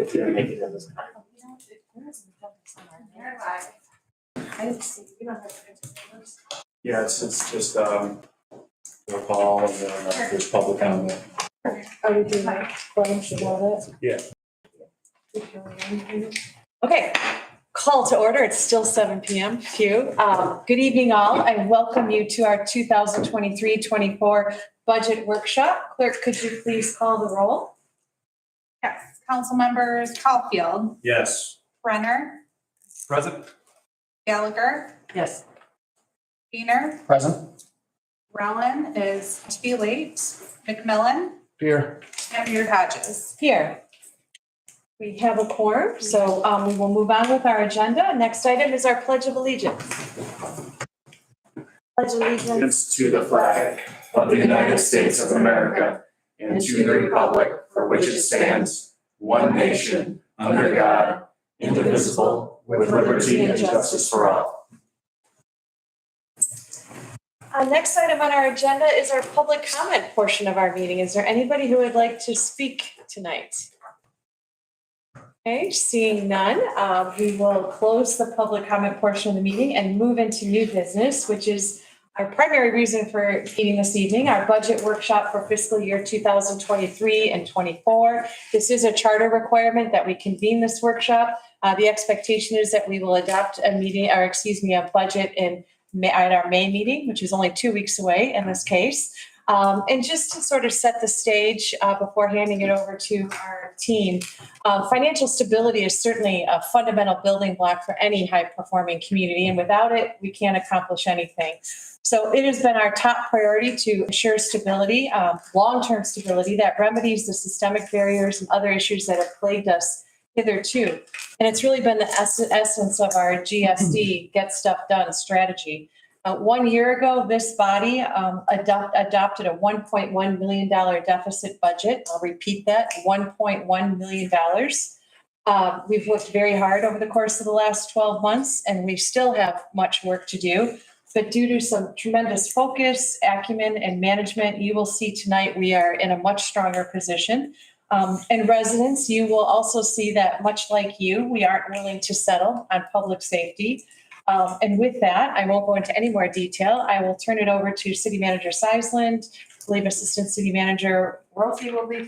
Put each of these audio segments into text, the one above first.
If you make it in this time. Yeah, it's just roll call and then there's public comment. Are we doing like lunch and all that? Yeah. Okay, call to order. It's still 7 p.m. Phew. Good evening, all. I welcome you to our 2023-24 budget workshop. Clerk, could you please call the roll? Yes, council members Caulfield, Yes. Brenner, Present. Gallagher, Yes. Wiener, Present. Rowan is to be late, McMillan, Here. and Beard Hodges. Here. We have a quorum, so we will move on with our agenda. Next item is our Pledge of Allegiance. Pledge allegiance To the flag of the United States of America and to the republic for which it stands, one nation, under God, indivisible, with liberty and justice for all. Next item on our agenda is our public comment portion of our meeting. Is there anybody who would like to speak tonight? Okay, seeing none, we will close the public comment portion of the meeting and move into new business, which is our primary reason for meeting this evening, our budget workshop for fiscal year 2023 and 24. This is a charter requirement that we convene this workshop. The expectation is that we will adopt a budget at our May meeting, which is only 2 weeks away in this case. And just to sort of set the stage before handing it over to our team, financial stability is certainly a fundamental building block for any high-performing community, and without it, we can't accomplish anything. So it has been our top priority to ensure stability, long-term stability that remedies the systemic barriers and other issues that have plagued us hitherto. And it's really been the essence of our GSD, Get Stuff Done strategy. 1 year ago, this body adopted a $1.1 million deficit budget. I'll repeat that, $1.1 million. We've worked very hard over the course of the last 12 months, and we still have much work to do. But due to some tremendous focus, acumen, and management, you will see tonight we are in a much stronger position. And residents, you will also see that much like you, we aren't willing to settle on public safety. And with that, I won't go into any more detail. I will turn it over to City Manager Seisland. I believe Assistant City Manager Rofi will be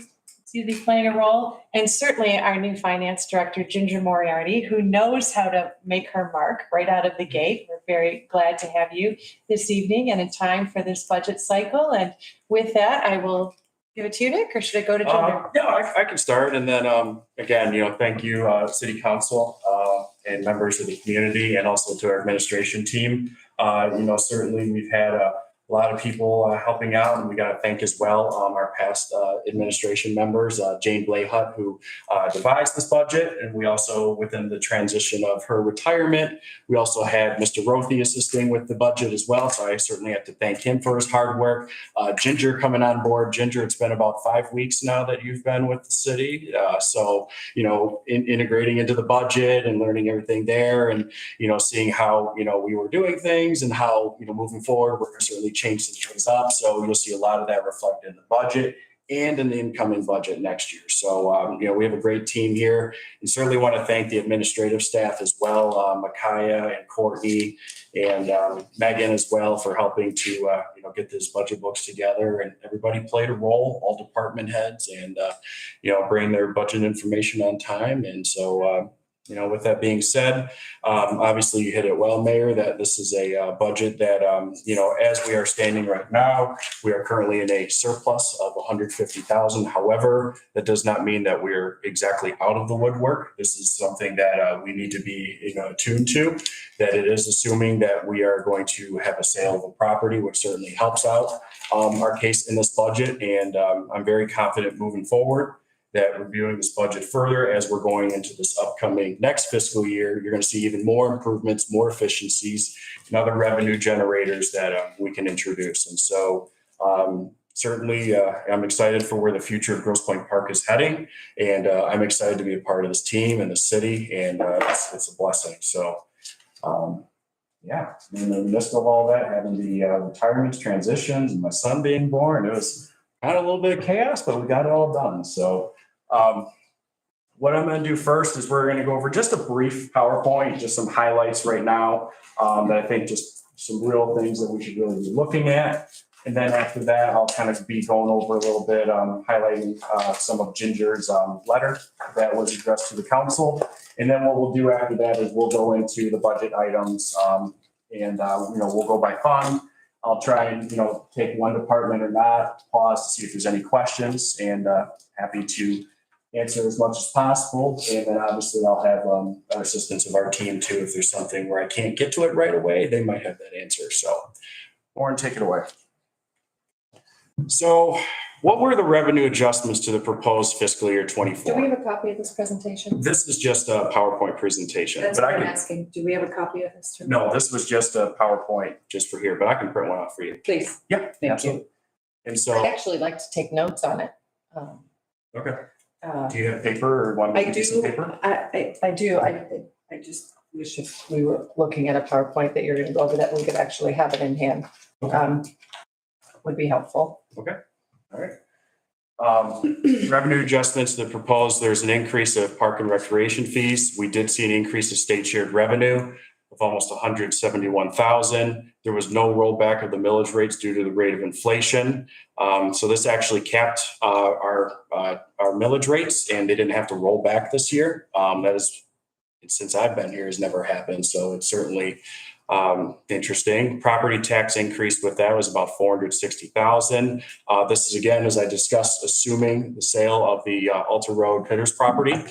playing a role, and certainly our new Finance Director, Ginger Moriarty, who knows how to make her mark right out of the gate. We're very glad to have you this evening and in time for this budget cycle. And with that, I will give it to you, Nick, or should I go to Ginger? Yeah, I can start. And then again, thank you, City Council and members of the community, and also to our administration team. Certainly we've had a lot of people helping out, and we got to thank as well our past administration members, Jane Blayhut, who devised this budget. And we also, within the transition of her retirement, we also had Mr. Rothi assisting with the budget as well. So I certainly have to thank him for his hard work. Ginger coming on board. Ginger, it's been about 5 weeks now that you've been with the city. Integrating into the budget and learning everything there, and, seeing how, we were doing things and how, moving forward, we're certainly change some things up. So you'll see a lot of that reflected in the budget and in the incoming budget next year. So, we have a great team here, and certainly want to thank the administrative staff as well, Micaiah and Courtney and Megan as well, for helping to, get this budget books together. And everybody played a role, all department heads, and, bring their budget information on time. And so, with that being said, obviously you hit it well, Mayor, that this is a budget that, as we are standing right now, we are currently in a surplus of $150,000. However, that does not mean that we're exactly out of the woodwork. This is something that we need to be, attuned to, that it is assuming that we are going to have a sale of a property, which certainly helps out our case in this budget. And I'm very confident moving forward that reviewing this budget further as we're going into this upcoming next fiscal year, you're going to see even more improvements, more efficiencies, and other revenue generators that we can introduce. And so certainly I'm excited for where the future of Grosse Pointe Park is heading. And I'm excited to be a part of this team and the city, and it's a blessing. So in the midst of all that, having the retirements, transitions, and my son being born, it was kind of a little bit of chaos, but we got it all done. So what I'm gonna do first is we're gonna go over just a brief PowerPoint, just some highlights right now. That I think just some real things that we should really be looking at. And then after that, I'll kind of be going over a little bit, highlighting, some of Ginger's, letter that was addressed to the council. And then what we'll do after that is we'll go into the budget items, we'll go by fund. I'll try and, take one department or not, pause to see if there's any questions, and happy to answer as much as possible. And then obviously I'll have our assistance of our team too. If there's something where I can't get to it right away, they might have that answer. So, Warren, take it away. So what were the revenue adjustments to the proposed fiscal year Do we 24? have a copy of this presentation? This is just a PowerPoint presentation, That's but what I I'm can, asking. Do we have a copy of this? no, this was just a PowerPoint just for here, but I can print one out for you. Please. Yeah, Thank you. absolutely. And I'd so, actually like to take notes on it. okay, Uh, do you have paper or want me I to give you some do, paper? I do. I just wish if we were looking at a PowerPoint that you're going to go over that, we could actually have it in hand. Okay. Would be helpful. All right. Revenue adjustments that proposed, there's an increase of park and recreation fees. We did see an increase of state shared revenue of almost 171,000. There was no rollback of the millage rates due to the rate of inflation. So this actually capped our millage rates, and they didn't have to roll back this year. That is, since I've been here, has never happened. So it's certainly interesting. Property tax increase with that was about 460,000. This is, again, as I discussed, assuming the sale of the Alta Road Pitters property.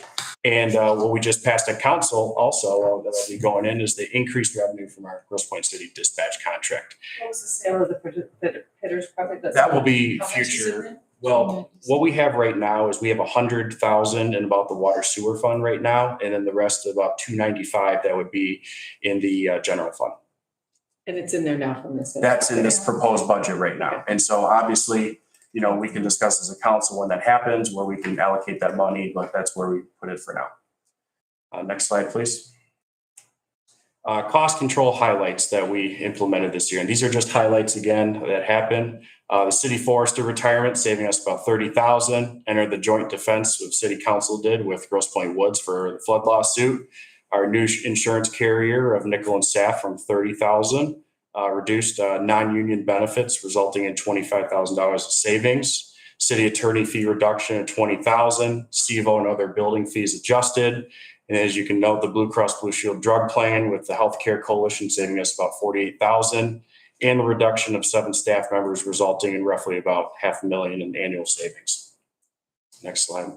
And what we just passed at council also that'll be going in is the increased revenue from our Grosse Pointe City dispatch contract. What was the sale of the Pitters property? That will be How much is it future. then? Well, what we have right now is we have 100,000 in about the water sewer fund right now, and then the rest of about 295 that would be in the general fund. And it's in there now from this. That's in this proposed budget right now. And so obviously, we can discuss as a council when that happens, where we can allocate that money, but that's where we put it for now. Next slide, please. Cost control highlights that we implemented this year. And these are just highlights again that happened. The city forester retirement saving us about 30,000. Entered the joint defense of city council did with Grosse Pointe Woods for the flood lawsuit. Our new insurance carrier of Nickel and Staff from 30,000. Reduced non-union benefits, resulting in $25,000 of savings. City attorney fee reduction of 20,000. CVO and other building fees adjusted. And as you can note, the Blue Cross Blue Shield drug plan with the Healthcare Coalition saving us about 48,000, and the reduction of 7 staff members resulting in roughly about $500,000 in annual savings. Next slide.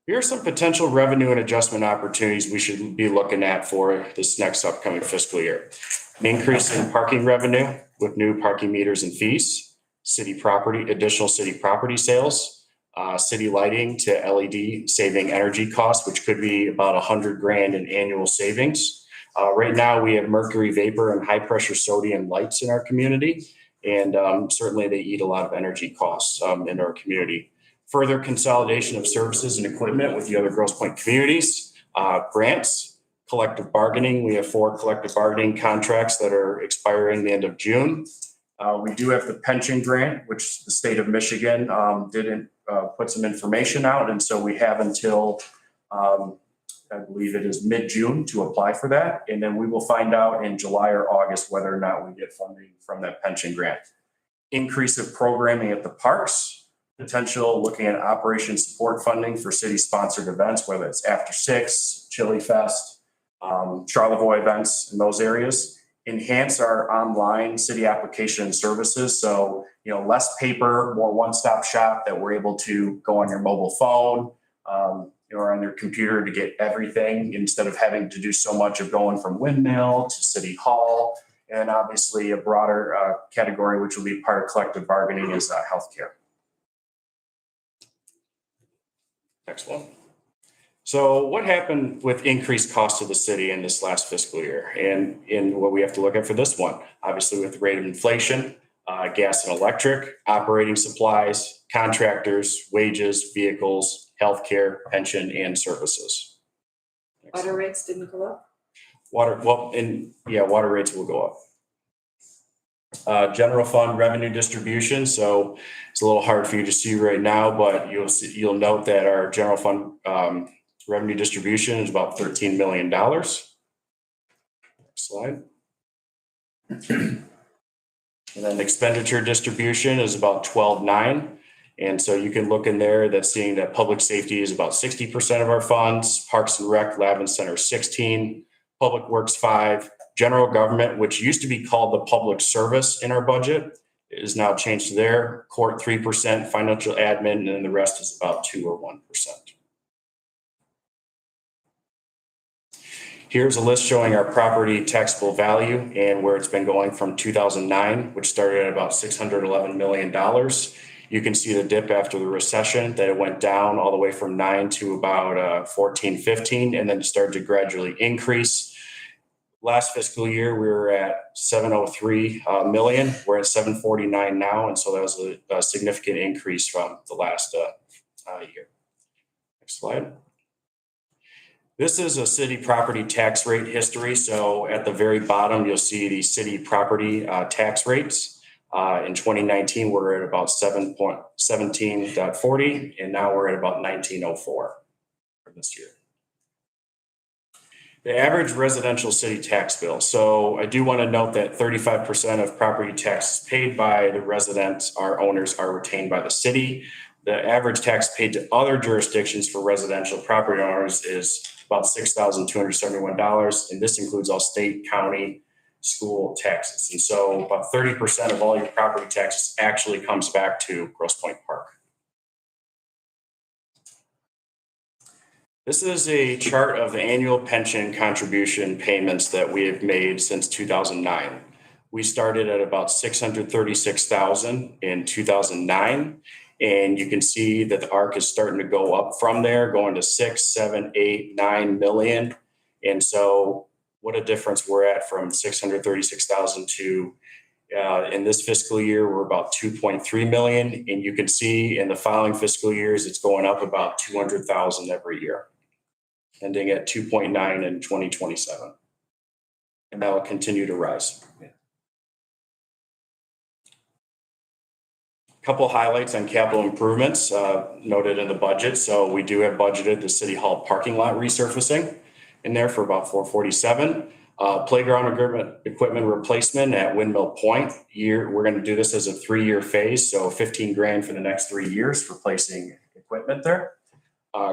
Here are some potential revenue and adjustment opportunities we should be looking at for this next upcoming fiscal year. An increase in parking revenue with new parking meters and fees, additional city property sales, city lighting to LED saving energy costs, which could be about $100,000 in annual savings. Right now we have mercury vapor and high pressure sodium lights in our community. And certainly they eat a lot of energy costs in our community. Further consolidation of services and equipment with the other Grosse Pointe communities, grants, collective bargaining. We have 4 collective bargaining contracts that are expiring the end of June. We do have the pension grant, which the state of Michigan didn't put some information out. And so we have until, I believe it is mid-June to apply for that. And then we will find out in July or August whether or not we get funding from that pension grant. Increase of programming at the parks, potential looking at operation support funding for city-sponsored events, whether it's After 6, Chili Fest, Charlevoix events in those areas. Enhance our online city application and services. So, less paper, more one-stop shop that we're able to go on your mobile phone, or on your computer to get everything instead of having to do so much of going from Windmill to City Hall. And obviously a broader category, which will be part of collective bargaining, is healthcare. Next one. So what happened with increased costs to the city in this last fiscal year? And in what we have to look at for this one, obviously with the rate of inflation, gas and electric, operating supplies, contractors, wages, vehicles, healthcare, pension, and services. Water rates didn't go up? Water rates will go up. General fund revenue distribution. So it's a little hard for you to see right now, but you'll note that our general fund revenue distribution is about $13 million. Next slide. And then expenditure distribution is about 12.9. And so you can look in there that's seeing that public safety is about 60% of our funds, Parks and Rec, Lab and Center 16, Public Works 5, general government, which used to be called the public service in our budget, is now changed to there, court 3%, financial admin, and then the rest is about 2 or 1%. Here's a list showing our property taxable value and where it's been going from 2009, which started at about $611 million. You can see the dip after the recession that it went down all the way from 9 to about 14, 15, and then it started to gradually increase. Last fiscal year, we were at 703 million. We're at 749 now, and so that was a significant increase from the last year. Next slide. This is a city property tax rate history. So at the very bottom, you'll see the city property tax rates. In 2019, we're at about 17.40, and now we're at about 19.04 for this year. The average residential city tax bill. So I do want to note that 35% of property taxes paid by the residents, our owners, are retained by the city. The average tax paid to other jurisdictions for residential property owners is about $6,271. And this includes all state, county, school taxes. And so about 30% of all your property taxes actually comes back to Grosse Pointe Park. This is a chart of the annual pension contribution payments that we have made since 2009. We started at about 636,000 in 2009. And you can see that the arc is starting to go up from there, going to 6, 7, 8, 9 million. And so what a difference we're at from 636,000 to in this fiscal year, we're about 2.3 million. And you can see in the following fiscal years, it's going up about 200,000 every year, ending at 2.9 in 2027. And that will continue to rise. Couple highlights on capital improvements noted in the budget. So we do have budgeted the City Hall parking lot resurfacing in there for about 447. Playground equipment replacement at Windmill Point. We're going to do this as a 3-year phase, so 15 grand for the next 3 years, replacing equipment there.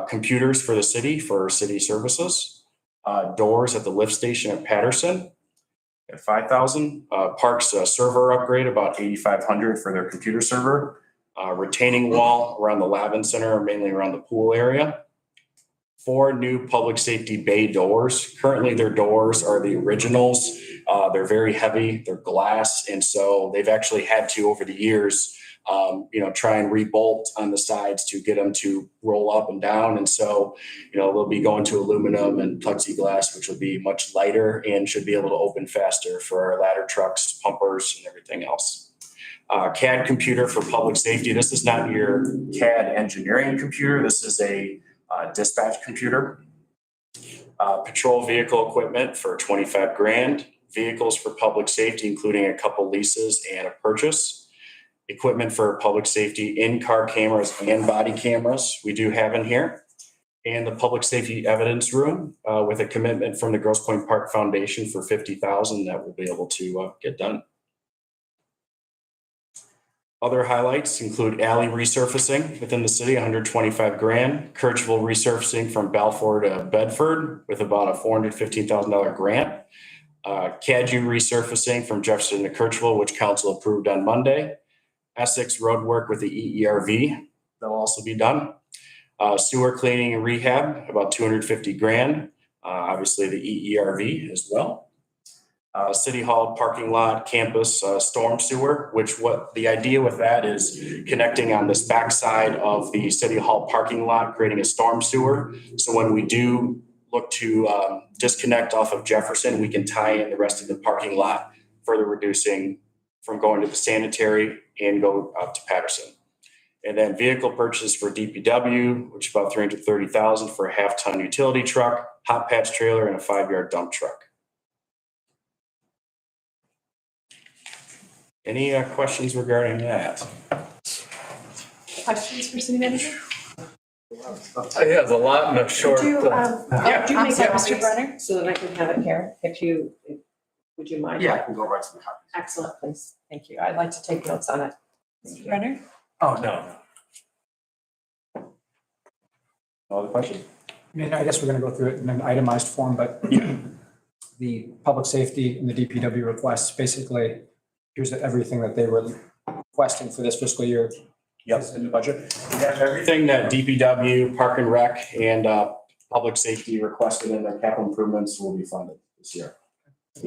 Computers for the city for city services. Doors at the lift station at Patterson at 5,000. Parks server upgrade, about 8,500 for their computer server. Retaining wall around the Lavin Center, mainly around the pool area. 4 new public safety bay doors. Currently, their doors are the originals. They're very heavy. They're glass, and so they've actually had to, over the years, try and rebolt on the sides to get them to roll up and down. And so, they'll be going to aluminum and plexiglass, which will be much lighter and should be able to open faster for our ladder trucks, pumpers, and everything else. CAD computer for public safety. This is not your CAD engineering computer. This is a dispatch computer. Patrol vehicle equipment for 25 grand. Vehicles for public safety, including a couple leases and a purchase. Equipment for public safety, in-car cameras and body cameras we do have in here. And the public safety evidence room with a commitment from the Grosse Pointe Park Foundation for 50,000 that we'll be able to get done. Other highlights include alley resurfacing within the city, 125 grand. Kirchville resurfacing from Balfour to Bedford with about a $415,000 grant. CADU resurfacing from Jefferson to Kirchville, which council approved on Monday. Essex road work with the EERV, that'll also be done. Sewer cleaning and rehab, about 250 grand. Obviously the EERV as well. City Hall parking lot, campus, storm sewer, which what the idea with that is connecting on this backside of the City Hall parking lot, creating a storm sewer. So when we do look to disconnect off of Jefferson, we can tie in the rest of the parking lot, further reducing from going to the sanitary and go out to Patterson. And then vehicle purchase for DPW, which is about 330,000 for a 1/2-ton utility truck, hot patch trailer, and a 5-yard dump truck. Any questions regarding that? Questions for city manager? He has a lot in a short. Could you, Yeah. would you make Yeah. that, Mr. Brenner? So that I can have it here, would you mind? Yeah, I can go write some copies. Excellent, please. Thank you. I'd like to take notes on it. Mr. Brenner? Oh, no. No other questions? I mean, I guess we're gonna go through it in an itemized form, but the public safety and the DPW requests, basically, here's everything that they were requesting for this fiscal year. Yep. Is in the budget. Everything that DPW, Park and Rec, and Public Safety requested in their capital improvements will be funded this year.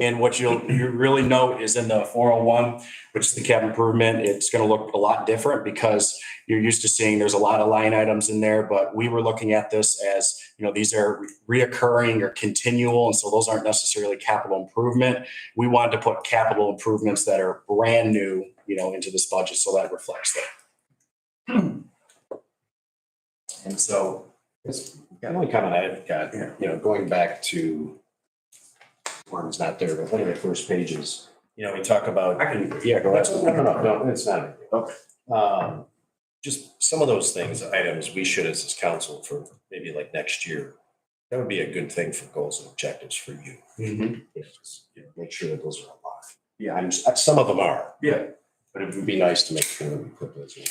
And what you really note is in the 401, which is the capital improvement, it's going to look a lot different because you're used to seeing there's a lot of line items in there, but we were looking at this as, these are reoccurring or continual, and so those aren't necessarily capital improvement. We wanted to put capital improvements that are brand new, into this budget, so that reflects that. And so, The only comment I've got, going back to, one's not there, but one of the first pages, we talk about. go ahead. No, it's not. Okay. Just some of those things, items we should as council for maybe like next year, that would be a good thing for goals and objectives for you. Make sure that those are aligned. Yeah. Some of them are. Yeah. But it would be nice to make sure that we put those in.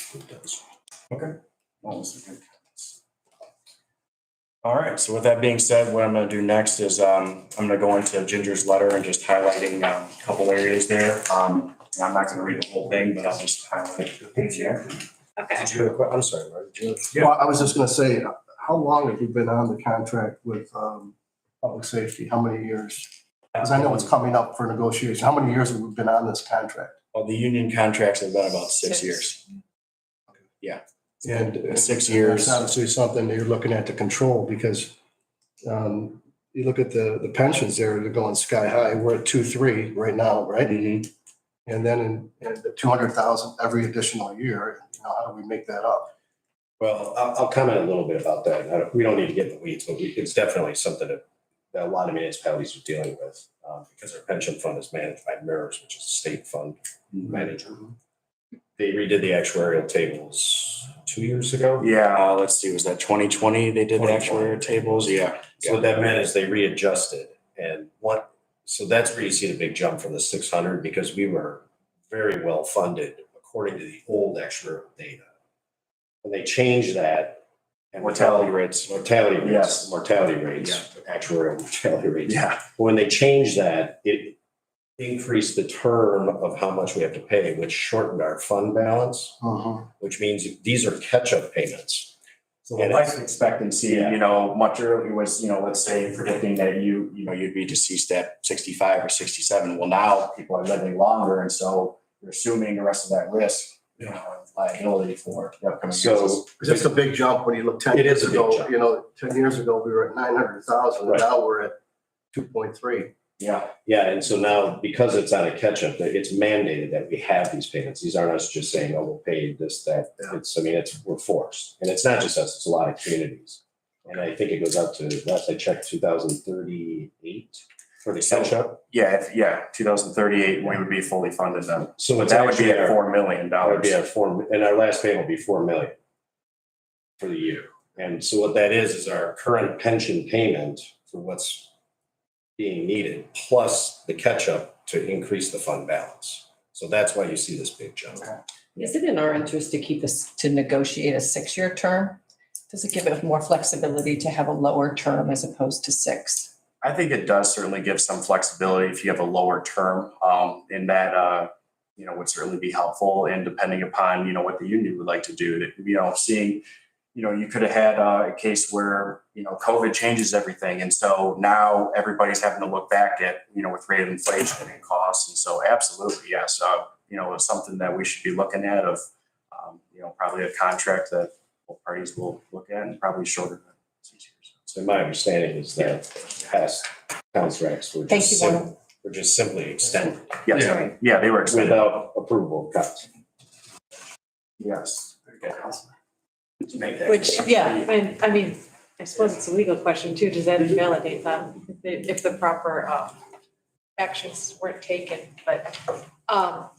All right, so with that being said, what I'm gonna do next is, I'm gonna go into Ginger's letter and just highlighting a couple areas there. I'm not gonna read the whole thing, but I'll just highlight the things here. Okay. I'm sorry, Mark. Yeah. Well, I was just gonna say, how long have you been on the contract with public safety? How many years? Because I know it's coming up for negotiation. How many years have we been on this contract? Well, the union contracts have been about 6 years. And 6 years. That's obviously something that you're looking at to control because you look at the pensions there, they're going sky high. We're at 2.3 right now, right? Mhm. And then in the 200,000 every additional year, how do we make that up? Well, I'll comment a little bit about that. We don't need to get in the weeds, but it's definitely something that a lot of municipalities are dealing with because our pension fund is managed by MERS, which is a state fund manager. They redid the actuarial tables 2 years ago. Yeah, let's see, was that 2020 they did the 2020. actuarial tables? Yeah. So what that meant is they readjusted so that's where you see the big jump from the 600 because we were very well funded according to the old actuarial data. When they changed that. And Mortality rates. Yes. Mortality rates, Yeah. actuarial mortality rates. Yeah. When they changed that, it increased the term of how much we have to pay, which shortened our fund balance, which means these are catch-up payments. So the life expectancy, much earlier was, let's say predicting that you'd be deceased at 65 or 67. Well, now people are living longer. And so you're assuming the rest of that risk, liability for the upcoming years. So Because it's a big jump when you look 10 It years is a big ago, jump. 10 years ago, we were at 900,000. Right. Now we're at 2.3. Yeah. yeah, and so now because it's on a catch-up, it's mandated that we have these payments. These aren't us just saying, oh, we'll pay this, that. Yeah. We're forced. And it's not just us, it's a lot of communities. And I think it goes up to, last I checked, 2038 for the catch-up. Yeah. 2038, we would be fully funded then. So it's That would be actually at our, $4 million. that would be our and our last payment will be 4 million for the year. And so what that is our current pension payment for what's being needed, plus the catch-up to increase the fund balance. So that's why you see this big jump. Is it in our interest to keep us, to negotiate a 6-year term? Does it give it more flexibility to have a lower term as opposed to 6? I think it does certainly give some flexibility if you have a lower term, in that, would certainly be helpful. And depending upon, what the union would like to do, seeing, you could have had a case where, COVID changes everything. And so now everybody's having to look back at, with rate of inflation and costs. And so absolutely, yes. It's something that we should be looking at of, probably a contract that both parties will look at and probably shorter than 6 years. So my understanding is that past contracts were Thank you, Warren. simply extended Yes. Sorry. Yeah, they were extended. without approval of cuts. Yes. Which, and I mean, I suppose it's a legal question too. Does that invalidate them if the proper actions weren't taken, but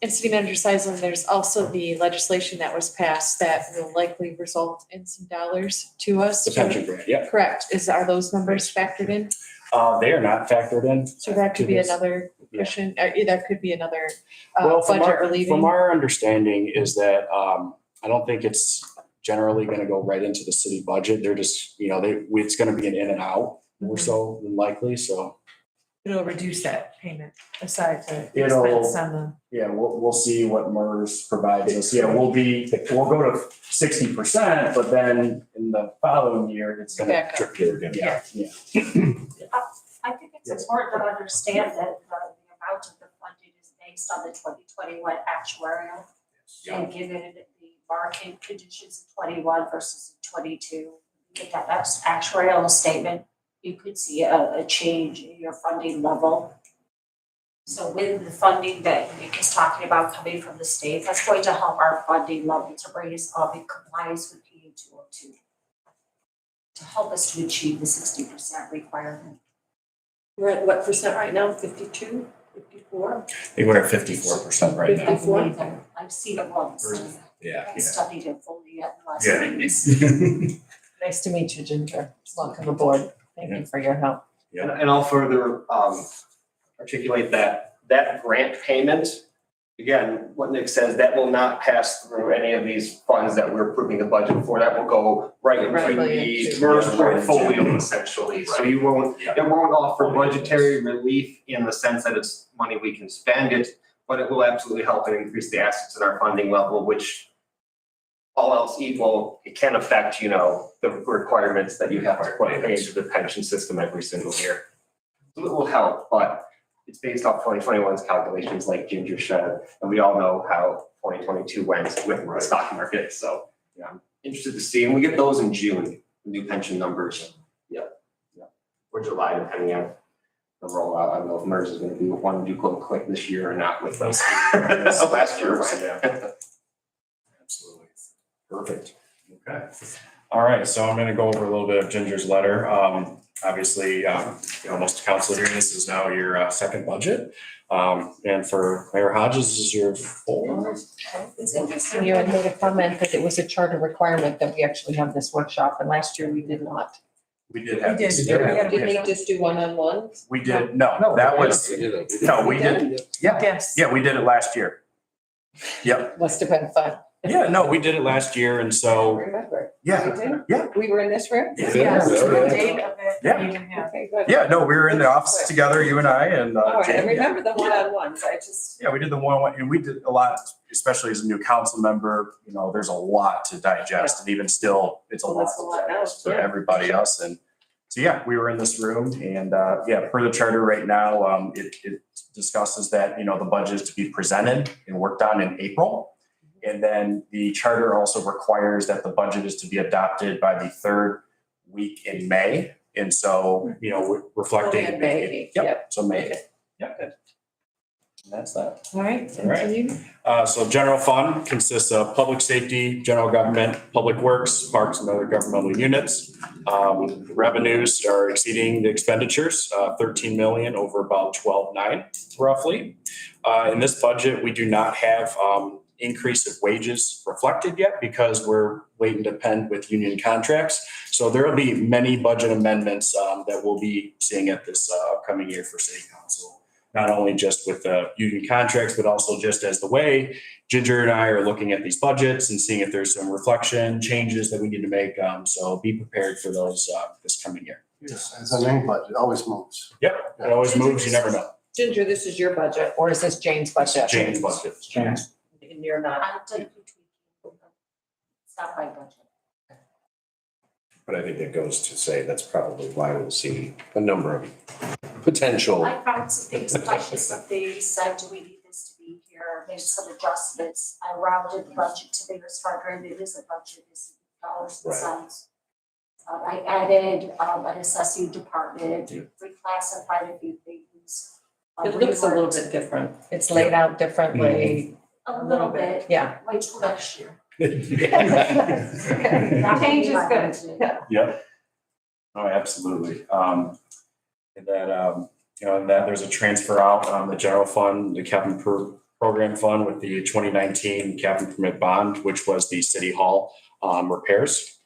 in City Manager Seisland, there's also the legislation that was passed that will likely result in some dollars to us. The pension grant, yeah. Correct. Are those numbers factored in? They are not factored in. So that could be another cushion, that could be another Well, from budget our, relieving. from our understanding is that, I don't think it's generally gonna go right into the city budget. They're just, it's gonna be an in and out more so than likely, so. It'll reduce that payment aside the It'll- expense on the. Yeah, we'll see what MERS provides us. Yeah, we'll go to 60%, but then in the following year, it's gonna Back up. drip here again. Yeah. I think it's important to understand that the amount of the funding is based on the 2021 actuarial. And given the market conditions in 21 versus 22, get that actuarial statement, you could see a change in your funding level. So with the funding that Nick is talking about coming from the state, that's going to help our funding level to bring us up in compliance with PA 202. To help us to achieve the 60% requirement. We're at what percent right now? 52, 54? I think we're at 54% right now. 54? I've seen it once. Yeah. I haven't studied it fully yet in the last Yeah. weeks. Nice to meet you, Ginger. Welcome aboard. Thank you for your help. And I'll further articulate that grant payment, again, what Nick says, that will not pass through any of these funds that we're approving the budget for. That will go right into Directly the into- MERS Yeah, portfolio essentially. So you won't, Yeah. it won't offer budgetary relief in the sense that it's money we can spend it, but it will absolutely help and increase the assets in our funding level, which all else equal, it can affect, the requirements that you have to put into the pension system every single year. So it will help, but it's based off 2021's calculations like Ginger said, and we all know how 2022 went with the stock market, so yeah, I'm interested to see, and we get those in June, the new pension numbers. Yeah. Or July, depending on the rollout. I don't know if MERS is gonna want to do quick this year or not with those. Last year. Absolutely. Perfect. Okay. All right, so I'm gonna go over a little bit of Ginger's letter. Obviously, most council here, this is now your second budget. And for Mayor Hodges, this is your fourth. It's interesting, you had made a comment that it was a charter requirement that we actually have this workshop, and last year we did not. We did have. We did. this. Did they just do one-on-ones? We did, no, that was, no, we did, yeah, Yes. yeah, we did it last year. Yep, Must have been fun. yeah, no, we did it last year, and so, Remember? yeah, We did? yeah. We were in this room? Yes, Yeah. the date of it. Yeah. we even have. Okay, good. Yeah, no, we were in the office together, you and I, and. All right, I Jane. remember the one-on-ones, I just. Yeah, we did the one, and we did a lot, especially as a new council member, there's a lot to digest, and even still, it's a Well, lot that's a to lot now, digest for yeah. everybody else, and so, yeah, we were in this room, and, per the charter right now, it discusses that, the budget is to be presented and worked on in April. And then the charter also requires that the budget is to be adopted by the third week in May, and so, we're reflecting. Only in May, Yep, so May, yep. And that's that. All right, All right. continue. So general fund consists of public safety, general government, public works, parks and other governmental units. Revenues are exceeding the expenditures, 13 million over about 12.9 roughly. In this budget, we do not have increase of wages reflected yet because we're waiting to pen with union contracts. So there will be many budget amendments that we'll be seeing at this upcoming year for city council. Not only just with the union contracts, but also just as the way Ginger and I are looking at these budgets and seeing if there's some reflection changes that we need to make. So be prepared for those this coming year. As in any budget, it always moves. Yep, it always moves, you never know. Ginger, this is your budget, or is this Jane's budget? Jane's budget. James. And you're not. I've done a few tweaking. It's not my budget. But I think that goes to say that's probably why we'll see a number of potential. I found some things, questioned some things, said, do we need this to be here, made some adjustments. I rounded the budget to Mayor's Fund, it is a budget, it's dollars and Right. cents. I added an assessing department, reclassified a few things. It looks a little bit different. It's laid out differently. A little bit, Yeah. wait till next year. Change Change is good. Yep. Oh, absolutely. And then, and that there's a transfer out on the general fund, the capital program fund with the 2019 capital permit bond, which was the city hall repairs.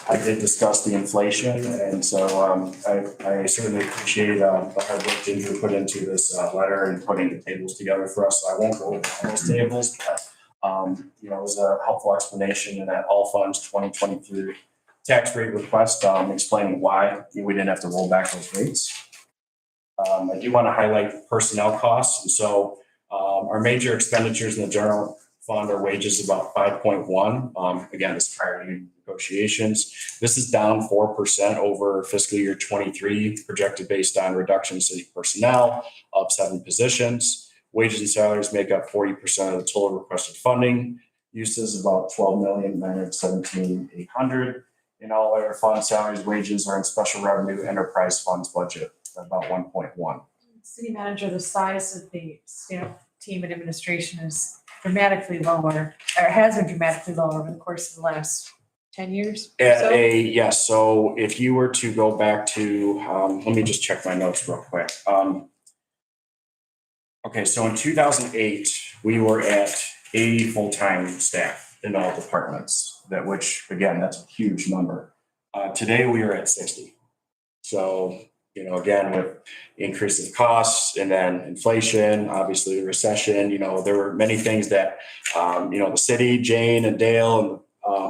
I did discuss the inflation, and so I certainly appreciate the hard work Ginger put into this letter and putting the tables together for us. I won't go over all those tables, but it was a helpful explanation in that all funds 2023 tax rate request, explaining why we didn't have to roll back those rates. I do want to highlight personnel costs, and so our major expenditures in the general fund are wages about 5.1. Again, this is prior to negotiations. This is down 4% over fiscal year 23, projected based on reduction in city personnel of 7 positions. Wages and salaries make up 40% of the total requested funding. Uses about $12,917,800. In all other fund salaries, wages are in special revenue enterprise funds budget, about 1.1. City manager, the size of the staff team and administration is dramatically lower, or has been dramatically lower over the course of the last 10 years or so. Yes, so if you were to go back to, let me just check my notes real quick. Okay, so in 2008, we were at 80 full-time staff in all departments, which again, that's a huge number. Today we are at 60. So, again, with increase of costs and then inflation, obviously the recession, there were many things that, the city, Jane and Dale, and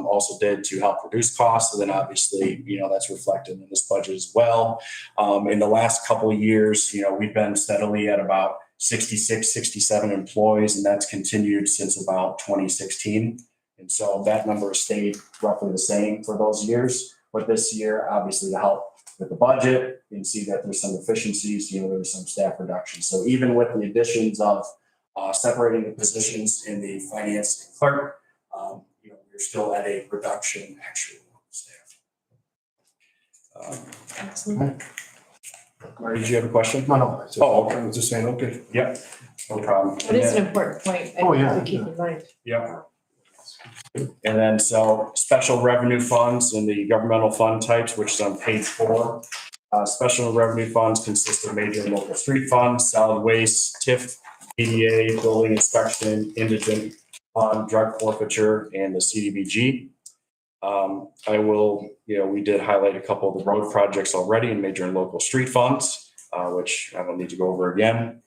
also did to help reduce costs. And then obviously, that's reflected in this budget as well. In the last couple of years, we've been steadily at about 66, 67 employees, and that's continued since about 2016. And so that number has stayed roughly the same for those years. But this year, obviously, to help with the budget, you can see that there's some efficiencies, there's some staff reductions. So even with the additions of separating the positions in the finance and clerk, we're still at a reduction actually staff. Excellent. Marty, did you have a question? No. Oh, okay. I was just saying, okay. Yep, no problem. That is an important point. Oh, yeah. To keep in mind. Yeah. And then so special revenue funds and the governmental fund types, which is on page 4. Special revenue funds consist of major and local street funds, solid waste, TIF, EDA, building inspection, indigent fund, drug forfeiture, and the CDBG. We did highlight a couple of the road projects already in major and local street funds, which I don't need to go over again.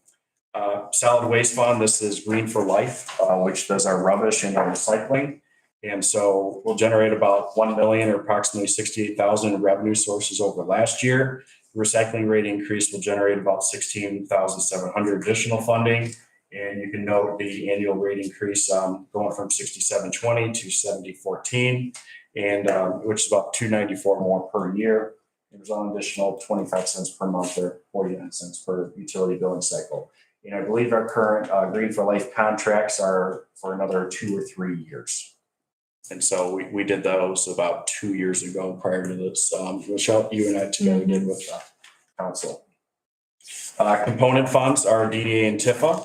Solid waste fund, this is Green for Life, which does our rubbish and our recycling. And so we'll generate about 1 million or approximately 68,000 in revenue sources over last year. The recycling rate increase will generate about 16,700 additional funding. And you can note the annual rate increase going from 67.20 to 70.14, and which is about 294 more per year. There's an additional 25 cents per month or 49 cents per utility billing cycle. And I believe our current Green for Life contracts are for another 2 or 3 years. And so we did those about 2 years ago prior to this. Michelle, you and I together did with council. Component funds are DDA and TIFA.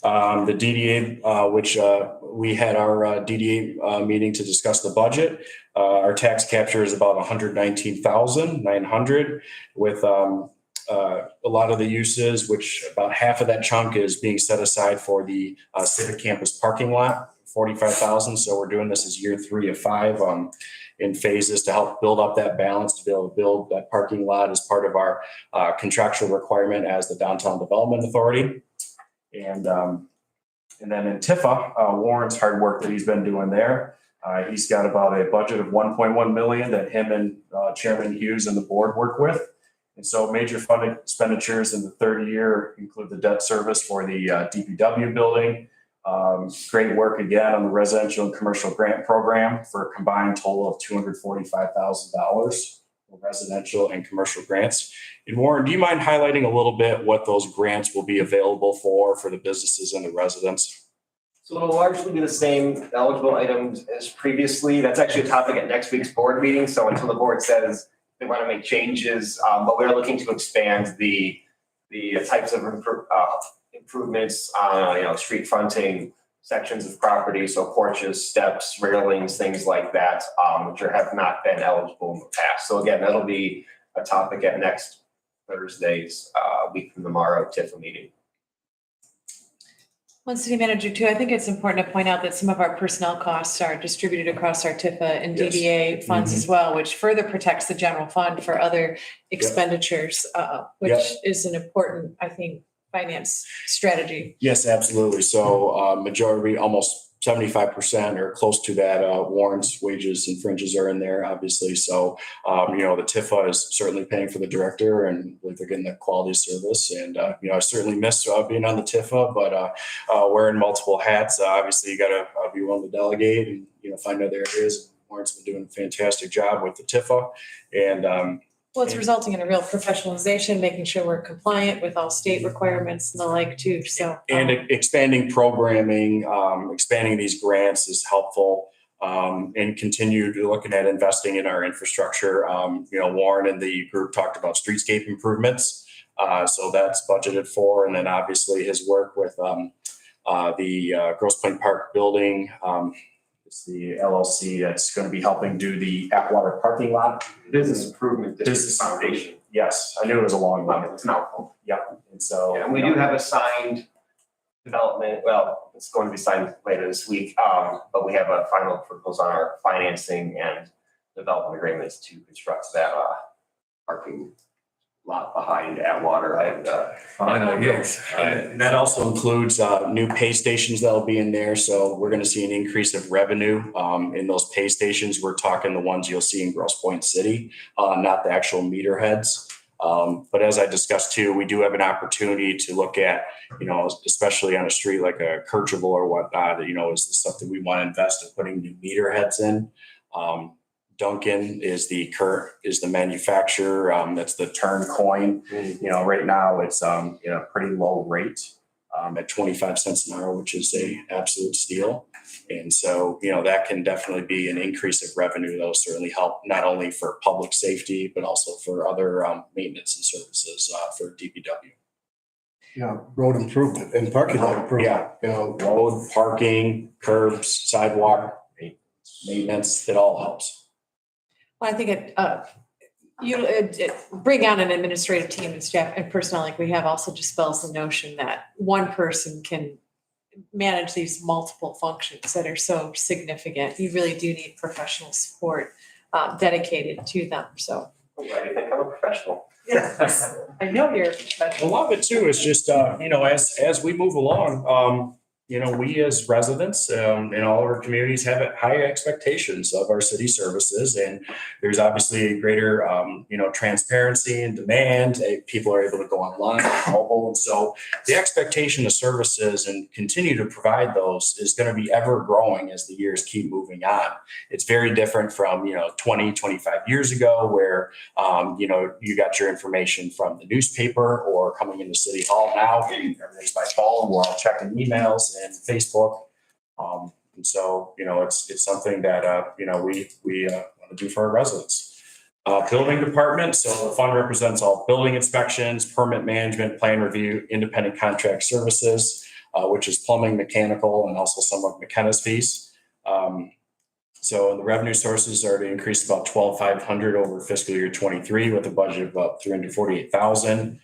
The DDA, which we had our DDA meeting to discuss the budget. Our tax capture is about 119,900 with a lot of the uses, which about half of that chunk is being set aside for the Civic Campus parking lot, 45,000. So we're doing this as year 3 of 5 in phases to help build up that balance, to be able to build that parking lot as part of our contractual requirement as the Downtown Development Authority. And then in TIFA, Warren's hard work that he's been doing there. He's got about a budget of 1.1 million that him and Chairman Hughes and the board work with. And so major funding expenditures in the third year include the debt service for the DPW building. Great work again on the residential and commercial grant program for a combined total of $245,000 for residential and commercial grants. And Warren, do you mind highlighting a little bit what those grants will be available for the businesses and the residents? So it'll largely be the same eligible items as previously. That's actually a topic at next week's board meeting. So until the board says they want to make changes, but we're looking to expand the types of improvements on, street fronting, sections of property, so porches, steps, railings, things like that, which have not been eligible in the past. So again, that'll be a topic at next Thursday's, week from tomorrow, TIFA meeting. Well, City Manager too, I think it's important to point out that some of our personnel costs are distributed across our TIFA and Yes. DDA funds as well, which further protects the general fund for other expenditures, which is an important, I think, finance strategy. Yes, absolutely. So majority, almost 75% or close to that, warrants, wages and fringes are in there, obviously. So, the TIFA is certainly paying for the director and I believe they're getting the quality service. And, I certainly miss being on the TIFA, but wearing multiple hats, obviously you got to be willing to delegate and, find other areas. Warren's been doing a fantastic job with the TIFA. And, Well, it's resulting in a real professionalization, making sure we're compliant with all state requirements and the like too, so. And expanding programming, expanding these grants is helpful. And continue to looking at investing in our infrastructure. Warren and the group talked about streetscape improvements. So that's budgeted for. And then obviously his work with the Grosse Pointe Park building. It's the LLC that's going to be helping do the Atwater parking lot. Business Improvement District Business Foundation. Yes, I knew it was a long one. It's an mouthful. Yep. And so. And we do have a signed development, well, it's going to be signed later this week, but we have a final proposal on our financing and development agreements to construct that parking lot behind Atwater and Yes. And that also includes new pay stations that'll be in there. So we're going to see an increase of revenue in those pay stations. We're talking the ones you'll see in Grosse Pointe City, not the actual meter heads. But as I discussed too, we do have an opportunity to look at, especially on a street like a Kirchhoff or whatnot, is this something we want to invest in putting new meter heads in? Duncan is the manufacturer. That's the turn coin. Right now it's pretty low rate at 25 cents an hour, which is a absolute steal. And so, that can definitely be an increase of revenue. That'll certainly help not only for public safety, but also for other maintenance and services for DPW. Yeah, road improvement and parking lot improvement, Road, parking, curbs, sidewalk, maintenance, it all helps. Well, I think it bring on an administrative team and staff and personnel like we have also dispels the notion that one person can manage these multiple functions that are so significant. You really do need professional support dedicated to them, so. I'm ready to become a professional. Yes, I know you're a professional. A lot of it too is just, as we move along, we as residents in all of our communities have high expectations of our city services. And there's obviously a greater, transparency and demand. People are able to go online, mobile. And so the expectation of services and continue to provide those is going to be ever growing as the years keep moving on. It's very different from, 20, 25 years ago where, you got your information from the newspaper or coming into City Hall. Now everything's by phone. We're all checking emails and Facebook. And so, it's something that, we want to do for our residents. Building department. So the fund represents all building inspections, permit management, plan review, independent contract services, which is plumbing, mechanical, and also some of McKenna's fees. So the revenue sources are to increase about $12,500 over fiscal year 23 with a budget of about $348,000.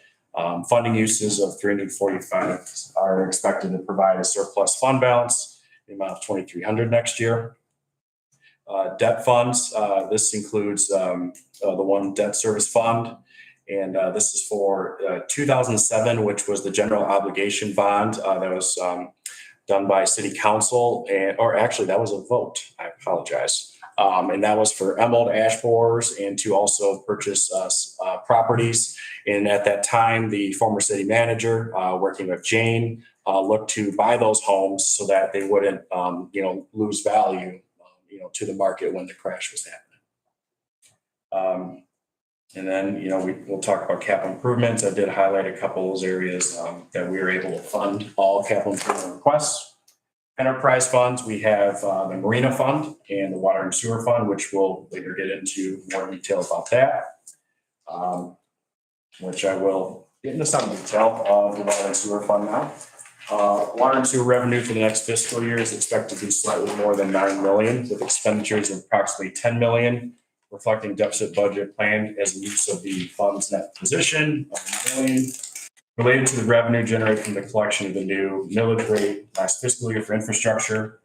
Funding uses of $345 are expected to provide a surplus fund balance, the amount of $2,300 next year. Debt funds, this includes the one debt service fund. And this is for 2007, which was the general obligation bond that was done by city council, or actually that was a vote. I apologize. And that was for Emerald ash borers and to also purchase properties. And at that time, the former city manager, working with Jane, looked to buy those homes so that they wouldn't, lose value, to the market when the crash was happening. And then, we'll talk about capital improvements. I did highlight a couple of those areas that we were able to fund all capital improvement requests. Enterprise funds, we have the Marina Fund and the Water and Sewer Fund, which we'll later get into more detail about that. Which I will get into some detail of the Water and Sewer Fund now. Water and sewer revenue for the next fiscal year is expected to be slightly more than $9 million, with expenditures of approximately $10 million. reflecting deficit budget plan as the use of the funds net position of $1 million related to the revenue generated from the collection of the new millage rate last fiscal year for infrastructure.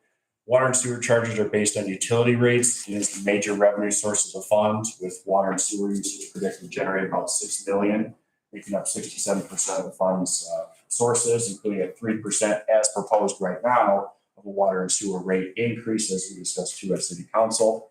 Water and sewer charges are based on utility rates and is the major revenue source of the fund, with water and sewer usage predicted to generate about $6 million, making up 67% of the fund's sources, including a 3% as proposed right now of a water and sewer rate increase, as we discussed too at City Council.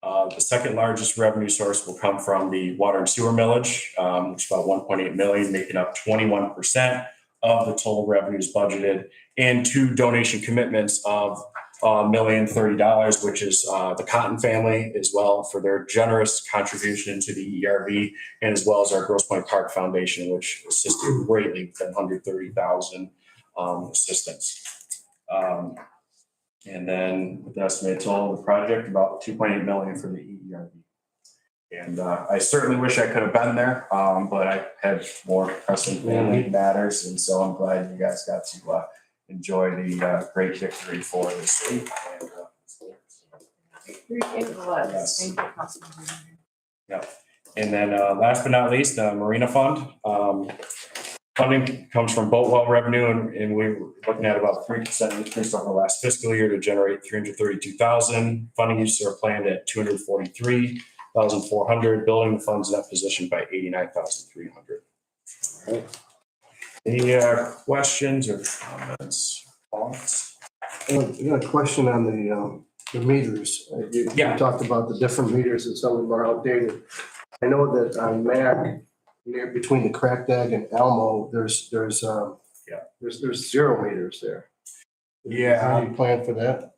The second largest revenue source will come from the water and sewer millage, which is about 1.8 million, making up 21% of the total revenues budgeted, and 2 donation commitments of $1,030,000, which is the Cotton family as well for their generous contribution to the ERV, and as well as our Grosse Pointe Park Foundation, which assisted greatly with that $130,000 assistance. And then with the estimated total of the project, about $2.8 million for the ERV. And I certainly wish I could have been there, but I had more pressing family matters, and so I'm glad you guys got to enjoy the great victory for the city. Yes. Yeah. And then last but not least, Marina Fund. Funding comes from boat well revenue, and we were looking at about 3% increase over the last fiscal year to generate $332,000. Funding uses are planned at $243,400, building the fund's net position by $89,300. Any questions or comments? Thoughts? I got a question on the meters. You talked about the different meters and some of them are outdated. I know that on Mac, near between the Crack Dag and Elmo, there's 0 meters there. Yeah. How do you plan for that?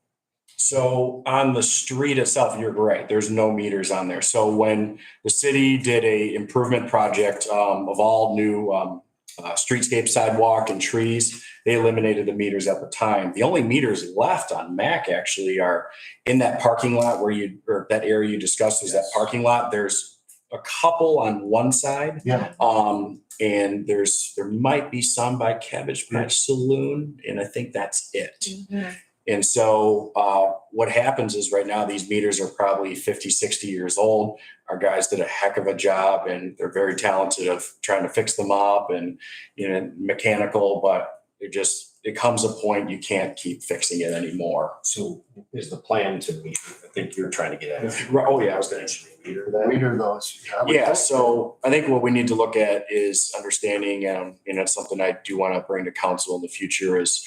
So on the street itself, you're right, there's no meters on there. So when the city did a improvement project of all new streetscape, sidewalk and trees, they eliminated the meters at the time. The only meters left on Mac actually are in that parking lot or that area you discussed is that parking lot. There's a couple on one side. Yeah. And there might be some by Cabbage Patch Saloon, and I think that's it. Mm-hmm. And so what happens is right now these meters are probably 50, 60 years old. Our guys did a heck of a job, and they're very talented of trying to fix them up and, mechanical, but it comes a point you can't keep fixing it anymore. So is the plan to meet, I think you're trying to get at. Oh yeah, I was going to meter that. Meter those. Yeah, so I think what we need to look at is understanding, and it's something I do want to bring to council in the future is,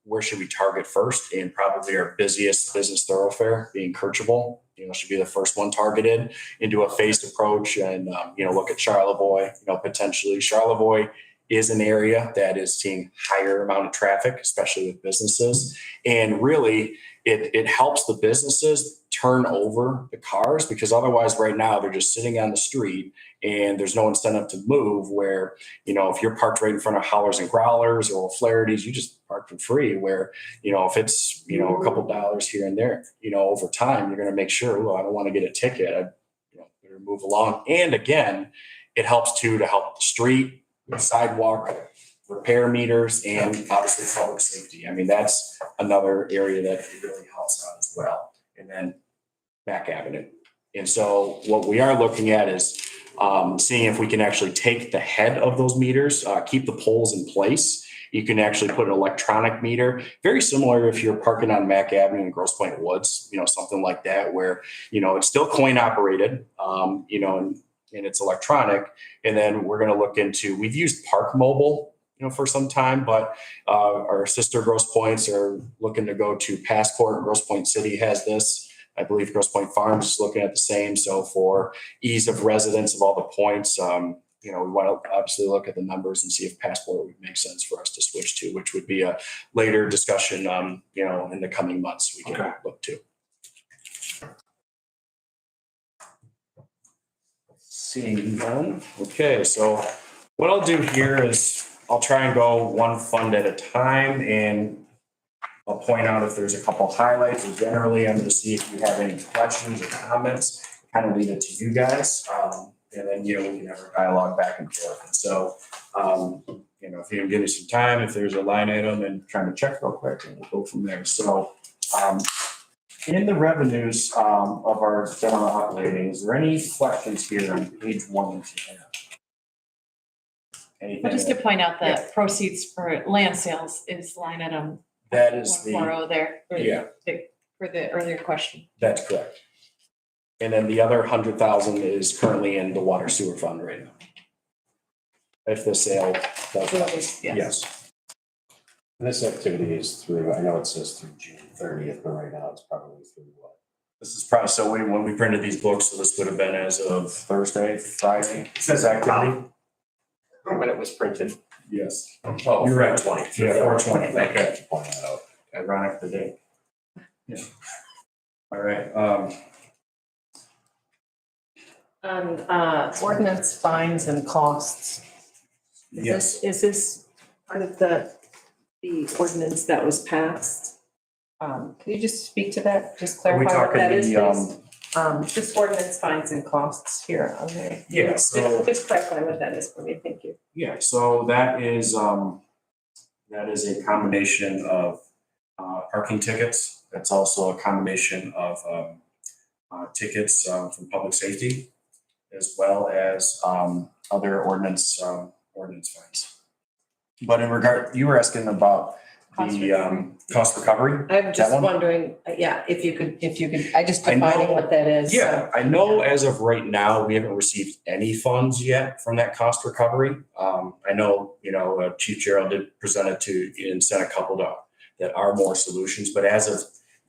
where should we target first? And probably our busiest business thoroughfare being Kercheval, should be the first one targeted, and do a phased approach and, look at Charlevoix, potentially. Charlevoix is an area that is seeing higher amount of traffic, especially with businesses. And really it helps the businesses turn over the cars, because otherwise right now they're just sitting on the street and there's no incentive to move, where, if you're parked right in front of Howlers and Growlers or Flaherty's, you just park for free, where, if it's, a couple dollars here and there, over time, you're going to make sure, I don't want to get a ticket. I better move along. And again, it helps to help the street, the sidewalk, repair meters, and obviously public safety. I mean, that's another area that it really helps out as well. And then Mac Avenue. And so what we are looking at is seeing if we can actually take the head of those meters, keep the poles in place. You can actually put an electronic meter, very similar if you're parking on Mac Avenue in Grosse Pointe Woods, something like that, where, it's still coin operated, and it's electronic. And then we're going to look into, we've used Park Mobile, for some time, but our sister Grosse Pointes are looking to go to Passport. Grosse Pointe City has this. I believe Grosse Pointe Farms is looking at the same. So for ease of residence of all the points, we want to obviously look at the numbers and see if Passport would make sense for us to switch to, which would be a later discussion, in the coming months we can look to. Seeing none. Okay, so what I'll do here is I'll try and go one fund at a time, and I'll point out if there's a couple highlights, and generally I'm going to see if you have any questions or comments, kind of leave it to you guys. And then, we can have a dialogue back and forth. And so, if you can give me some time, if there's a line item, and trying to check real quick, and we'll go from there. So, in the revenues of our general operating, is there any questions here on page 1 that you have? Anything? But just to point out that proceeds for land sales is line item That is 140 there. Yeah. For the earlier question. That's correct. And then the other 100,000 is currently in the water sewer fund right now. If the sale does. Yes. And this activity is through, I know it says through June 30th, but right now it's probably through what? This is probably, so when we printed these books, so this would have been as of Thursday, Friday. It says activity. When it was printed. Yes. Oh, You're right. 20. Yeah, 420. Okay. Point that out. Ironic the date. Yeah. All right. Ordinance fines and costs. Yes. Is this part of the ordinance that was passed? Can you just speak to that? Just Are we clarify what talking that is, the, please? Just ordinance fines and costs here on there. Yeah, so. Just clarify what that is for me. Thank you. Yeah, so that is a combination of parking tickets. That's also a combination of tickets from public safety, as well as other ordinance fines. But in regard, you were asking about the cost recovery? I'm That just one? wondering, if you could, I just defining what that is. Yeah, I know as of right now, we haven't received any funds yet from that cost recovery. I know, Chief Gerald did present it to, and sent a couple that are more solutions, but as of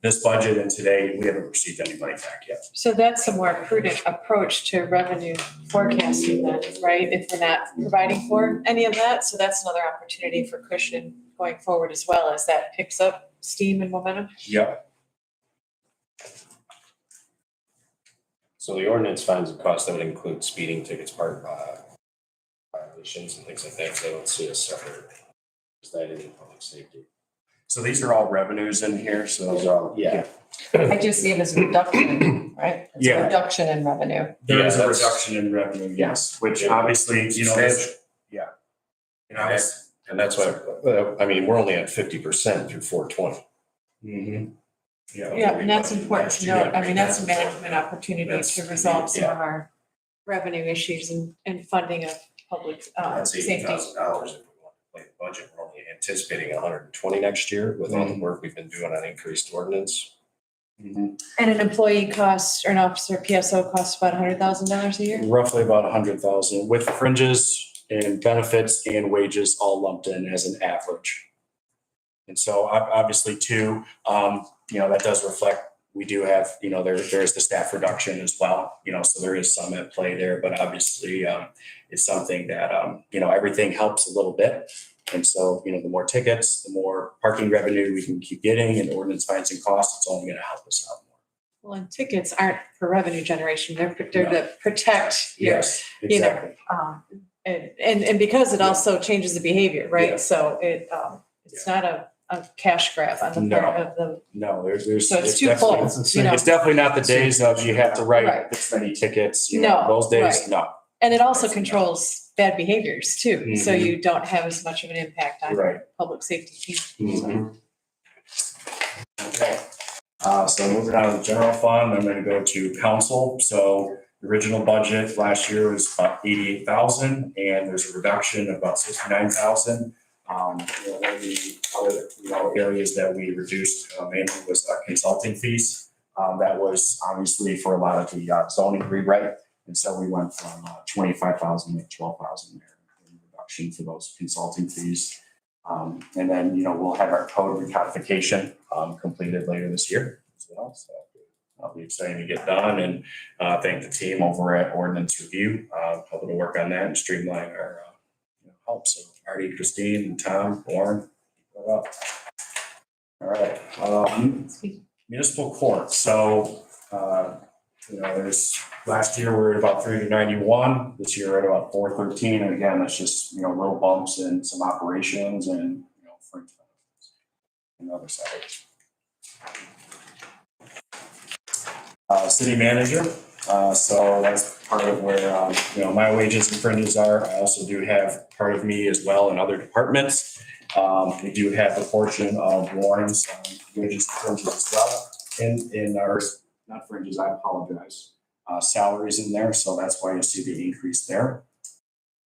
this budget and today, we haven't received any money back yet. So that's a more prudent approach to revenue forecasting then, right? If we're not providing for any of that. So that's another opportunity for cushion going forward as well as that picks up steam and momentum. Yep. So the ordinance fines and costs, that would include speeding tickets, park violations and things like that, so I don't see a separate, is that in public safety? So these are all revenues in here, so. Those are all, yeah. I just see it as a reduction, right? It's a Yeah. reduction in revenue. There is a Yeah, that's- reduction in revenue, yes, which obviously, there's- yeah. And that's why, we're only at 50% through 420. Mhm. Yeah, and that's important to note. I mean, that's a management opportunity That's- to resolve some yeah. of our revenue issues and funding of public That's safety. $80,000 if we want to play the budget. We're only anticipating 120 next year with all the work we've been doing on increased ordinance. Mhm. And an employee cost or an officer PSO costs about $100,000 a year? Roughly about 100,000 with fringes and benefits and wages all lumped in as an average. And so obviously too, that does reflect, we do have, there is the staff reduction as well, so there is some at play there, but obviously it's something that, everything helps a little bit. And so, the more tickets, the more parking revenue we can keep getting and ordinance fines and costs, it's only going to help us out more. Well, and tickets aren't for revenue generation. They're to protect your, Yes, you know, exactly. and because it also changes the behavior, right? Yeah. So it's not a cash grab on the No. part of the, No, there's. so it's definitely- twofold, It's definitely not the days of you have to write Right. this many tickets, No, those days, right. no. And it also controls bad behaviors too. So Mhm. you don't have as much of an impact on Right. public safety. Okay, so moving on to the general fund, I'm gonna go to council. So the original budget last year was about 88,000 and there's a reduction of about 69,000. One of the other, areas that we reduced mainly was consulting fees. That was obviously for a lot of the zoning rewrite. And so we went from 25,000 to 12,000 there in reduction for those consulting fees. And then, we'll have our code recodification completed later this year as well. So I'll be excited to get done and thank the team over at Ordinance Review, helping to work on that and streamline our help. So Artie, Christine, and Tom, Warren. All right. Municipal court. So, there's last year we were at about 391. This year we're at about 413. And again, that's just, little bumps in some operations and, fringe benefits on the other side. City manager. So that's part of where, my wages and fringes are. I also do have part of me as well in other departments. We do have a portion of Warren's wages and fringes as well. in our, not fringes, I apologize, salaries in there, so that's why you see the increase there.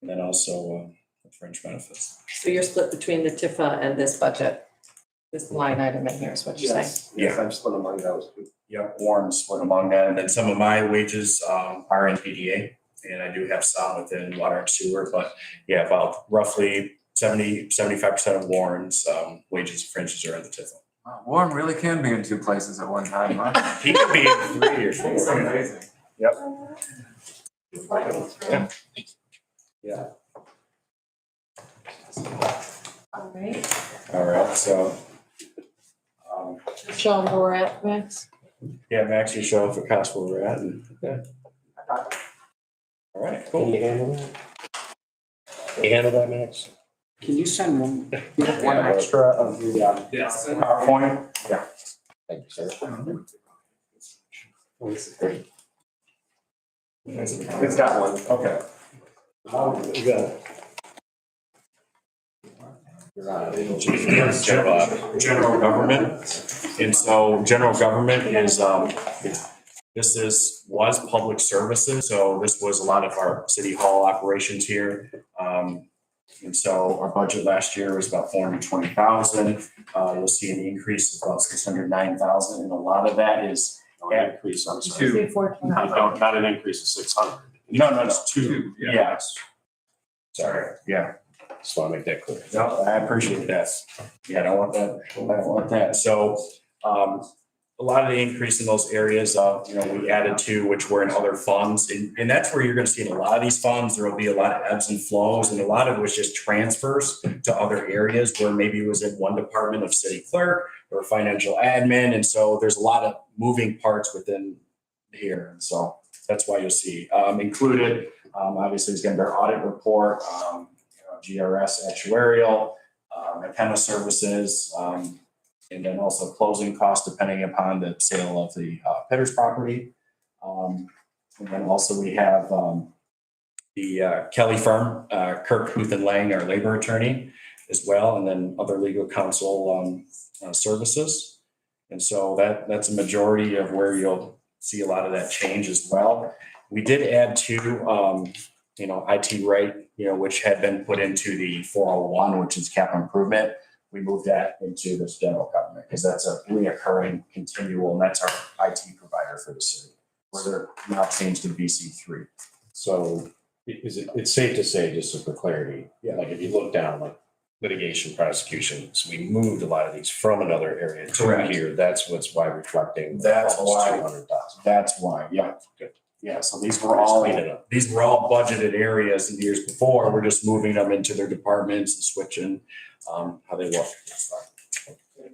And then also, fringe benefits. So you're split between the Tifa and this budget? This line item in here is what you're saying? Yes, I'm split among those two. Yep, Warren split among that, and then some of my wages, are in PDA, and I do have some within water and sewer, but yeah, about roughly 75% of Warren's, wages and fringes are in the TIFA. Wow, Warren really can be in two places at one time, huh? He could be in 3 or 4. It's amazing. Yeah. All right. All right, so, Show them where we're at, Max. yeah, Max, you show for cost where we're at and, yeah. All right, Can cool. you handle that? Can you handle that, Max? Can you send one extra of the, Yes. PowerPoint? Yeah. Thank you, sir. It's got one. Okay. You got it. You're on it. General government. And so general government is, was public services. So this was a lot of our city hall operations here. And so our budget last year was about 420,000. You'll see an increase of about 609,000. And a lot of that is Increase, I'm sorry. Not an increase of 600. no, Two, yeah. Yes. Sorry. Yeah. Just want to make that clear. No, I appreciate that. Yeah, I don't want that. So, a lot of the increase in those areas, we added to, which were in other funds. And that's where you're going to see in a lot of these funds, there will be a lot of ebbs and flows. And a lot of it was just transfers to other areas where maybe it was in one department of city clerk or financial admin. And so there's a lot of moving parts within here. And so that's why you'll see included, obviously, is going to be our audit report, GRS actuarial, antenna services, and then also closing costs depending upon the sale of the Pitters property. And then also we have the Kelly firm, Kirk Huth and Lang, our labor attorney as well, and then other legal counsel services. And so that's a majority of where you'll see a lot of that change as well. We did add to, IT rate, which had been put into the 401, which is capital improvement. We moved that into this general government because that's a reoccurring continual, and that's our IT provider for the city, where they're now changed to BC3. So it's safe to say, just for clarity, like if you look down, like litigation prosecution, so we moved a lot of these from another area to Correct. here. That's why reflecting. That's almost why. 200,000. That's why, yeah. Good. Yeah, so these were Just all, clean it up. budgeted areas in the years before. We're just moving them into their departments and switching how they look.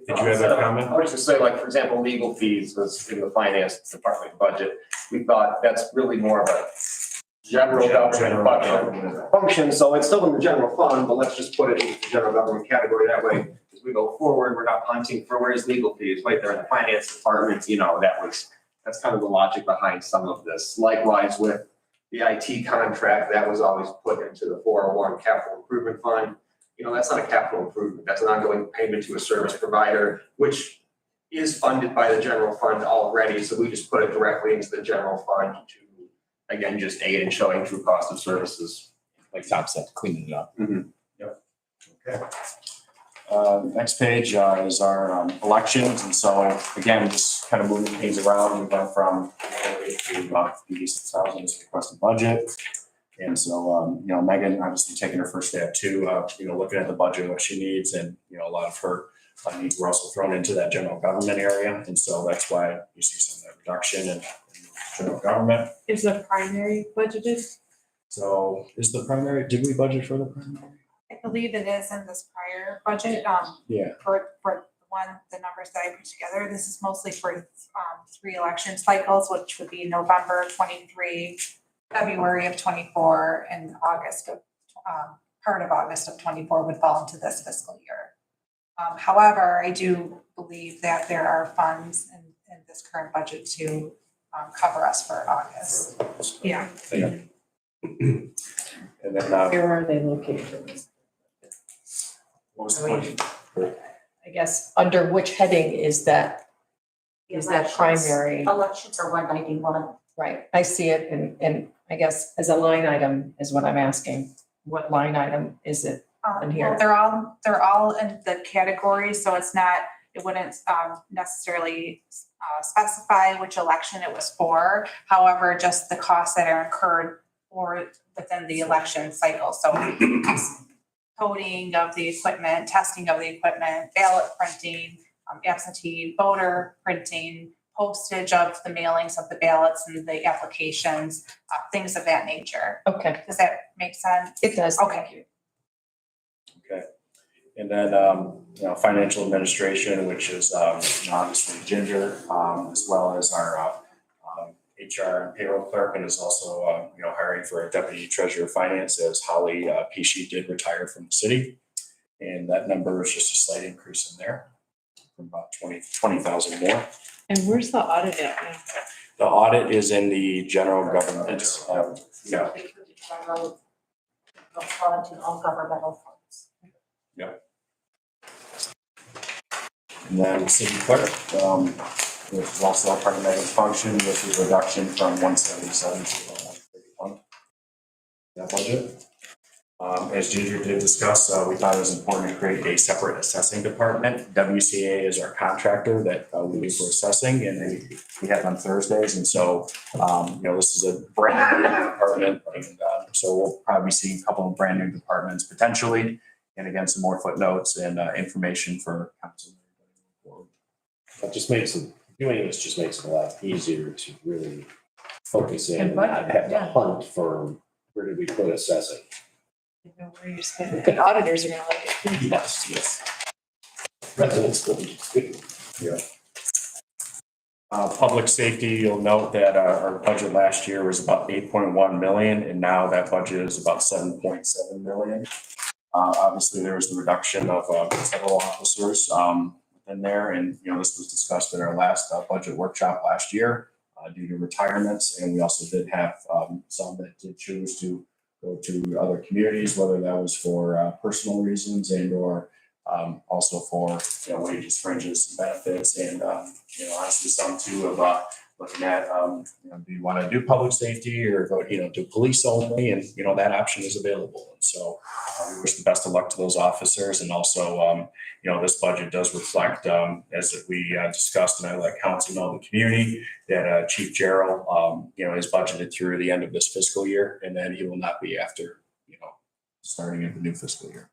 Did you have a comment? I was just say, like, for example, legal fees was in the finance department budget. We thought that's really more of a general government function. So it's still in the general fund, but let's just put it in the general government category. That way, as we go forward, we're not hunting for where's legal fees, right there in the finance department. That's kind of the logic behind some of this. Likewise with the IT contract, that was always put into the 401 capital improvement fund. That's not a capital improvement. That's an ongoing payment to a service provider, which is funded by the general fund already. So we just put it directly into the general fund to, again, just aid in showing true cost of services. Like Tom said, cleaning it up. Okay. Next page is our elections. And so again, just kind of moving things around. We went from to about 86,000 as requested budget. And so, Megan obviously taking her first step too, looking at the budget, what she needs, and, a lot of her needs were also thrown into that general government area. And so that's why you see some of that reduction in general government. Is the primary budgeted? So is the primary, did we budget for the primary? I believe it is in this prior budget, Yeah. for the numbers that I put together. This is mostly for 3 election cycles, which would be November 23, February of 24, and August of, part of August of 24 would fall into this fiscal year. However, I do believe that there are funds in this current budget to cover us for August. Yeah. And then, Where are they located? what was the question? I guess, under which heading is that The is that elections- primary. Elections are 191. Right, I see it and I guess as a line item is what I'm asking. What line item is it? In here. Well, they're all in the category, so it's not, it wouldn't necessarily specify which election it was for. However, just the costs that are incurred or within the election cycle, so coding of the equipment, testing of the equipment, ballot printing, absentee voter printing, postage of the mailings of the ballots and the applications, things of that nature. Okay, Does that make sense? it does. Okay. Okay. And then, financial administration, which is, obviously Ginger, as well as our, HR and payroll clerk, and is also, hiring for a deputy treasurer of finance as Holly Pesci did retire from the city. And that number is just a slight increase in there from about 20,000 more. And where's the audit at now? The audit is in the general government, yeah, General fund and all governmental funds. and then city clerk, which is also a part of Megan's function with the reduction from 177 to 131. That budget. As Ginger did discuss, we thought it was important to create a separate assessing department. WCA is our contractor that we do for assessing, and we have on Thursdays. And so, this is a brand new department, and so we'll probably be seeing a couple of brand new departments potentially, and again, some more footnotes and information for council. That just makes it, doing this just makes it a lot easier to really focus in And and not budget, have to yeah. hunt for where did we put assessing? You know where you spend it. The auditors are gonna like it too. Yes. Residents will be good. Public safety, you'll note that our budget last year was about 8.1 million, and now that budget is about 7.7 million. Obviously, there was the reduction of several officers in there, and this was discussed in our last budget workshop last year due to retirements, and we also did have some that did choose to go to other communities, whether that was for personal reasons and or also for wages, fringes, benefits, and honestly some too of looking at do you want to do public safety or go do police only, and that option is available. And so we wish the best of luck to those officers, and also this budget does reflect as we discussed, and I let council know the community that Chief Gerald is budgeted through the end of this fiscal year, and then he will not be after starting in the new fiscal year.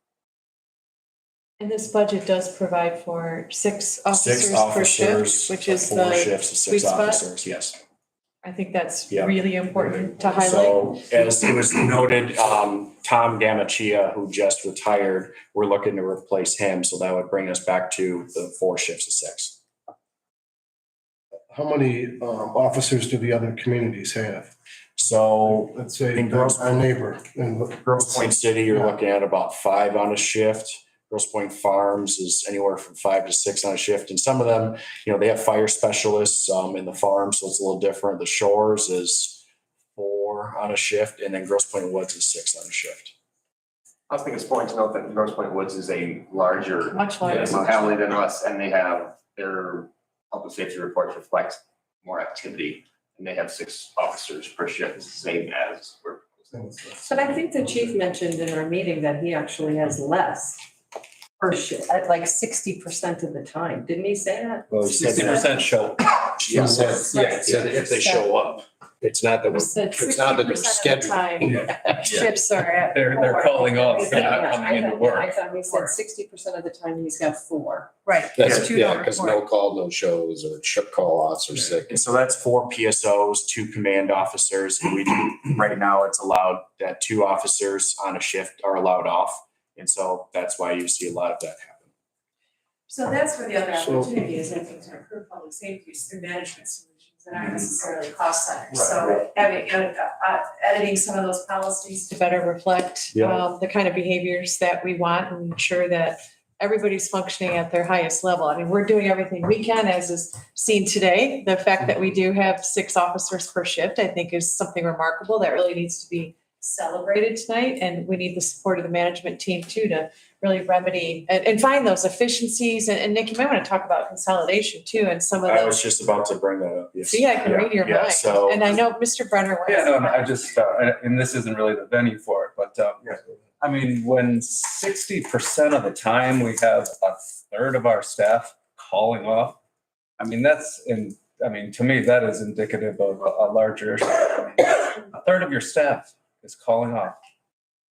And this budget does provide for 6 officers Six per officers, shift, which is 4 the, shifts of sweet 6 spot. officers, yes. I think that's Yeah. really important to highlight. So as it was noted, Tom Gamachia, who just retired, we're looking to replace him, so that would bring us back to the 4 shifts of 6. How many officers do the other communities have? So Let's say In Grosse- our neighbor in Grosse Pointe City, you're Yeah. looking at about 5 on a shift. Grosse Pointe Farms is anywhere from 5 to 6 on a shift. And some of them, they have fire specialists in the farm, so it's a little different. The Shores is 4 on a shift, and then Grosse Pointe Woods is 6 on a shift. I think it's important to note that Grosse Pointe Woods is a larger Much larger. municipality than us, and they have their public safety reports reflect more activity, and they have 6 officers per shift, the same as we're. But I think the chief mentioned in our meeting that he actually has less per shift, at like 60% of the time. Didn't he say that? Well, 60% show. He said, yeah, he said if they show up. It's not that We said it's not that they're 60% of the scheduled. time, shifts are at. They're 4. calling off, Yeah, they're not coming into I work. thought we said 60% of the time he's got 4. Right. That's, Two yeah, don't because report. no call, no shows, or call offs or sick. And so that's 4 PSOs, 2 command officers, and we do, right now it's allowed that 2 officers on a shift are allowed off. And so that's why you see a lot of that happen. So that's where the other So- opportunity is, I think, to improve public safety is through management solutions that aren't necessarily cost centers. So having, editing some of those policies to better reflect Yeah. the kind of behaviors that we want and ensure that everybody's functioning at their highest level. I mean, we're doing everything we can, as is seen today. The fact that we do have 6 officers per shift, I think, is something remarkable that really needs to be celebrated tonight. And we need the support of the management team too, to really remedy and find those efficiencies. And Nick, you might want to talk about consolidation too and some of I the, was just about to bring that up. Yes. see, I can Yeah, read your yeah, mind. So, And I know Mr. Brenner wants. Yeah, no, and I just, and this isn't really the venue for it, but, I mean, when 60% of the time we have a third of our staff calling off, I mean, to me, that is indicative of a larger issue. A third of your staff is calling off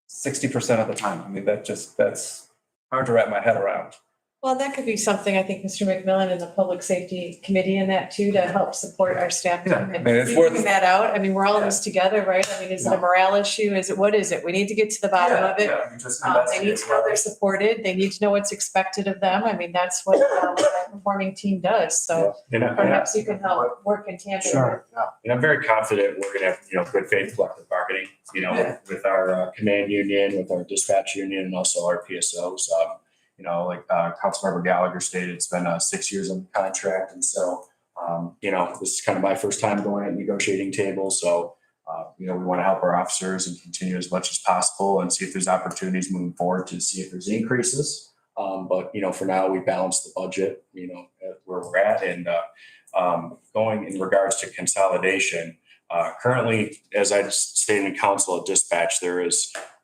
60% of the time. I mean, that's hard to wrap my head around. Well, that could be something, I think, Mr. McMillan and the Public Safety Committee in that too, to help support our staff. Yeah, team I mean, it's and worth- figuring that out. I mean, we're all in this together, right? I mean, is it a morale issue? What is it? We need to get to the bottom of it. They need to know they're supported. They need to know what's expected of them. I mean, that's what a performing team does. So and perhaps you can help work in tandem. Sure, yeah. And I'm very confident we're gonna have, good faith collective bargaining, with our command union, with our dispatch union, and also our PSOs. Like Councilmember Gallagher stated, it's been 6 years on the contract. And so, this is kind of my first time going at negotiating tables. So, we want to help our officers and continue as much as possible and see if there's opportunities moving forward to see if there's increases. But for now, we balance the budget, at where we're at. And going in regards to consolidation, currently, as I stated in council at dispatch,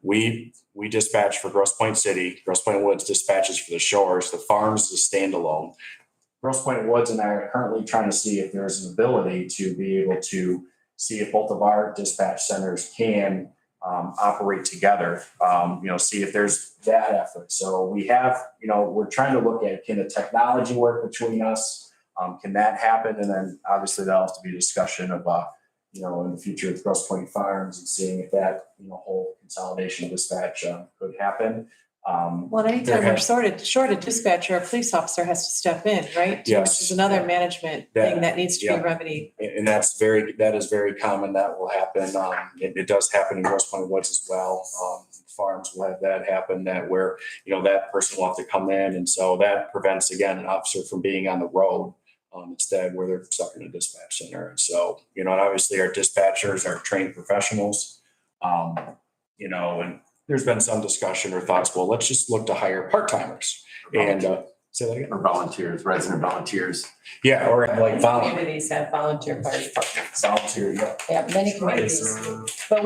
we dispatch for Grosse Pointe City. Grosse Pointe Woods dispatches for the shores. The farms is a standalone. Grosse Pointe Woods and I are currently trying to see if there's an ability to be able to see if both of our dispatch centers can operate together, see if there's that effort. So we have, we're trying to look at, can the technology work between us? Can that happen? And then obviously that'll have to be a discussion of, in the future with Grosse Pointe Farms and seeing if that, whole consolidation of dispatch could happen. Well, anytime we're short a dispatcher, a police officer has to step in, right? Yes. Which is another management thing that needs to be remedied. And that is very common. That will happen. It does happen in Grosse Pointe Woods as well. Farms will have that happen where, that person will have to come in. And so that prevents, again, an officer from being on the road. Instead where they're stuck in a dispatch center. And so, and obviously our dispatchers are trained professionals, and there's been some discussion or thoughts, well, let's just look to hire part-timers and say that again. Or volunteers, resident volunteers. Yeah, or like Communities have volunteer fire departments. volunteer, yeah. Yeah, many communities. But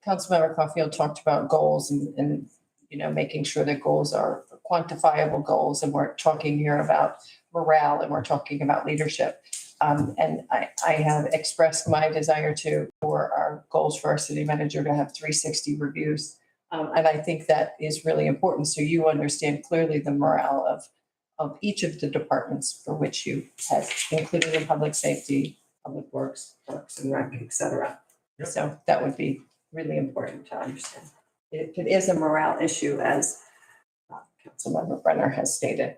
Councilmember Caulfield talked about goals and making sure that goals are quantifiable goals. And we're talking here about morale and we're talking about leadership. And I have expressed my desire for our goals for our city manager to have 360 reviews. And I think that is really important. So you understand clearly the morale of each of the departments for which you have included in public safety, public works, parks and rec, et cetera. Yep. So that would be really important to understand. It is a morale issue, as Councilmember Brenner has stated.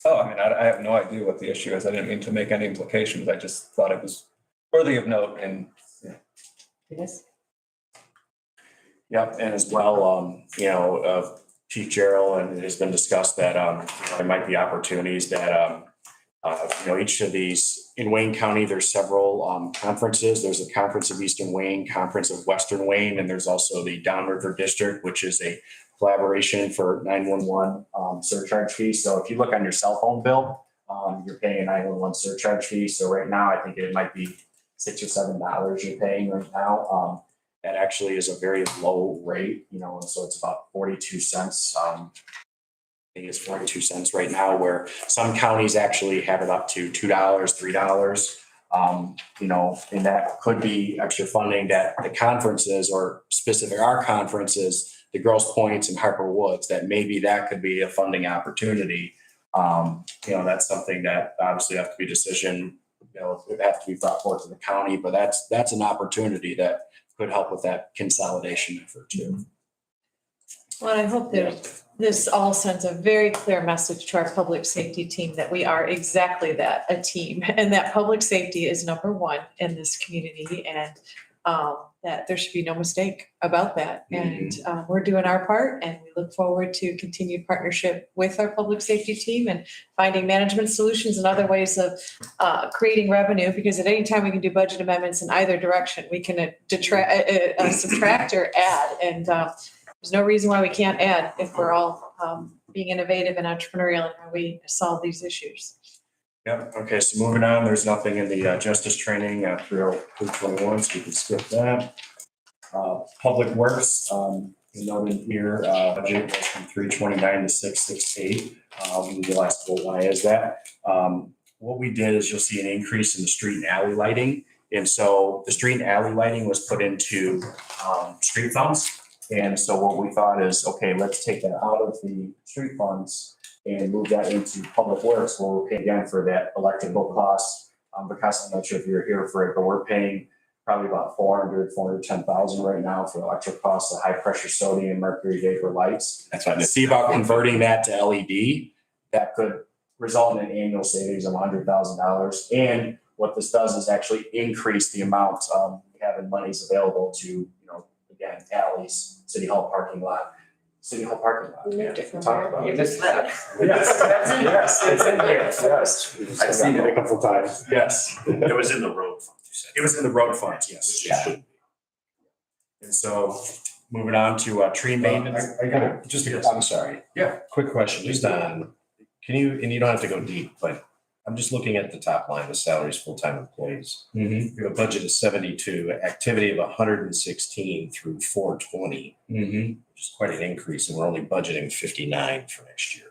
Oh, I mean, I have no idea what the issue is. I didn't mean to make any implications. I just thought it was worthy of note and. It is. Yep, and as well, Chief Gerald, and it has been discussed that, there might be opportunities that, each of these, in Wayne County, there's several conferences. There's a Conference of Eastern Wayne, Conference of Western Wayne, and there's also the Downriver District, which is a collaboration for 911 surcharge fees. So if you look on your cell phone bill, you're paying a 911 surcharge fee. So right now, I think it might be $6 or $7 you're paying right now. That actually is a very low rate, and so it's about 42 cents. I think it's 42 cents right now, where some counties actually have it up to $2, $3. And that could be extra funding that the conferences or specific our conferences, the Grosse Pointes and Harper Woods, that maybe that could be a funding opportunity. That's something that obviously have to be decision, it have to be brought forward to the county, but that's an opportunity that could help with that consolidation effort too. Well, I hope that this all sends a very clear message to our public safety team that we are exactly that, a team, and that public safety is number one in this community, and that there should be no mistake about that. And we're doing our part, and we look forward to continued partnership with our public safety team and finding management solutions and other ways of creating revenue, because at any time we can do budget amendments in either direction, we can subtract or add. And there's no reason why we can't add if we're all being innovative and entrepreneurial in how we solve these issues. Yep, okay, so moving on, there's nothing in the justice training through 21, so you can skip that. Public Works, noted here, budget was from 329 to 668. The last goal, why is that? What we did is you'll see an increase in the street and alley lighting. And so the street and alley lighting was put into street funds. And so what we thought is, okay, let's take that out of the street funds and move that into Public Works. We'll pay again for that electrical cost. Because I'm not sure if you're here for it, but we're paying probably about 410,000 right now for electric costs, the high pressure sodium, mercury vapor lights. That's why To see about converting that to LED, that could result in an annual savings of $100,000. And what this does is actually increase the amount we have in monies available to, again, alleys, city hall parking lot. Yeah, talk about it. You missed that. Yes, it's in here, yes. I've seen it a couple times. Yes, It was in the road fund, you said. it was in the road funds, yes. And so moving on to tree maintenance. I got it, I'm sorry. Yeah. Quick question, just on, can you, and you don't have to go deep, but I'm just looking at the top line, the salaries, full-time employees. Mm-hmm. We have a budget of 72, activity of 116 through 420, Mm-hmm. which is quite an increase, and we're only budgeting 59 for next year.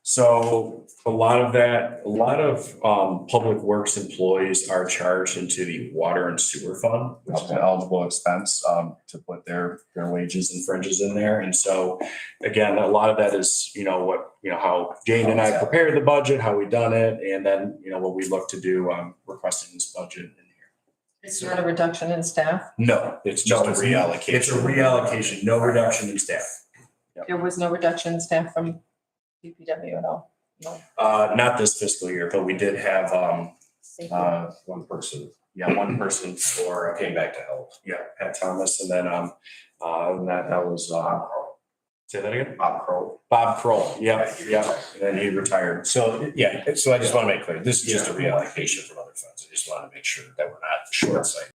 So a lot of public works employees are charged into the water and sewer fund, which is an eligible expense to put their wages and fringes in there. And so again, a lot of that is, how Jane and I prepared the budget, how we done it, and then, what we look to do requesting this budget in here. It's not a reduction in staff. No, It's just a reallocation. It's a reallocation, no reduction in staff. There was no reduction in staff from DPW at all. No. Not this fiscal year, but we did have One person one person for came back to help. Pat Thomas, and then that was say that again? Bob Crow. Bob Kroll, yeah, and then he retired. So, so I just want to make clear, this is just a reallocation from other funds. I just want to make sure that we're not short-sighted.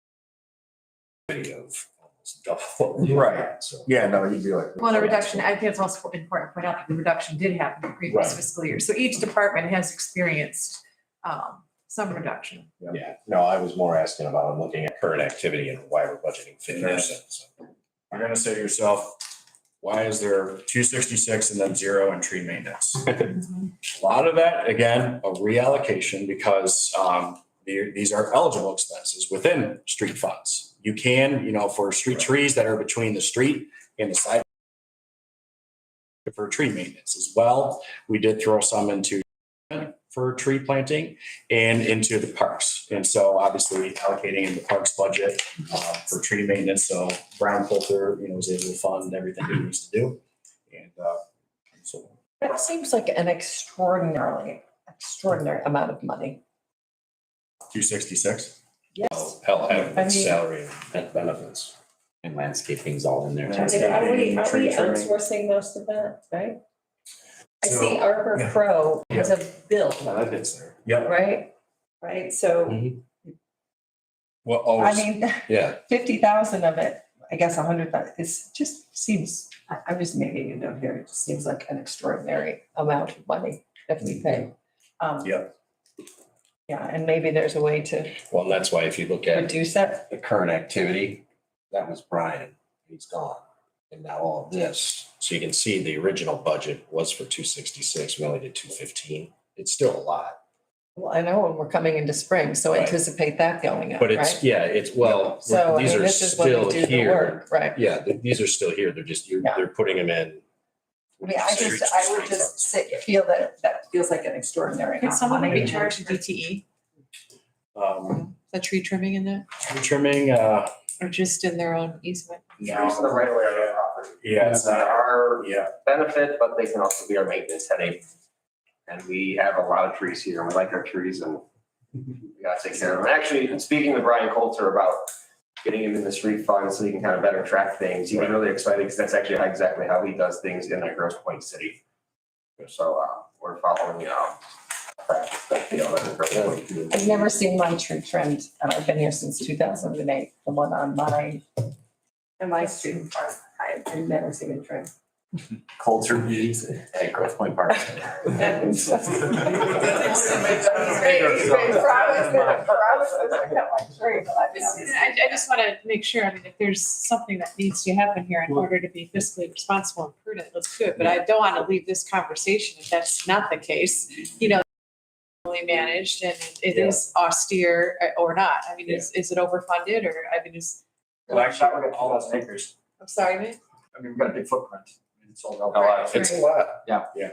Video of almost double. Right. So. Yeah, no, you'd be like. Well, the reduction, I think it's also important to point out that the reduction did happen in the previous Right. fiscal year. So each department has experienced some reduction. Yeah, no, I was more asking about, I'm looking at current activity and why we're budgeting 50%. You're gonna say to yourself, why is there 266 and then 0 in tree maintenance? A lot of that, again, a reallocation because these are eligible expenses within street funds. You can, for street trees that are between the street and the side for tree maintenance as well. We did throw some into for tree planting and into the parks. And so obviously allocating in the parks budget for tree maintenance. So Brian Coulter, was able to fund everything he needs to do. And so. That seems like an extraordinary amount of money. 266. Yes. Hell, I having mean- salary and benefits. And landscaping's all in there. Yeah. too. Are we Tree trimming. outsourcing most of that, right? I So- see Arbor Pro has a bill, That hits there. Yeah. right? Right, so, Well, I always, mean, yeah, 50,000 of it, I guess 100,000, it's just seems, I'm just making a note here, it just seems like an extraordinary amount of money that we pay. Yep. Yeah, and maybe there's a way to well, and that's why if you look at reduce that. the current activity, that was Brian, he's gone. And now all of this, so you can see the original budget was for 266, we only did 215. It's still a lot, Well, I know when we're coming into spring, so Right. anticipate that going up, but right? it's, it's, well, So, I these mean, are this is when still we do the here. work, right? Yeah, these are still here, they're just, Yeah. they're putting them in. I mean, I would just feel that feels like an extraordinary Could amount of someone money. be charged DTE, the tree trimming in that, Tree trimming, or just in their own easement? Trees in the right away of the property. yeah, it's That not, are yeah. benefit, but they can also be our maintenance headache. And we have a lot of trees here, and we like our trees, and we gotta take care of them. Actually, speaking to Brian Coulter about getting him in the street fund so he can kind of better track things, he was really excited because that's actually exactly how he does things in Grosse Pointe City. So we're following practice that in Grosse Pointe community. I've never seen my tree trimmed, and I've been here since 2008, the one on my street. and menacing and trim. Cold turkeys at Grove Point Park. I just want to make sure, I mean, if there's something that needs to happen here in order to be fiscally responsible and prudent, let's do it. But I don't want to leave this conversation if that's not the case, fully managed and it is austere or not. I mean, is it overfunded or, I mean, is. Well, actually, we're all those acres. I'm sorry, Nick? I mean, we've got a big footprint. It's all about. Right. It's a lot. Yeah. Yeah.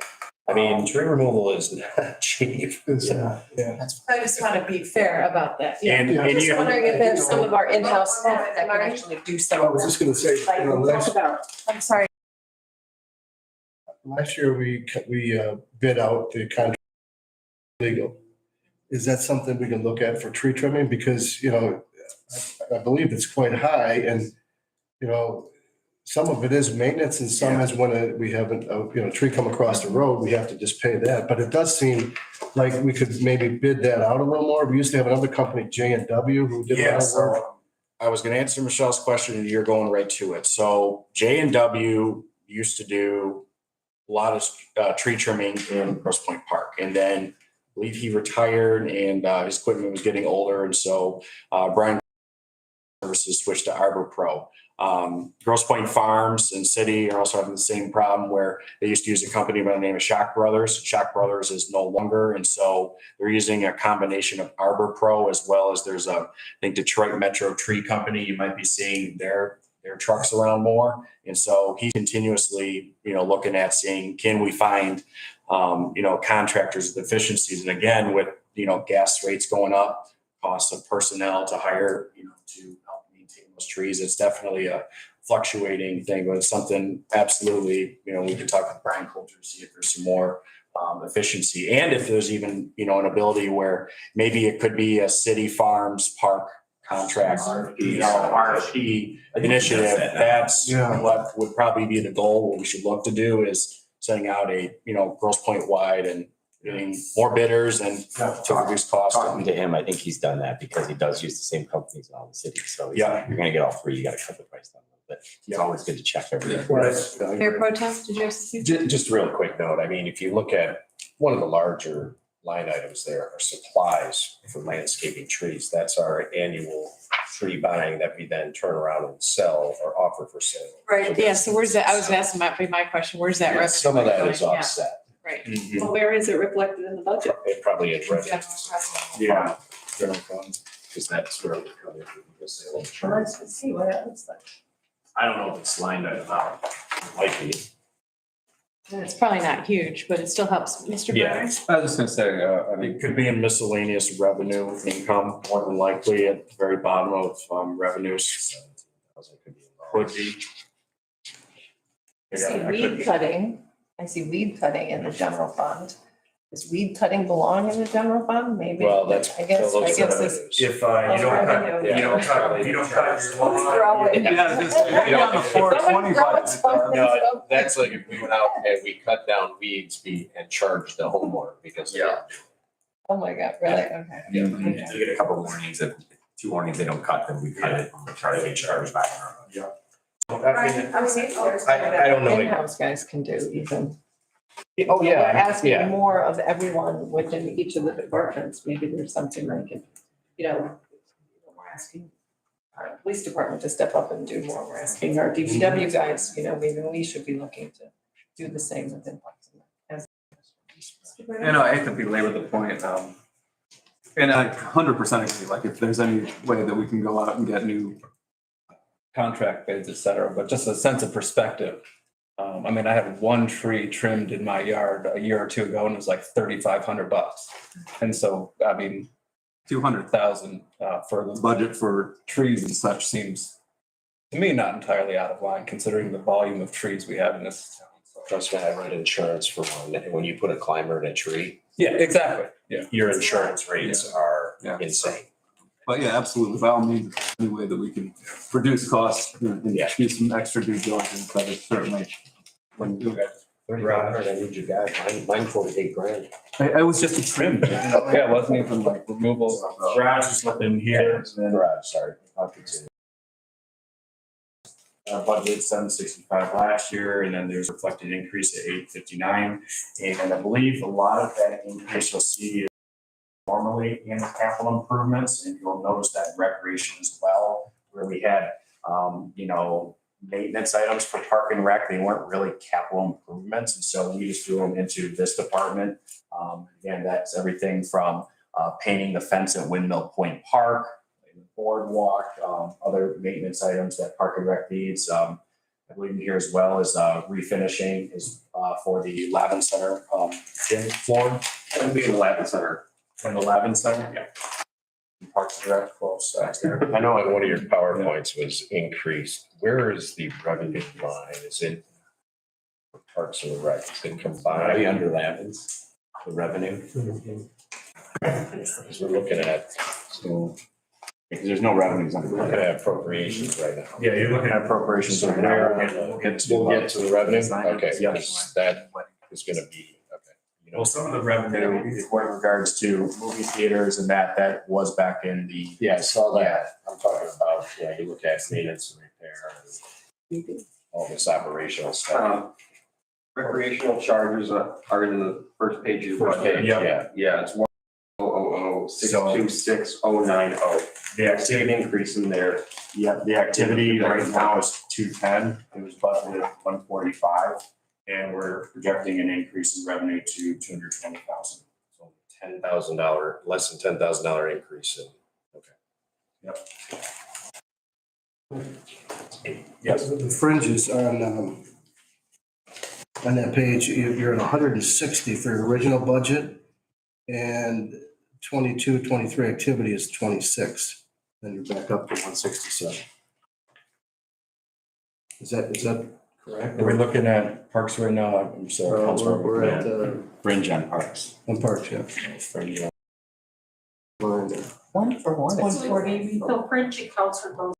I mean, tree removal is not cheap. Yeah. I just want to be fair about that. Yeah. And I'm just you. wondering if there's some of our in-house staff that can actually do some I of was this. just gonna say, Like, you know, we'll talk about, I'm sorry. last year we bid out the contract legal. Is that something we can look at for tree trimming? Because, I believe it's quite high and, some of it is maintenance and some is when we have a tree come across the road, we have to just pay that. But it does seem like we could maybe bid that out a little more. We used to have another company, J&W, who did a lot Yeah, of work. so I was gonna answer Michelle's question and you're going right to it. So J&W used to do a lot of tree trimming in Grosse Pointe Park. And then I believe he retired and his equipment was getting older. And so Brian Services switched to Arbor Pro. Grosse Pointe Farms and City are also having the same problem where they used to use a company by the name of Shock Brothers. Shock Brothers is no longer. And so they're using a combination of Arbor Pro as well as there's I think Detroit Metro Tree Company. You might be seeing their trucks around more. And so he's continuously, looking at seeing, can we find, contractors with efficiencies? And again, with, gas rates going up, costs of personnel to hire, to help maintain those trees, it's definitely a fluctuating thing, but it's something absolutely, we could talk with Brian Coulter, see if there's some more efficiency. And if there's even, an ability where maybe it could be a city farms park contract, RFP initiative. That's Yeah. what would probably be the goal. What we should look to do is sending out a, Grosse Pointe wide and getting more bidders and to reduce costs. Talking to him, I think he's done that because he does use the same companies in all the cities. So Yeah. you're gonna get all three. You gotta cut the price down a little bit. It's always good to check everything. Mayor Pro Tem, did you have something? Just a real quick note, I mean, if you look at one of the larger line items there are supplies for landscaping trees. That's our annual tree buying that we then turn around and sell or offer for sale. Right, yeah, so where's that, I was asking, might be my question, where's that revenue? Some of that going? is Yeah, offset. Right. Mhm. Where is it reflected in the budget? It probably is revenue, Yeah. General fund. because that's where we come in with the sale. Let's see what it looks like. I don't know if it's lined item out. It might be. And it's probably not huge, but it still helps. Mr. Yeah. Burns? I was just gonna say, I mean, It could be in miscellaneous revenue income, more than likely at the very bottom of revenues. Could be. I see weed cutting. I see weed cutting in the general fund. Does weed cutting belong in the general fund? Maybe. Well, that's. I guess those it's. revenues. If you don't cut- you don't cut your Throw it. yeah, just, on the 420 budget. No, that's like if we went out and we cut down weeds and charged the homeowner because. Oh my God, really? Okay. You get a couple warnings, if 2 warnings, they don't cut, then we cut it, and we try to get charged back. I don't know. In-house guys can do even. Oh, We're yeah, asking yeah. more of everyone within each of the departments. Maybe there's something like it, we're asking our police department to step up and do more. We're asking our DPW guys, maybe we should be looking to do the same within Parks and Rec. And I hate to belabor the point, and I 100% agree, like if there's any way that we can go out and get new contract bids, et cetera, but just a sense of perspective. I mean, I had 1 tree trimmed in my yard a year or 2 ago and it was like $3,500. And so, I mean, 200,000 for the budget for trees and such seems to me not entirely out of line considering the volume of trees we have in this town. So, Trust me, I run insurance for one, and when you put a climber in a tree, yeah, exactly. Yeah. your insurance rates are Yeah. insane. But yeah, absolutely. By all means, any way that we can reduce costs and Yeah. do some extra due diligence, that is certainly when you do that. 3,500, I need you guys, mine quoted $8,000. I was just a trim, yeah, it wasn't even like removal of. Garage is up in here. Garage, sorry. I'll continue. budget 765 last year, and then there's reflected increase at 859. And I believe a lot of that increase you'll see is normally in capital improvements, and you'll notice that in recreation as well, where we had, maintenance items for park and rec. They weren't really capital improvements, and so we just threw them into this department. Again, that's everything from painting the fence at Windmill Point Park, the boardwalk, other maintenance items that Park and Rec needs. I believe in here as well as refinishing is for the Lavin Center gym floor. It'll be in the Latin Center. In the Lavin Center? Yeah. Parks and Rec, close there. I know one of your PowerPoints was increased. Where is the revenue line? Is it for Parks and Rec? Is it combined? under Lavins, the revenue. Because we're looking at, Because there's no revenues under we're looking at appropriations right now. Yeah, you're looking at appropriations. So We'll get to. We'll get to the revenue? Okay, Yep. because that is gonna be, okay. You know, Well, some of the revenue in regards to movie theaters and that was back in the. yeah, I saw that. I'm talking about, yeah, you look at maintenance and repair and all this operational stuff. Recreational charges are in the first page of the First budget. page, Yep. yeah. Yeah, it's 1,000,626,090. The Big activity, increase in there. yeah, the activity right now is 210. It was budgeted 145. And we're projecting an increase in revenue to 220,000. So $10,000, less than $10,000 increase in, okay. Yes. The fringes on that page, you're at 160 for your original budget, and 22-23 activity is 26. Then you're back up to 167. Is that correct? Are we looking at parks right now? I'm sorry. We're at, Fringe on parks. on parks, yeah. Fringe, Line there. One for one. 140. So fringe accounts for those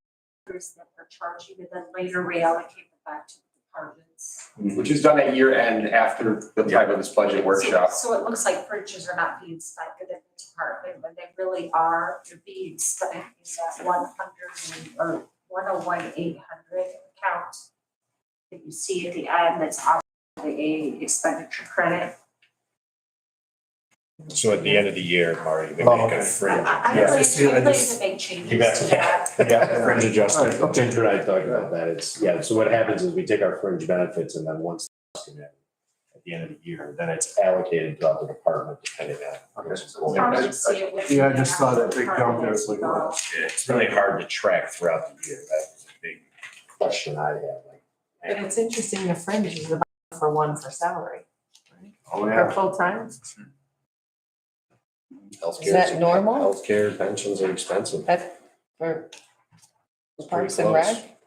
others that are charging and then later reallocate them back to the departments. Which is done at year end after the time of this budget workshop. So it looks like fringes are not being spent in the department, but they really are, they're being spent in that 100 or 101,800 account that you see at the end, that's off the expenditure credit. So at the end of the year, Marty, we Oh, make okay. a fringe. I Yeah, plan just- I to just- make changes You got- to that. Yeah, fringe adjustment. All right, okay. Ginger and I talked about that. It's, yeah, so what happens is we take our fringe benefits and then once it's come in at the end of the year, then it's allocated throughout the department depending on. Probably should see it with- Yeah, I just saw that big jump there. It's like, wow. It's really hard to track throughout the year. That's a big question I have, like. But it's interesting, the fringe is about for one for salary, Oh, for full-time. Healthcare Is that normal? Healthcare, pensions are expensive. That's for It's pretty Parks and close. Rec?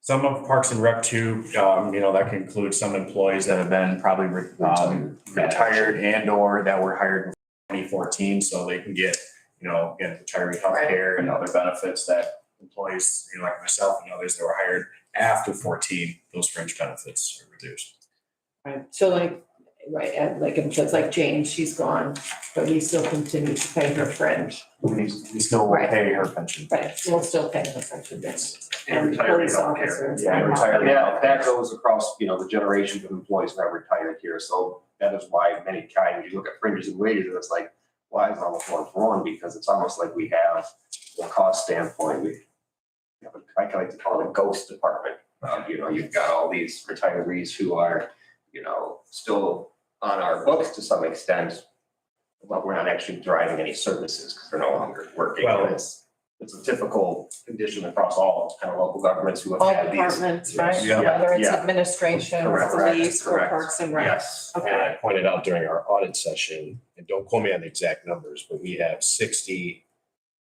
Some of Parks and Rec too, that can include some employees that have been probably retired and or that were hired in 2014, so they can get, again, retiree healthcare and other benefits that employees, like myself and others that were hired after 14, those fringe benefits are reduced. Right, so and like, if it's like Jane, she's gone, but we still continue to pay her fringe. We still will Right. pay her pension. Right, we'll still pay her fringe, yes. And And retiree police healthcare. officers. Yeah, and retiree. Yeah, that goes across, the generations of employees that are retired here, so that is why many times you look at fringes and wages, and it's like, why is it almost 1-for-1? Because it's almost like we have, from a cost standpoint, I like to call it a ghost department. You've got all these retirees who are, still on our books to some extent, but we're not actually driving any services because they're no longer working. Well- And it's a typical condition across all kind of local governments who have All had these. departments, right, Yeah. whether it's Yeah. administration, Correct, police, or correct. Parks and Rec. Yes. Okay. And I pointed out during our audit session, and don't quote me on the exact numbers, but we have 60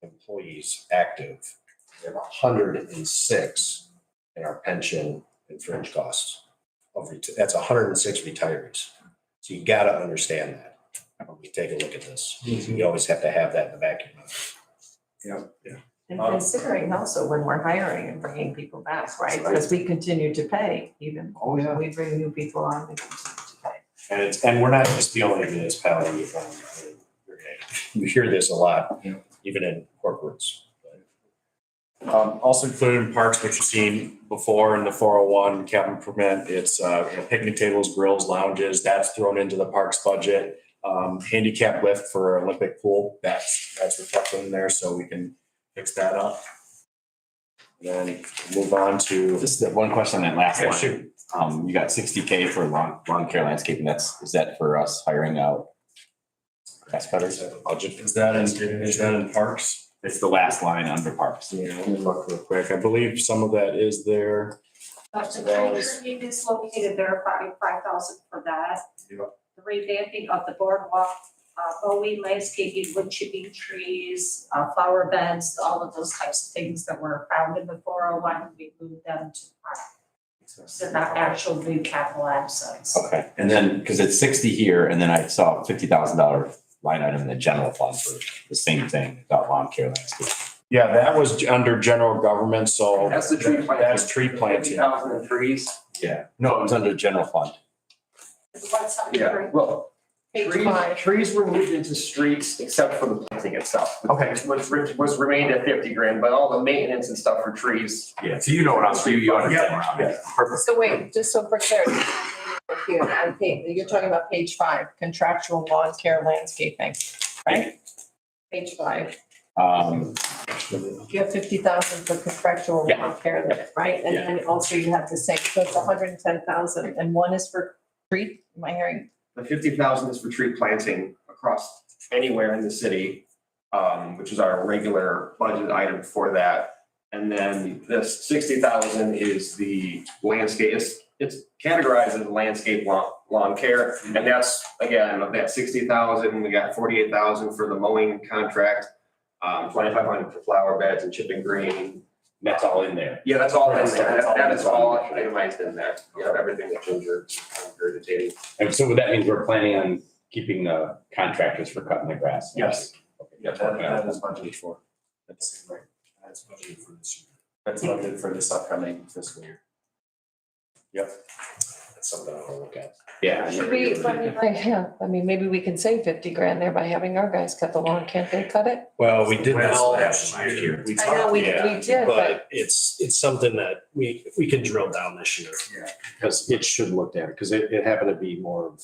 employees active. We have 106 in our pension and fringe costs. That's 106 retirees. So you gotta understand that when we take a look at this. You always have to have that in the back of your mind. And considering also when we're hiring and bringing people back, right, because we continue to pay, even Oh, yeah. when we bring new people on, we continue to pay. And we're not just the only municipality. You hear this a lot, Yeah. even in corporates. Also included in parks, which you've seen before in the 401 cabin permit, it's picnic tables, grills, lounges, that's thrown into the parks budget. Handicap lift for Olympic pool, that's reflected in there, so we can fix that up. Then move on to. Just that one question on that last Yeah, one. shoot. You got 60K for lawn care landscaping. Is that for us hiring out grass cutters? Is that in parks? It's the last line under parks. Yeah, let me look real quick. I believe some of that is there. The tree trimming is located there, probably 5,000 for that. Yep. The revamping of the boardwalk, mowing, landscaping, wood chipping trees, flower beds, all of those types of things that were found in the 401, we moved them to park. So not actual new capital assets. Okay, and then, because it's 60 here, and then I saw $50,000 line item in the general fund for the same thing, about lawn care landscape. Yeah, that was under general government, so. That's the tree planting. That's tree planting. 50,000 in trees. Yeah, no, it was under general fund. What's on the Yeah, tree? well, Page trees, 5. trees were moved into streets except for the planting itself. Okay. Which was remained at 50 grand, but all the maintenance and stuff for trees. Yeah, so you know what I'm saying, you understand what I'm saying. Perfect. So wait, just so for clarity, here, you're talking about page 5, contractual lawn care landscaping, right? Page 5, you have 50,000 for contractual Yeah. lawn care there, right? And then also you have the same, so it's 110,000 and one is for tree, am I hearing? The 50,000 is for tree planting across anywhere in the city, which is our regular budget item for that. And then this 60,000 is the landscape, it's categorized as landscape lawn care. And that's, again, of that 60,000, we got 48,000 for the mowing contract, 2,500 for flower beds and chipping green. That's all in there. Yeah, that's all in there. That is all itemized in there. You have everything that Ginger regurgitated. And so that means we're planning on keeping the contractors for cutting the grass? Yes. Yeah, that is budgeted for. That's right. That's budgeted for this year. That's budgeted for this upcoming fiscal year. Yep. That's something I want to look at. Yeah. Should we, I mean, maybe we can save 50 grand there by having our guys cut the lawn, can't they cut it? Well, we did that Well, last year. We I know, talked, we yeah. did, but But it's something that we can drill down this year. Yeah. Because it should look at it, because it happened to be more of,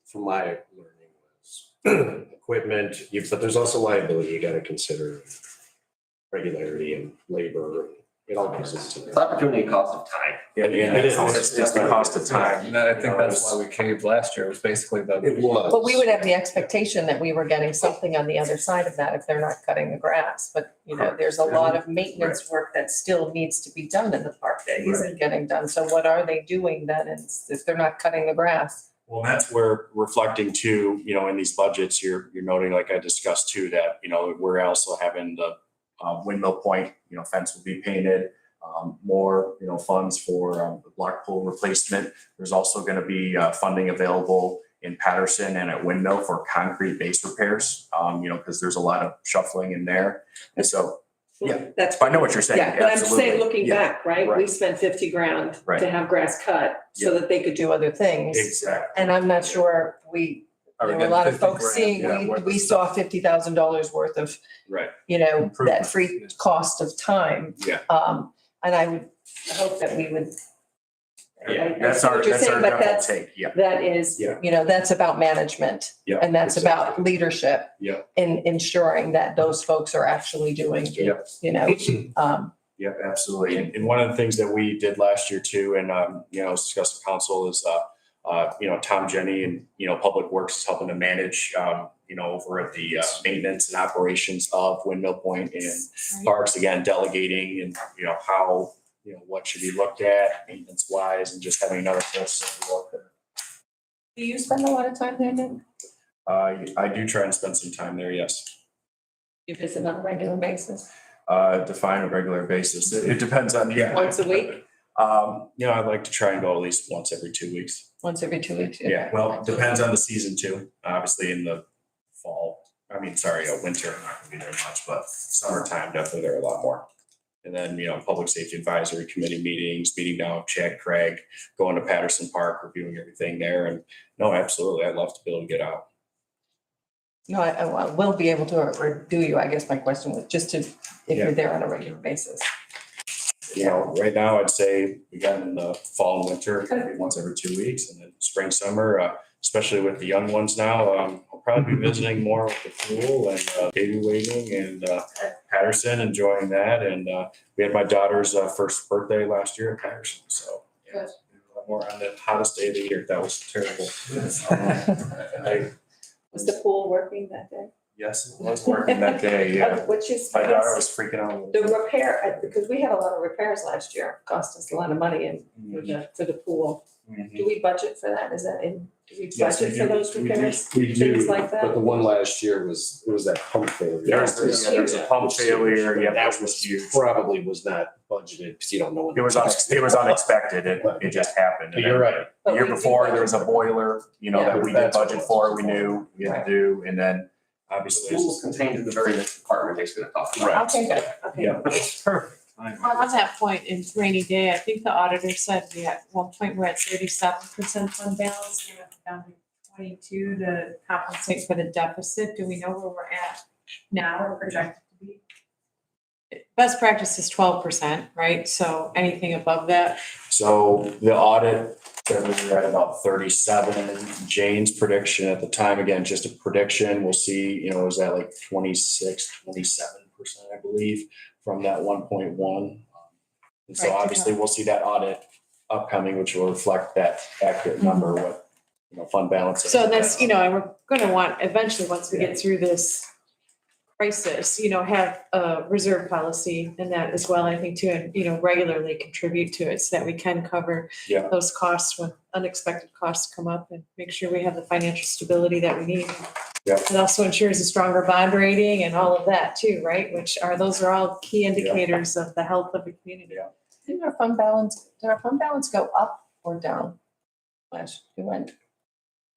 from my learning was equipment, but there's also liability you gotta consider. Regularity and labor, it all goes into It's opportunity cost of time. Yeah, It is. it's just the cost of time. And I think that's why we caved last year, was basically the. It was. But we would have the expectation that we were getting something on the other side of that if they're not cutting the grass. But, you know, there's a lot of maintenance work that still needs to be done in the park that isn't getting done. So what are they doing then if they're not cutting the grass? Well, that's where reflecting too, you know, in these budgets, you're noting, like I discussed too, that, you know, we're also having the Windmill Point, you know, fence will be painted, more, you know, funds for the block pool replacement. There's also going to be funding available in Patterson and at Windmill for concrete base repairs, you know, because there's a lot of shuffling in there. And so, yeah, That's. I know what you're saying. Yeah, but I'm Absolutely. saying, looking Yeah, back, right, we right. spent 50 grand Right. to have grass cut so that they could do. Do other things. Exactly. And I'm not sure there were a lot of folks seeing, we saw $50,000 worth of, Right. you know, that Improvement. free cost of time. Yeah. And I would hope that we would. Yeah, I that's see our what you're saying, but general that's- take. Yeah. That is, Yeah. you know, that's about management. Yeah, And that's about leadership. Yeah. In ensuring that those folks are actually doing, Yeah. you know, Yep, absolutely. And one of the things that we did last year too, and, you know, discussed with council is, you know, Tom Jenny and, you know, Public Works is helping to manage, you know, over at the maintenance and operations of Windmill Point and parks, again, delegating and, you know, how, you know, what should be looked at maintenance wise and just having another person to look there. do you spend a lot of time there, Nick? I do try and spend some time there, yes. You visit on a regular basis? Define a regular basis. It depends on, yeah. Once a week? You know, I'd like to try and go at least once every 2 weeks. Once every 2 weeks? Yeah, well, it depends on the season too. Obviously in the fall, winter, I'm not gonna be there much, but summertime, definitely there are a lot more. And then, you know, Public Safety Advisory Committee meetings, meeting down with Chad Craig, going to Patterson Park, reviewing everything there. And no, absolutely, I'd love to be able to get out. No, I will be able to, or do you? I guess my question was just to, if you're there on a regular basis. You know, right now, I'd say we got in the fall and winter, maybe once every 2 weeks, and then spring, summer, especially with the young ones now, I'll probably be visiting more with the pool and baby waiting and Patterson, enjoying that. And we had my daughter's first birthday last year at Patterson, so. Yeah, more on the hottest day of the year. That was terrible. Was the pool working that day? Yes, it was working that day, yeah. What's your? My daughter was freaking out. The repair, because we had a lot of repairs last year, cost us a lot of money and for the pool. Do we budget for that? Is that in, do we Yes, we budget for do. those We do. repairs? We do, Things like that? but the one last year was, it was that pump failure. There's a pump failure, yeah, that was huge. Probably was not budgeted, because you don't know. when It was unexpected, it just happened. But you're right. The year before, there was a boiler, you know, Yeah. that we did budget for, we knew we had to do, and then obviously. The pool is contained in the very next department, basically, the top. Right. Okay, good, okay. Yeah, it's perfect. On that point, in rainy day, I think the auditor said we at one point we're at 37% fund balance, we went down to 22 to compensate for the deficit. Do we know where we're at now or projected to be? Best practice is 12%, right? So anything above that. So the audit said we were at about 37. Jane's prediction at the time, again, just a prediction, we'll see, you know, is that like 26, 27%, I believe, from that 1.1. And so Right. obviously we'll see that audit upcoming, which will reflect that accurate number, what, you know, fund balance. So that's, you know, and we're gonna want eventually, once we get through this crisis, you know, have a reserve policy and that as well, I think, too, and, you know, regularly contribute to it so that we can cover those costs when unexpected costs come up and make sure we have the financial stability that we need. Yeah. It also ensures a stronger bond rating and all of that too, right? Those are all key indicators of the health of the community. Did our fund balance go up or down? It went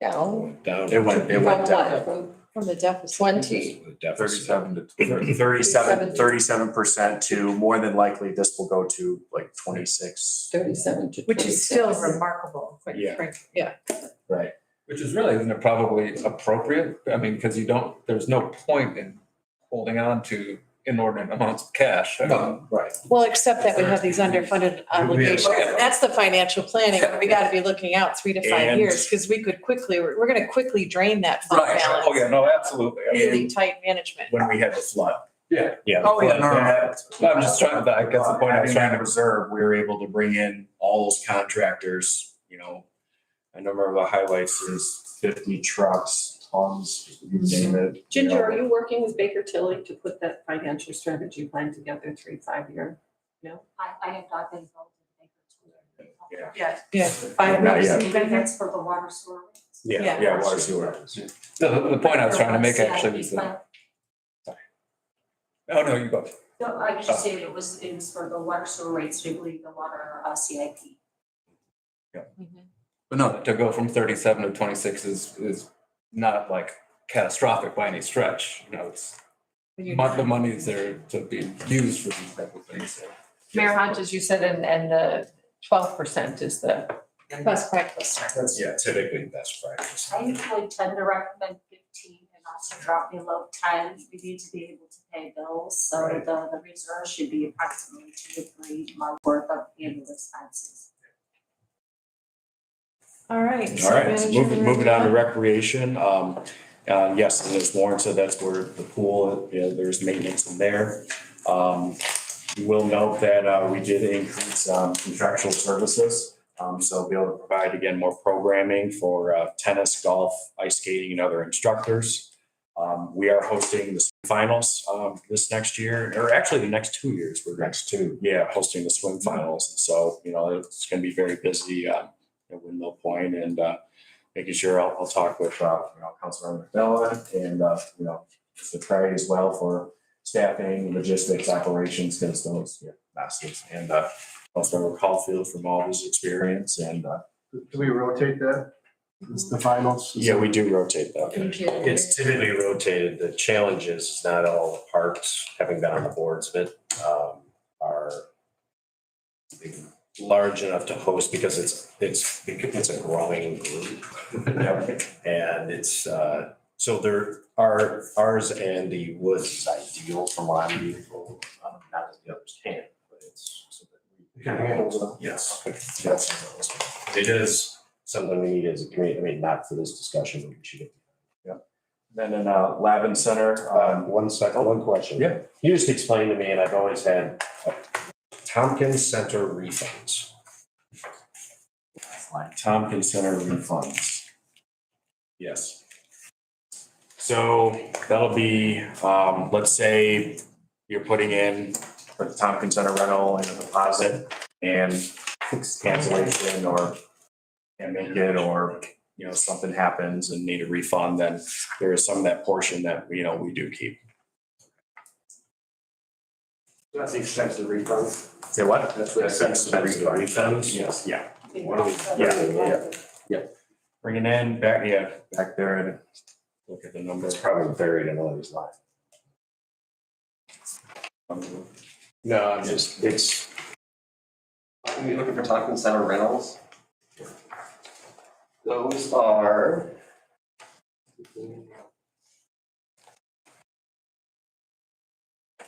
down. Down. It went From what? down. From the deficit. 20. 37% to more than likely this will go to like 26. 37 to 26. Which is still remarkable, quite Yeah. frankly. Yeah. Right. Which is really, isn't it probably appropriate? I mean, because there's no point in holding on to inordinate amounts of cash. I mean, No, right. Well, except that we have these underfunded obligations. That's the financial planning. We gotta be looking out 3 to 5 And- years because we're gonna quickly drain that fund Right, balance. oh yeah, no, absolutely. I mean, Really tight management. When we had the flood. Yeah. Yeah. Oh, yeah, no, no. That- I'm just trying to, I guess the point I was Having trying that to. reserve, we were able to bring in all those contractors, you know. I remember the highlights is 50 trucks, tons, you name it. Ginger, are you working with Baker Tilly to put that financial strategy plan together, 3-5 year? I have not been involved in Yeah. Yeah. Yeah. 5 Not years? yet. Even that's for the water sewer. Yeah. Yeah, water sewer. The point I was trying to make actually was CIP that, plan. oh, no, you go. No, I was just saying it was for the water sewer rates, to believe the water CIP. But no, to go from 37 to 26 is not like catastrophic by any stretch. You know, it's, the money is there to be used for these type of things. Mayor Hodges, you said, and the 12% is the. Best practice. That's, yeah, typically best practice. I usually tend to recommend 15 and also drop below 10. We need to be able to pay bills, so Right. the reserve should be approximately 2 to 3 months worth of annual expenses. All right. All right, so moving on to recreation. Yes, and as Lauren said, that's where the pool, you know, there's maintenance in there. You will note that we did increase contractual services. So be able to provide, again, more programming for tennis, golf, ice skating, and other instructors. We are hosting the finals this next year, or actually the next 2 years. We're Next two. hosting the swim finals. And so, you know, it's going to be very busy at Windmill Point, and making sure I'll talk with, Councilor McMillan and, Mr. Craig as well for staffing, logistics, operations, because those massive, and Councilmember Caulfield from all his experience, and Do we rotate that? It's the finals? yeah, we do rotate that. It's typically rotated. The challenge is not all the parks, having been on the boards of it, are large enough to host because it's a growing group. And it's, so Ours and the woods is ideal from what I'm being told, not that the others can't, but it's so that we can handle them. Yes. Yes. It is something we need as a community, I mean, not for this discussion, but we should get. Then in Lavin Center, 1 second, one question. Yeah. You just explained to me, and I've always had Tompkins Center refunds. Tompkins Center refunds. Yes. So that'll be, let's say you're putting in for the Tompkins Center rental and a deposit and cancellation or can't make it, or, you know, something happens and need a refund, then there is some of that portion that, you know, we do keep. That's the extent of the refund. Say what? That's what expenses of refunds. Yes, yeah. What do we? Bringing in back, yeah, back there and look at the numbers. It's probably buried in one of these lines. No, I'm just, it's, Are you looking for Tompkins Center rentals? Those are. I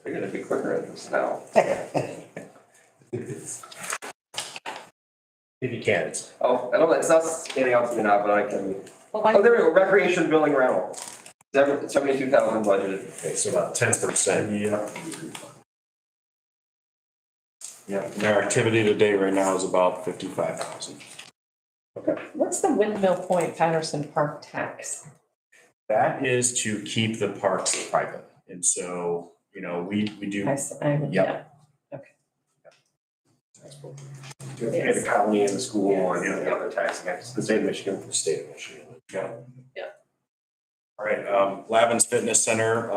figured it'd be quicker at this now. if you can, it's, Oh, I don't, it's not standing out to me now, but I can. Well, Oh, there we go, recreation building rental. 72,000 budgeted. okay, so about 10%. Yeah. Yeah, and our activity today right now is about 55,000. What's the Windmill Point Patterson Park tax? That is to keep the parks private. And so, you know, we do. Yeah. To pay the county and the school and the other tax against the state of Michigan. The state of Michigan. Yeah. Yeah. All right, Lavin's Fitness Center,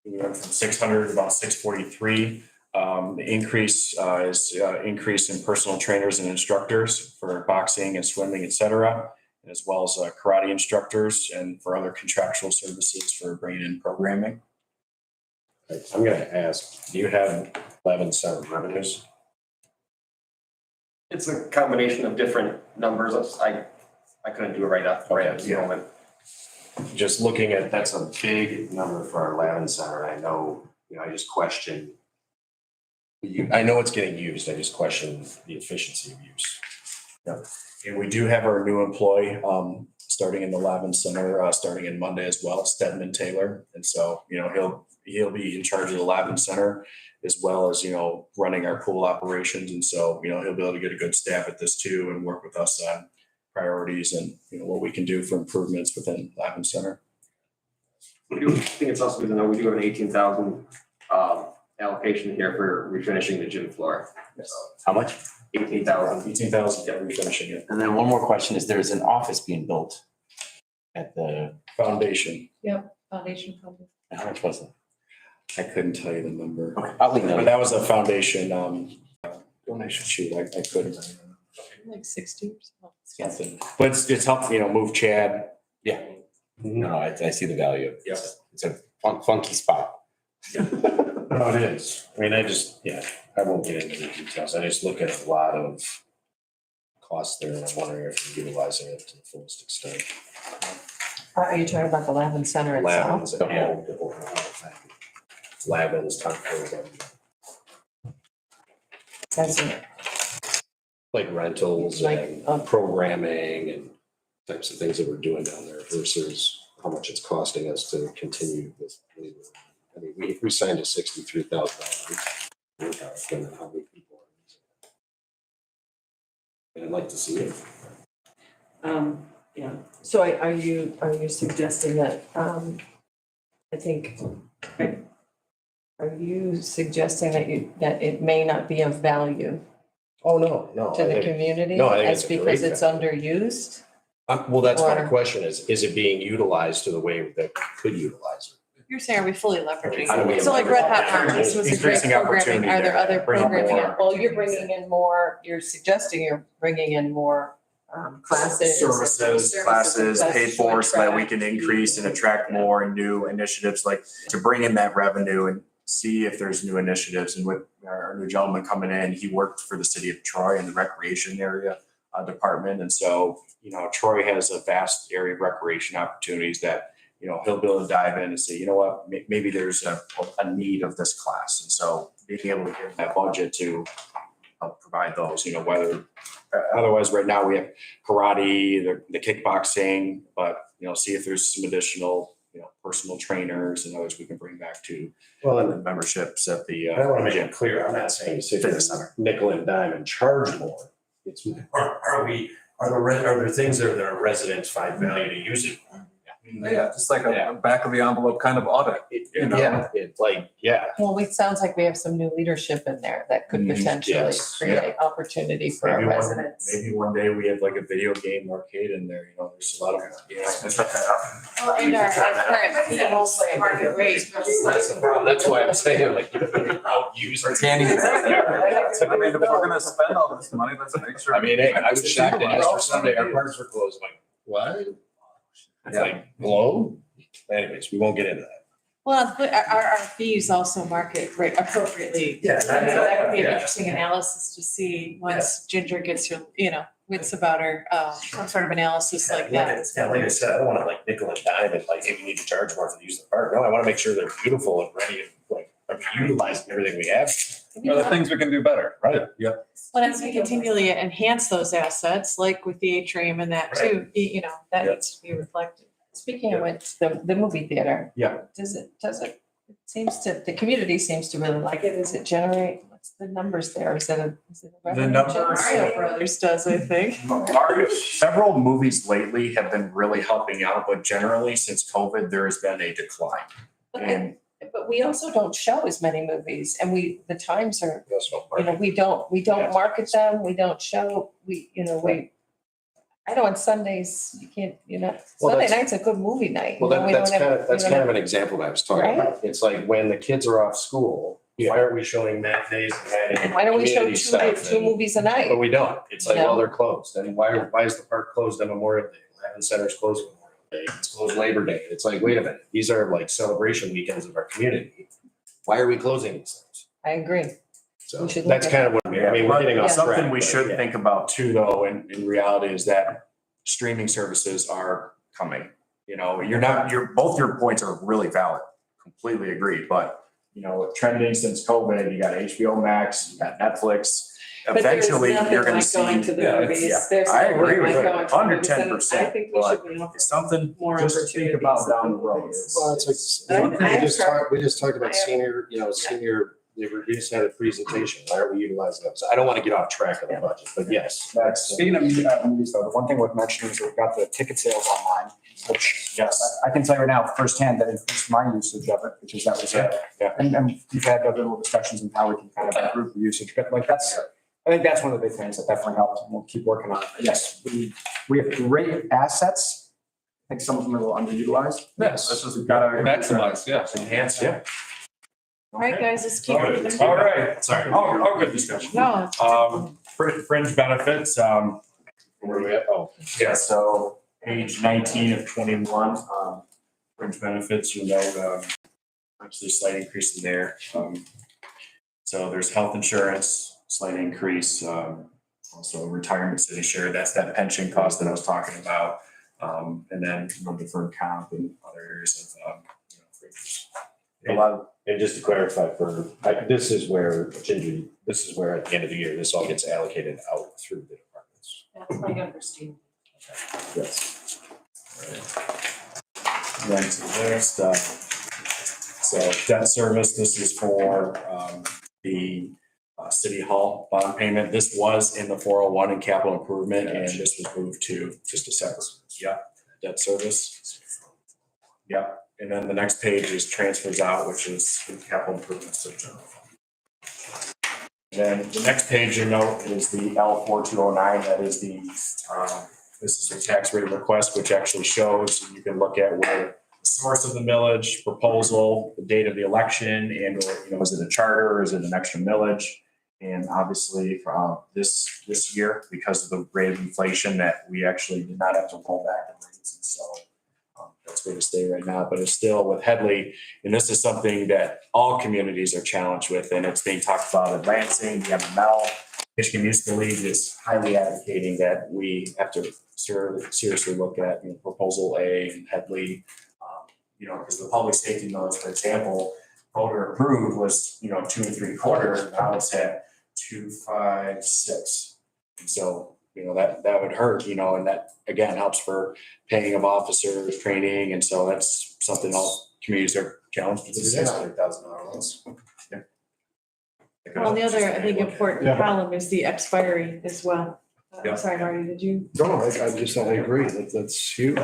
we went from 600 to about 643. The increase is increase in personal trainers and instructors for boxing and swimming, et cetera, as well as karate instructors and for other contractual services for bringing in programming. I'm gonna ask, do you have 11 center revenues? It's a combination of different numbers. I couldn't do it right at the moment. Just looking at, that's a big number for our Lavin Center. I know, you know, I just question. I know it's getting used. I just question the efficiency of use. Yeah. And we do have our new employee, starting in the Lavin Center, starting in Monday as well, Stedman Taylor. And so, you know, he'll be in charge of the Lavin Center as well as, you know, running our pool operations. And so, you know, he'll be able to get a good staff at this too and work with us on priorities and, you know, what we can do for improvements within Lavin Center. We do, I think it's also good to know, we do have an 18,000 allocation here for refinishing the gym floor. How much? 18,000. 18,000, yeah, refinishing it. And then one more question is there's an office being built at the, Foundation, Foundation Public. how much was it? I couldn't tell you the number. Okay, I'll leave But that. that was a foundation, donation sheet. I couldn't. Like 60 or Something. But it's helped, you know, move Chad. Yeah. No, I see the value of it. Yes. It's a funky spot. No, it is. I mean, I won't get into the details. I just look at a lot of costs there and I'm wondering if we're utilizing it to the fullest extent. Are you talking about the Lavin Center itself? Lavin's at home, the whole thing. Lavin's time for Doesn't like rentals Like, and programming and types of things that we're doing down there versus how much it's costing us to continue with labor. I mean, we signed a $63,000 workout, and how many people are using it? And I'd like to see it. Yeah, so are you suggesting that, I think, are you suggesting that it may not be of value Oh, no. to the community? no, I think As it's a great because it's value. underused? Well, that's my Or- question is it being utilized to the way that we could utilize it? You're saying, are we fully leveraging? How do we So like Red Hat leverage it? Farmers was a great Increasing programming. opportunity Are there there. other Bring programming? more. Well, you're bringing in more, you're suggesting you're bringing in more classes. Services, classes, That's paid for so that we attract can increase and attract more and new initiatives, like to bring in that revenue and see if there's new initiatives. And with our new gentleman coming in, he worked for the city of Troy in the recreation area department. And so, you know, Troy has a vast area of recreation opportunities that, he'll be able to dive in and say, you know what, maybe there's a need of this class. And so being able to give that budget to provide those, whether, otherwise right now we have karate, the kickboxing, but, see if there's some additional, personal trainers and others we can bring back to Well, and memberships at the. I want to make it clear, I'm not saying sit here nickel and dime and charge more. It's, are there things there that our residents find value to use it? Yeah, just like a back of the envelope kind of audit. Yeah, it's like, yeah. Well, it sounds like we have some new leadership in there that could potentially Yes. create opportunity for our Maybe residents. Maybe one day we have like a video game arcade in there, there's a lot of, Well, and our current fees, market rate. That's why I'm saying, like, use. Can't even. I mean, if we're gonna spend all this money, let's make sure. I mean, hey, I was shocked that Easter Sunday, our parks were closed, like, what? It's like, hello? Anyways, we won't get into that. Well, but our fees also market rate appropriately. Yeah, So that would be an yeah. interesting analysis to see once Ginger gets her, wits about her, some sort of analysis like that. Yeah, like I said, I don't want to like nickel and dime and like, hey, we need to charge more for the use of the park. No, I want to make sure they're beautiful and ready and like, utilizing everything we have. Are there things we can do better? Right. Yep. Well, as we continually enhance those assets, like with the atrium and that too, that needs to be reflected. Speaking of which, the movie theater. Yeah. It seems to, the community seems to really like it. Does it generate, what's the numbers there? Is it a revenue numbers- Mario Brothers does, I think. Several movies lately have been really helping out, but generally since COVID, there has been a decline. And But we also don't show as many movies and the times are, That's no part. we don't market them, we don't show, I know on Sundays, you can't, Well, Sunday that's- night's a good movie night. Well, we that's don't kind have- of, that's we kind don't of an example that I was talking about. It's like when the kids are off school, why aren't we showing matinees and have- Why don't we show community stuff two and- movies a night? But we don't. It's like, No. well, they're closed. And why is the park closed on Memorial Day? Lavin Center's closed on Memorial Day. It's closed Labor Day. It's like, wait a minute, these are like celebration weekends of our community. Why are we closing these things? I agree. So We should that's look at kind of what, I mean, we're getting off track. something we but should yeah. think about too, though, in reality is that streaming services are coming. Both your points are really valid, completely agree, but, trending since COVID, you got HBO Max, you got Netflix. But there's Eventually, nothing you're gonna like going see, to the yeah, movies. yeah, There's I nothing agree with like it, going to the under movies, and 10%, I think we should be offering it's something more just to think about down the road. Well, it's like, we just talked about senior, they reduced that presentation. Why are we utilizing them? So I don't want to get off track of the budget, but yes. Speaking of movies, though, the one thing worth mentioning is that we've got the ticket sales online, which Yes. I can tell you right now firsthand that increased my usage of it, which is that was and we've had other little discussions on how we can kind of improve the usage, but I think that's one of the big things that definitely helped, and we'll keep working on it. But yes, we have great assets. I think some of them are a little underutilized. Yes, That's just, we've got to maximize, yes. Enhance, yeah. All right, guys, let's keep moving. All right, sorry. Oh, good discussion. No, Fringe benefits, Where are we at? Oh, yeah, so page 19 of 21, fringe benefits, actually a slight increase in there. So there's health insurance, slight increase, also retirement city share, that's that pension cost that I was talking about. And then deferred comp and other areas of, fringes. a lot, and just to clarify this is where at the end of the year, this all gets allocated out through the departments. That's my understanding. Yes. Then to the next, so debt service, this is for the city hall bond payment. This was in the 401 and capital improvement, and this was moved to just a separate, debt service. Yeah, and then the next page is transfers out, which is capital improvements to general fund. Then the next page you note is the L4209, that is this is the tax rate request, which actually shows, you can look at where the source of the millage proposal, the date of the election, and, or, is it a charter or is it an extra millage? And obviously, this year, because of the rate of inflation, that we actually did not have to roll back the rates. And so that's where to stay right now. But it's still with Headley, and this is something that all communities are challenged with, and it's being talked about in Lansing, the MML. Michigan Municipal League is highly advocating that we have to seriously look at proposal A and Headley. because the public safety millage, for example, voter approved was, 2 3/4, now it's at 2.56. And so, that would hurt, and that again helps for paying of officers, training, and so that's something all communities are challenged with. It's a $600,000 loss. Well, the other, I think, important Yeah. column is the expiry as well. Yeah. I'm sorry, Marty, did you? No, I agree, that's huge.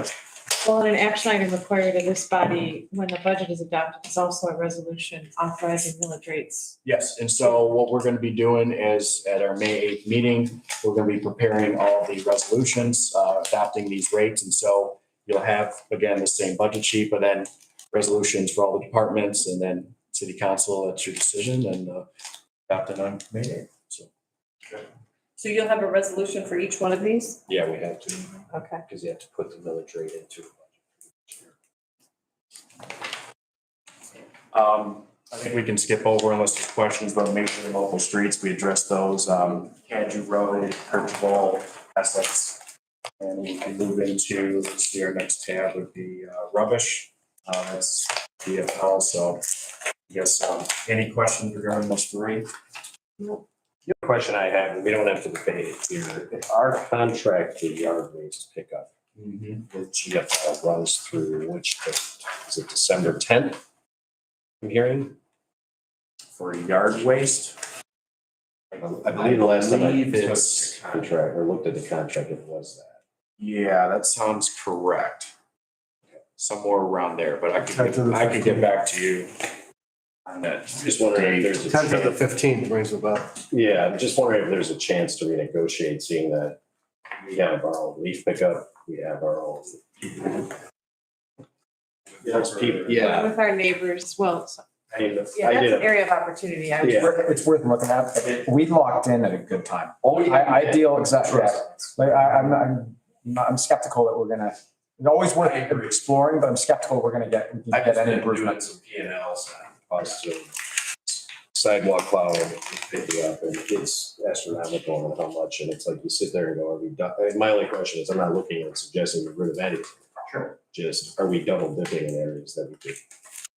Well, an action item required of this body when the budget is adopted is also a resolution authorizing millage rates. Yes, and so what we're gonna be doing is at our May 8th meeting, we're gonna be preparing all the resolutions, adopting these rates. And so you'll have, again, the same budget sheet, but then resolutions for all the departments and then city council, that's your decision, and adopted on May 8th, so. So you'll have a resolution for each one of these? Yeah, we have to, Okay. because you have to put the millage rate into the budget. I think we can skip over unless there's questions about major and local streets. We addressed those, Kaju Road, Kirchbowl, Essex. And we can move into, let's see, our next tab would be rubbish. That's DFL, so I guess, any questions regarding those three? The other question I have, and we don't have to debate it here, if our contract for yard waste pickup with GFL runs through which date? Is it December 10th? I'm hearing. For yard waste? I believe the last time I believe took it's- the contract or looked at the contract, it was that. Yeah, that sounds correct. Somewhere around there, but I could get back to you on that. Just wondering if there's a 10th of the chance. 15th rings a bell. Yeah, I'm just wondering if there's a chance to renegotiate, seeing that we have our own leaf pickup, we have our own. Yeah, With our neighbors as well. So, I mean, yeah, I that's did an a, area of opportunity. I would Yeah. It's worth looking at. We locked in at a good time. Oh, yeah. I deal exactly, Trust. like, I'm skeptical that we're gonna, it's always worth exploring, but I'm skeptical we're gonna get I've any been doing improvement. some P and Ls on cost of sidewalk plowing, picking up, and it's astronomical on how much, and it's like you sit there and go, are we done? My only question is, I'm not looking at suggesting get rid of anything. Sure. Just, are we double dipping in areas that we could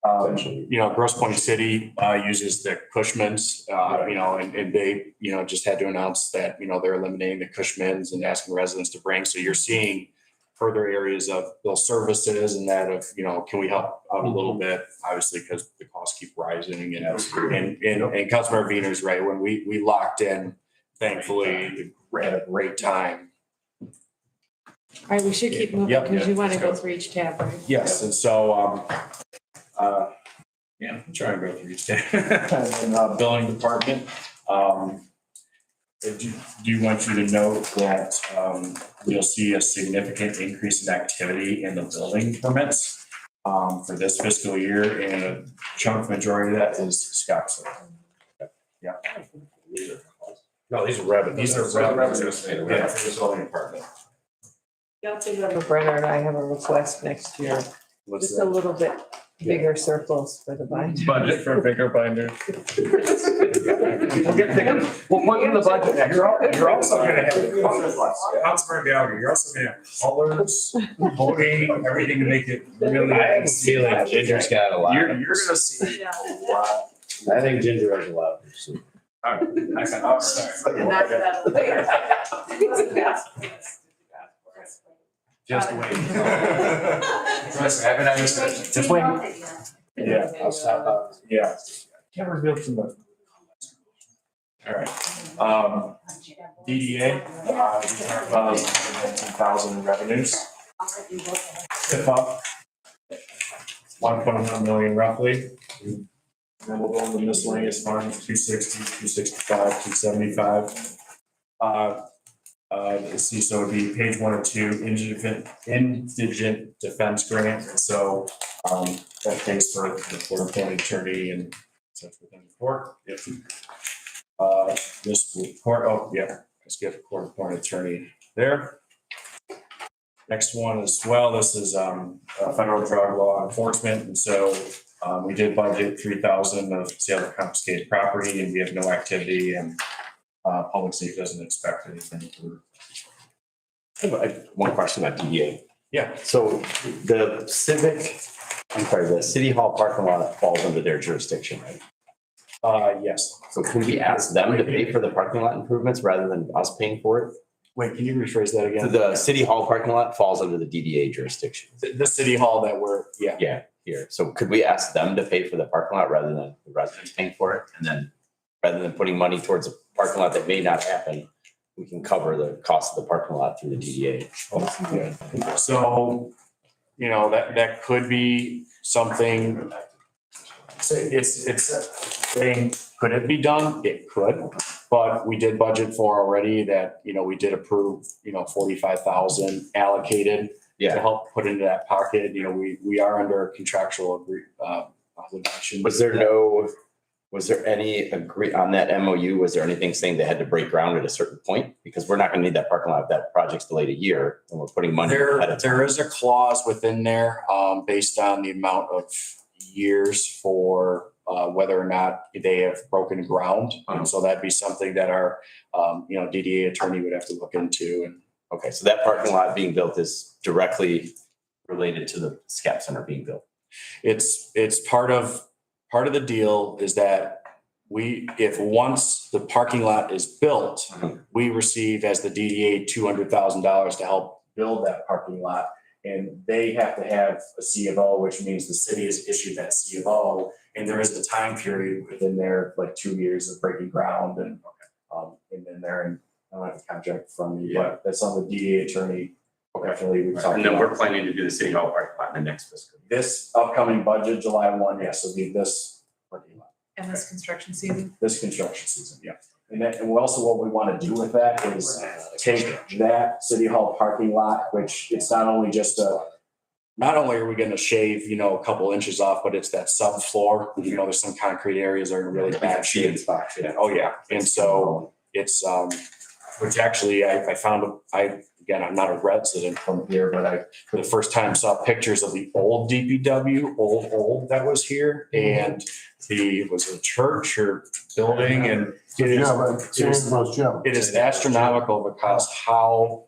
potentially? Grosse Pointe City uses the Cushmans, and they, just had to announce that, they're eliminating the Cushmans and asking residents to bring. So you're seeing further areas of those services and that of, can we help out a little bit? Obviously, because the costs keep rising and Councilmember Wiener's right. When we locked in, thankfully, we had a great time. All right, we should keep moving Yep. because you want to Let's go go. through each tab, right? Yes, and so, I'm trying to go through each day. And, billing department, do want you to note that, you'll see a significant increase in activity in the building permits, for this fiscal year, and a chunk majority of that is Scottsdale. Yeah. No, these are revenue. These are revenues, yeah, for the building department. Councilmember Brenner and I have a request next year, What's just a that? little bit bigger circles for the binder. Budget for a bigger binder. We'll get bigger. We'll put in the budget next year. You're also gonna have Councilmember Gallagher, you're also gonna have colors, voting, everything to make it really. I have a feeling Ginger's got a lot. You're gonna see a lot. I think Ginger has a lot. All right, I got, Just wait. Have a nice, just wait. Yeah, I'll stop up. yeah. Can't reveal too much. All right, DDA, we talked about 19,000 revenues. Tip up. 1.1 million roughly. Then we'll go into miscellaneous funds, 260, 265, 275. Let's see, so it'd be page 1 or 2, indigent defense grant. So, that pays for the court appointed attorney and such within the court. If, this report, let's get a court appointed attorney there. Next one as well, this is, federal drug law enforcement. And so, we did budget 3,000 of sale of confiscated property, and we have no activity, and public safety doesn't expect anything. I have one question about DEA. Yeah. So the civic I'm sorry, the city hall parking lot falls under their jurisdiction, right? Yes. So can we ask them to pay for the parking lot improvements rather than us paying for it? Wait, can you rephrase that again? The city hall parking lot falls under the DDA jurisdiction. The city hall that we're, yeah. Yeah, here. So could we ask them to pay for the parking lot rather than the residents paying for it? And then rather than putting money towards a parking lot that may not happen, we can cover the cost of the parking lot through the DDA. So, you know, that could be something. It's saying, could it be done? It could, but we did budget for already that, you know, we did approve, you know, 45,000 allocated to Yeah. help put into that pocket. You know, we are under contractual obligation. Was there any agree on that MOU? Was there anything saying they had to break ground at a certain point? Because we're not gonna need that parking lot if that project's delayed a year and we're putting money ahead of time. There is a clause within there, based on the amount of years for, whether or not they have broken ground. And so that'd be something that our, you know, DDA attorney would have to look into. And Okay, so that parking lot being built is directly related to the SCAP center being built. it's part of the deal is that if once the parking lot is built, we receive as the DDA $200,000 to help build that parking lot. And they have to have a C of O, which means the city has issued that C of O. And there is a time period within there, like 2 years of breaking ground and then there, and I don't have the contract from me, but that's on the DDA attorney. Definitely. we've talked And then about. we're planning to do the city hall parking lot in the next fiscal year. This upcoming budget, July 1, yes, will be this parking lot. In this construction season. This construction season, yeah. And also what we want to do with that is take that city hall parking lot, which it's not only not only are we going to shave, you know, a couple inches off, but it's that subfloor. You know, there's some concrete areas that are in really bad shape. Yeah. Oh, yeah. And so it's, which actually I found, again, I'm not a resident from here, but for the first time saw pictures of the old DPW, old that was here. And it was a church or building and it is astronomical because how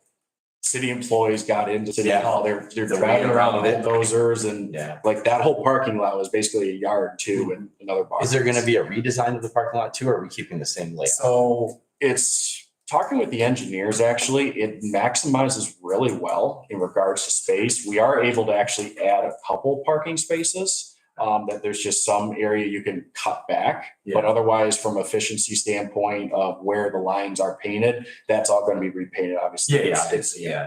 city employees got into city hall. They're driving around with bulldozers and like that whole parking lot was basically a yard too and another bar. Is there gonna be a redesign of the parking lot too, or are we keeping the same layout? So it's talking with the engineers, actually, it maximizes really well in regards to space. We are able to actually add a couple parking spaces. That there's just some area you can cut back, but otherwise from efficiency standpoint of where the lines are painted, that's all going to be repainted, obviously.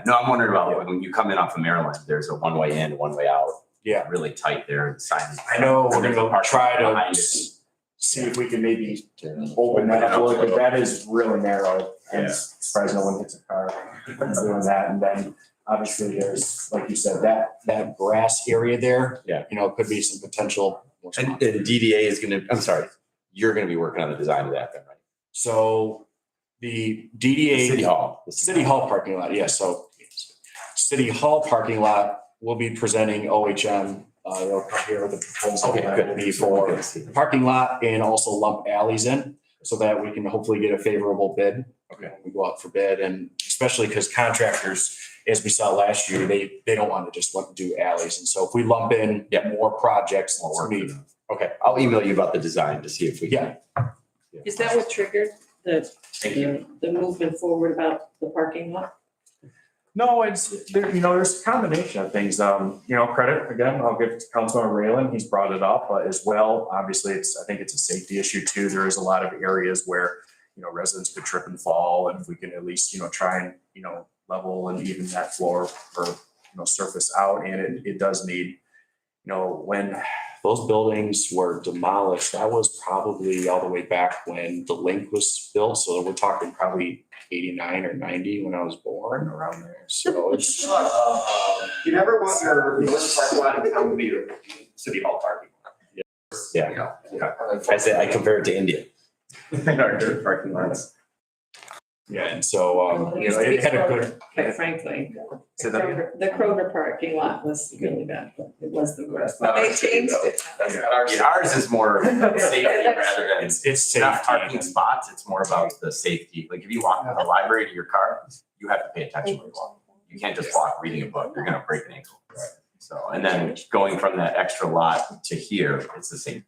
No, I'm wondering about when you come in off of Maryland, there's a one way in, one way out. Yeah. Really tight there and signs. I know we're There's a going to parking try lot to behind it. see if we can maybe open that up a little bit. That is really narrow. And surprised no one hits a car doing that. And then obviously there's, like you said, that grass area there. Yeah. You know, could be some potential. And DDA is gonna, I'm sorry, you're gonna be working on the design of that then, right? So the The DDA. City Hall. City Hall parking lot, yes. So City Hall parking lot will be presenting OHM. They'll come here with a proposal Okay, that good. will be for the parking lot and also lump alleys in so that we can hopefully get a favorable bid. Okay. When we go out for bid, and especially because contractors, as we saw last year, they don't want to just do alleys. And so if we lump in more projects, We'll work with them. okay. I'll email you about the design to see if we can. Is that what triggered the, Thank you. the movement forward about the parking lot? No, it's there, you know, there's a combination of things. You know, credit again, I'll give to Councilman Raylan. He's brought it up as well. Obviously, I think it's a safety issue too. There is a lot of areas where, you know, residents could trip and fall, and if we can at least, you know, try and, you know, level and even that floor or, you know, surface out. And it does need, you know, when those buildings were demolished, that was probably all the way back when the link was built. So we're talking probably 89 or 90 when I was born, around there. So it's You never want your worst parking lot in town to be your city hall parking lot. I say, I compare it to India. Our dirt parking lots. yeah, and so you know, it had a good. Quite frankly, Say that again? the Kroger parking lot was really bad, but it was the worst. Not They our city, changed though. it. That's not our city. Ours is more safety rather than, It's it's not safety. parking spots, it's more about the safety. Like if you walk from the library to your car, you have to pay attention when you walk. You can't just walk reading a book, you're gonna break an ankle. So, and then going from that extra lot to here, it's the same.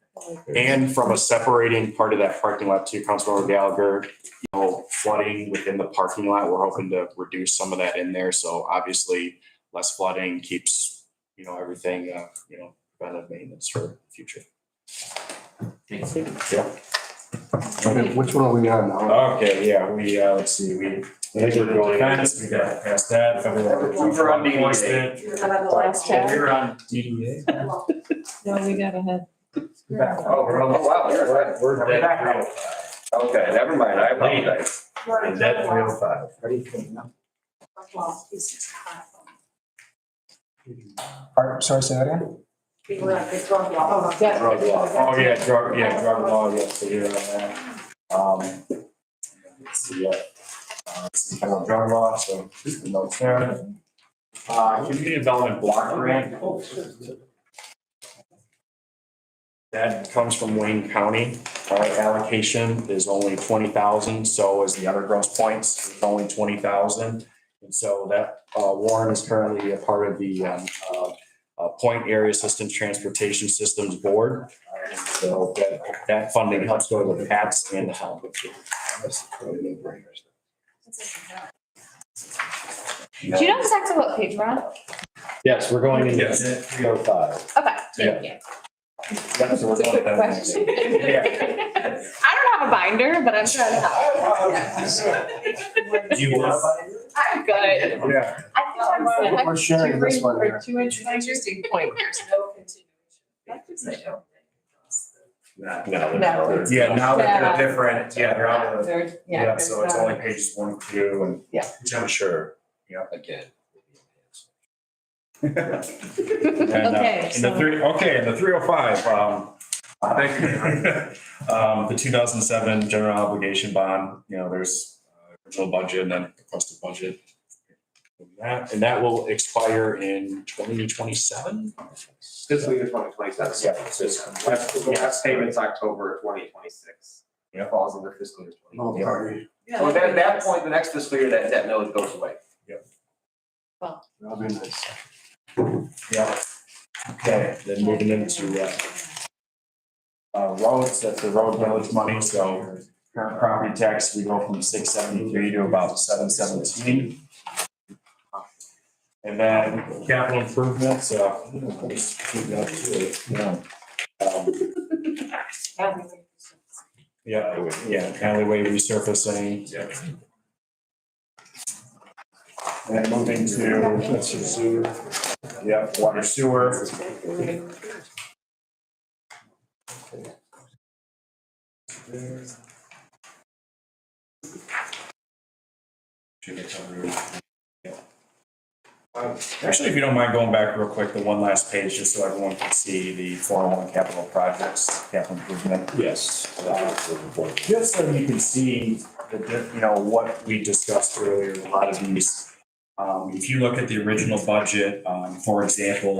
And from a separating part of that parking lot to Councilmember Gallagher, flooding within the parking lot, we're hoping to reduce some of that in there. So obviously less flooding keeps, everything, preventive maintenance for the future. Which one are we on now? Okay, yeah, let's see, I think we're going, we got past that. We're on DDA. Enforcement. How about the last tab? We're on DDA. No, we got ahead. Oh, we're back. Okay, never mind, I apologize. And that 305. Ready for it now? Well, it's Sorry, say that again? we were at the drug law. Yeah. Drug law. Oh, yeah, drug law, yes, so you're on that. Let's see, this is kind of drug law, so the notes there. Community development block grant. That comes from Wayne County. Our allocation is only 20,000, so is the other gross points, it's only 20,000. And so that Warren is currently a part of the Point Area Assistance Transportation Systems Board. And so that funding helps go to the PATS and the help. Do you know exactly what page we're on? Yes, we're going into Yes. 305. Okay, thank you. Yeah, so we're It's a going good down. question. Yeah. I don't have a binder, but I'm trying to help. You want I'm good. Yeah. I think I'm We're sharing this one here. 2-inch binders. Interesting point. There's no continuation. No. Yeah, now that Yeah. they're different, they're on the, They're- yeah, so it's there's, only pages 1 and 2 and. Yeah. Which I'm sure, Again. And, Okay, in the so- three, in the 305, thank you. The 2007 general obligation bond, there's original budget and then requested budget. And that will expire in 2027? Fiscal year 2027. Yeah. Last payment's October 2026. Yeah. Falls under fiscal year Oh, 20. sorry. So at that point, the next fiscal year, that millage goes away. That'll be nice. Yeah. Okay, then moving into, roads, that's the road village money, so current property tax, we go from 673 to about 717. And then capital improvements, alleyway resurfacing. And moving to, let's see, sewer, water sewer. Actually, if you don't mind going back real quick, the one last page, just so everyone can see the 401 capital projects, capital improvement. Yes. Just so you can see what we discussed earlier, a lot of these. If you look at the original budget, for example,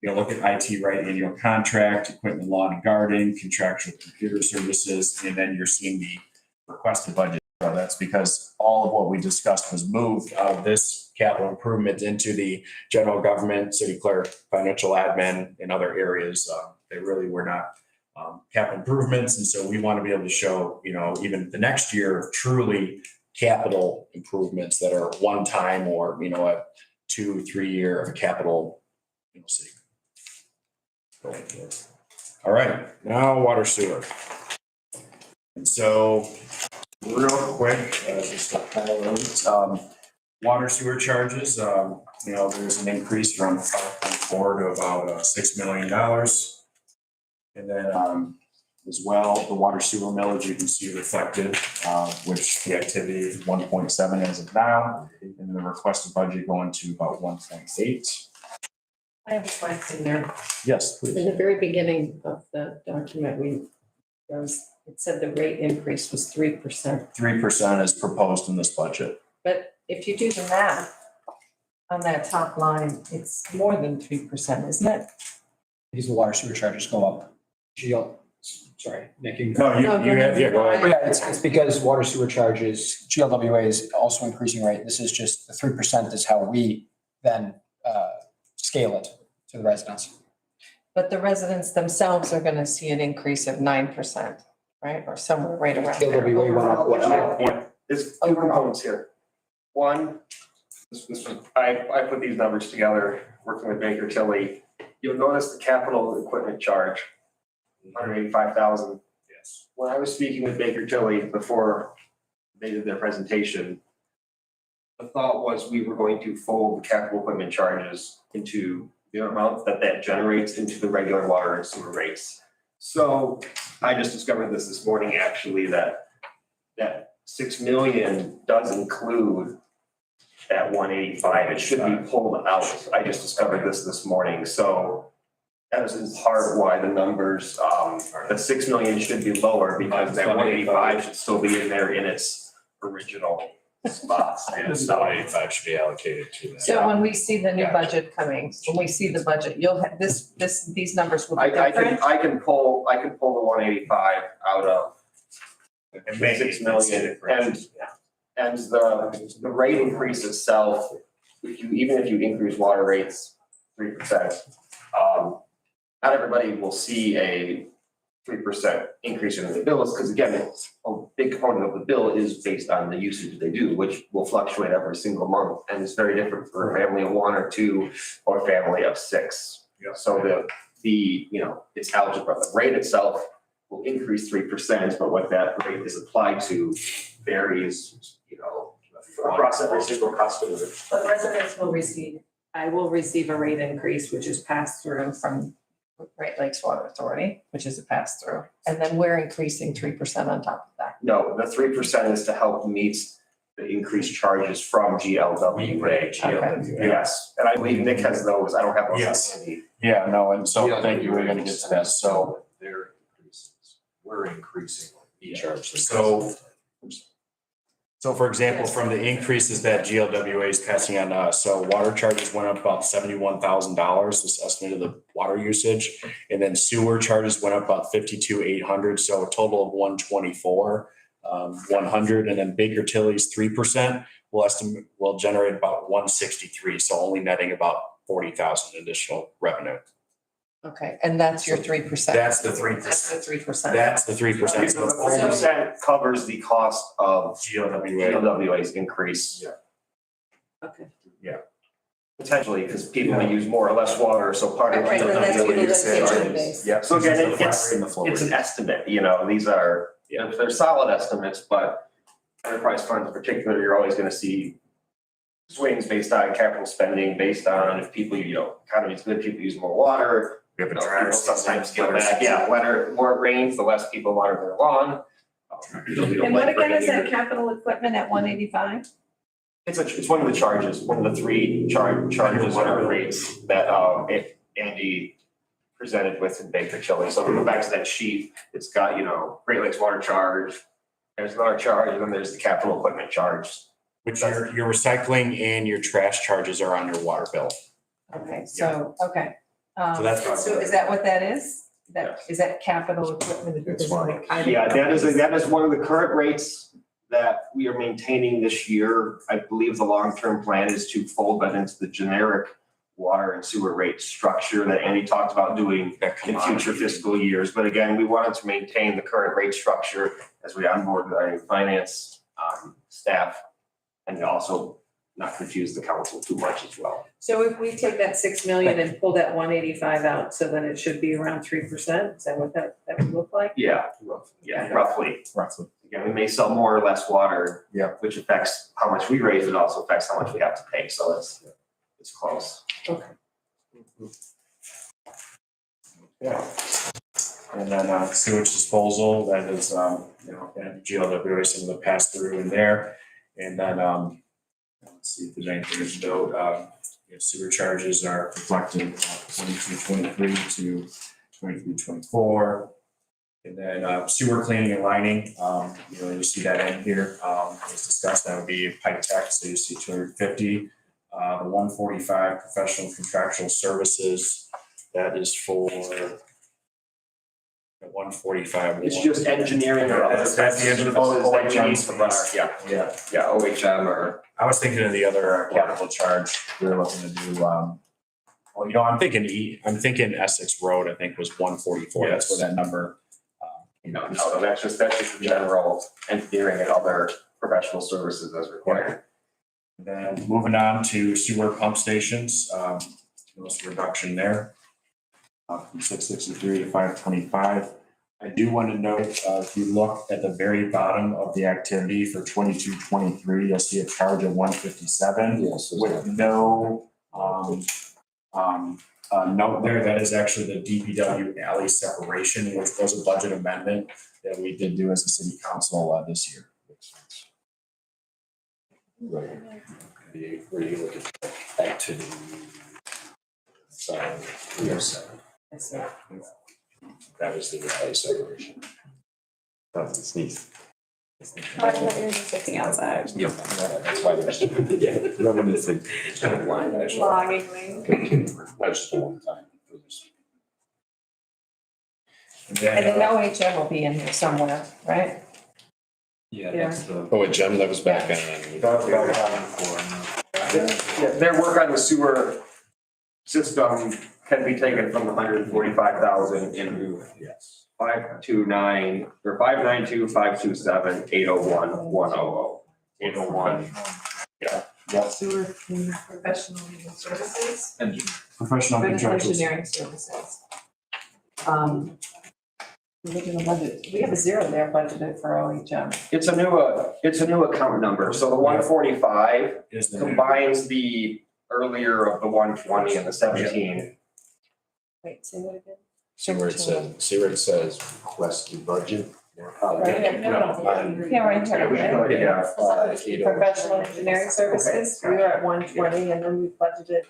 look at IT right annual contract, equipment, lawn and garden, contractual computer services, and then you're seeing the requested budget. So that's because all of what we discussed was moved out of this capital improvement into the general government, city clerk, financial admin, and other areas. They really were not capital improvements. And so we want to be able to show, even the next year, truly capital improvements that are one time or, a 2-3 year of capital, city. All right, now water sewer. And so real quick, just to highlight, water sewer charges, there's an increase from 5.4 to about $6 million. And then as well, the water sewer millage, you can see reflected, which the activity is 1.7 as of now, and then the requested budget going to about 1.8. I have a question there. Yes, In please. the very beginning of the document, it said the rate increase was 3%. 3% is proposed in this budget. But if you do the math on that top line, it's more than 3%, isn't it? Because the water sewer charges go up. Sorry, Nick. you- No, you have, go ahead. Oh, yeah, it's because water sewer charges, GLWA is also increasing rate. This is just the 3% is how we then scale it to the residents. But the residents themselves are gonna see an increase of 9%, right? Or somewhere right around It'll be there. way one up. There's two components here. One, I put these numbers together, working with Baker Tilly. You'll notice the capital equipment charge, 185,000. Yes. When I was speaking with Baker Tilly before they did their presentation, the thought was we were going to fold the capital equipment charges into the amount that generates into the regular water and sewer rates. So I just discovered this morning, actually, that 6 million does include that 185. It should be pulled out. I just discovered this morning. So that is in part why the numbers, the 6 million should be lower, because that 185 should still be in there in its original spots. And so 185 should be allocated to that. So when we see the new budget coming, when we see the budget, you'll have these numbers will be different. I can pull the 185 out of And maybe 6 million, and the rate increase itself, even if you increase water rates 3%, not everybody will see a 3% increase in the bills, because again, a big component of the bill is based on the usage they do, which will fluctuate every single month, and it's very different for a family of 1 or 2 or a family of 6. Yeah. So it's algebra. The rate itself will increase 3%, but what that rate is applied to varies, across every single customer. But residents will receive, I will receive a rate increase, which is passed through from Great Lakes Water Authority, which is a pass through. And then we're increasing 3% on top of that. No, the 3% is to help meet the increased charges from GLWA. Yes, and I believe Nick has those. I don't have those. Yes. handy. Yeah, no, and so thank you, we're gonna get to that, so. Their increases, we're increasing each charge. So for example, from the increases that GLWA is passing on to us, so water charges went up about $71,000, this estimate of the water usage. And then sewer charges went up about 52,800, so a total of 124,100. And then Baker Tilly's 3% will generate about 163, so only netting about 40,000 additional revenue. Okay, and that's your 3%. That's the 3%. That's the 3%. That's the 3%. So the 4% covers the cost of GLWA. GLWA's increase. Yeah. Okay. Potentially, because people may use more or less water, so part of Right, so that's GLWA utilization usage. based. Yeah. So again, This is the flat rate and the flow it's an rate. estimate, these are, they're solid estimates, but enterprise funds in particular, you're always gonna see swings based on capital spending, based on if people, economy's good, people use more water. We have a People dryer sometimes system. scale back, more it rains, the less people water their lawn. We don't And what like again is bringing that capital equipment at 185? It's one of the charges, one of the 3 charges or rates that Andy presented with in Baker Tilly. So if we go back to that sheet, it's got, Great Lakes water charge, there's another charge, and then there's the capital equipment charge. Which your recycling and your trash charges are on your water bill. Okay, so, okay. So that's- So is that what that is? Yes. Is that capital equipment? It's fine. Yeah, that is one of the current rates that we are maintaining this year. I believe the long-term plan is to fold that into the generic water and sewer rate structure that Andy talked about doing in future fiscal years. But again, we wanted to maintain the current rate structure as we onboard our finance staff, and also not confuse the council too much as well. So if we take that 6 million and pull that 185 out, so then it should be around 3%? Is that what that would look like? Yeah, roughly. Roughly. Again, we may sell more or less water. Yeah. Which affects how much we raise, it also affects how much we have to pay, so it's close. Okay. Yeah. And then sewage disposal, that is, and GLWA, some of the pass through in there. And then, let's see if there's anything to note, sewer charges are reflected 22-23 to 23-24. And then sewer cleaning and lining, you see that in here, as discussed, that would be pipe tech, so you see 250. The 145 professional contractual services, that is for the 145. It's just engineering or other. That's the engineering. Yeah, OHM or. I was thinking of the other capital charge, we were looking to do, Well, I'm thinking Essex Road, I think was 144. That's where that number. No, that's just the general engineering and other professional services as required. Then moving on to sewer pump stations, notice a reduction there. From 663 to 525. I do want to note, if you look at the very bottom of the activity for 22-23, you'll see a charge of 157. Yes. With no, note there, that is actually the DPW alley separation, which was a budget amendment that we did do as a city council, this year. Right. Where you look at activity. Sorry, 307. That was the alley separation. Doesn't sneeze. Sitting outside. Yep. That's why there's. Yeah. Reminiscing. It's kind of blind, actually. Longingly. That's just a one time. And And then, then OHM will be in here somewhere, right? Yeah, that's the. Oh, a gem that was back on. Yeah, their work on the sewer system can be taken from the 145,000 into Yes. 529 or 592, 527, 801, 100. 801. Sewer professional legal services. professional contractors. Engineering services. Original budget, we have a zero there budgeted for OHM. It's a new account number. So the 145 Is the combines the earlier of the 120 and the 17. Wait, say that again? See where it says requested budget? Right. No. Yeah, right here, right? Yeah. Professional engineering services, we were at 120 and then we budgeted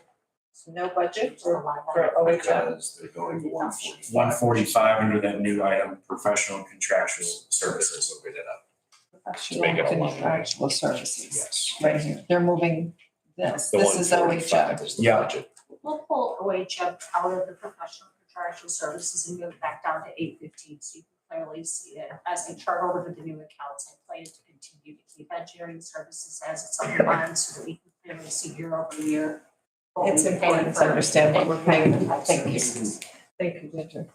no budget for OHM. Because they're going to 145. 145 under that new item, professional and contractual services. So we did up. Professional Make it a line. contractual services, Yes. right here, they're moving this, The this is 145 OHM. is the Yeah. budget. We'll pull OHM out of the professional contractual services and move back down to 815, so you can clearly see it. As we chart over to the new accounts, I plan to continue to keep engineering services as its own line so that we can clearly see year over year. what It's we pay important to for understand what we're paying, thank you, services. thank you, Ginger.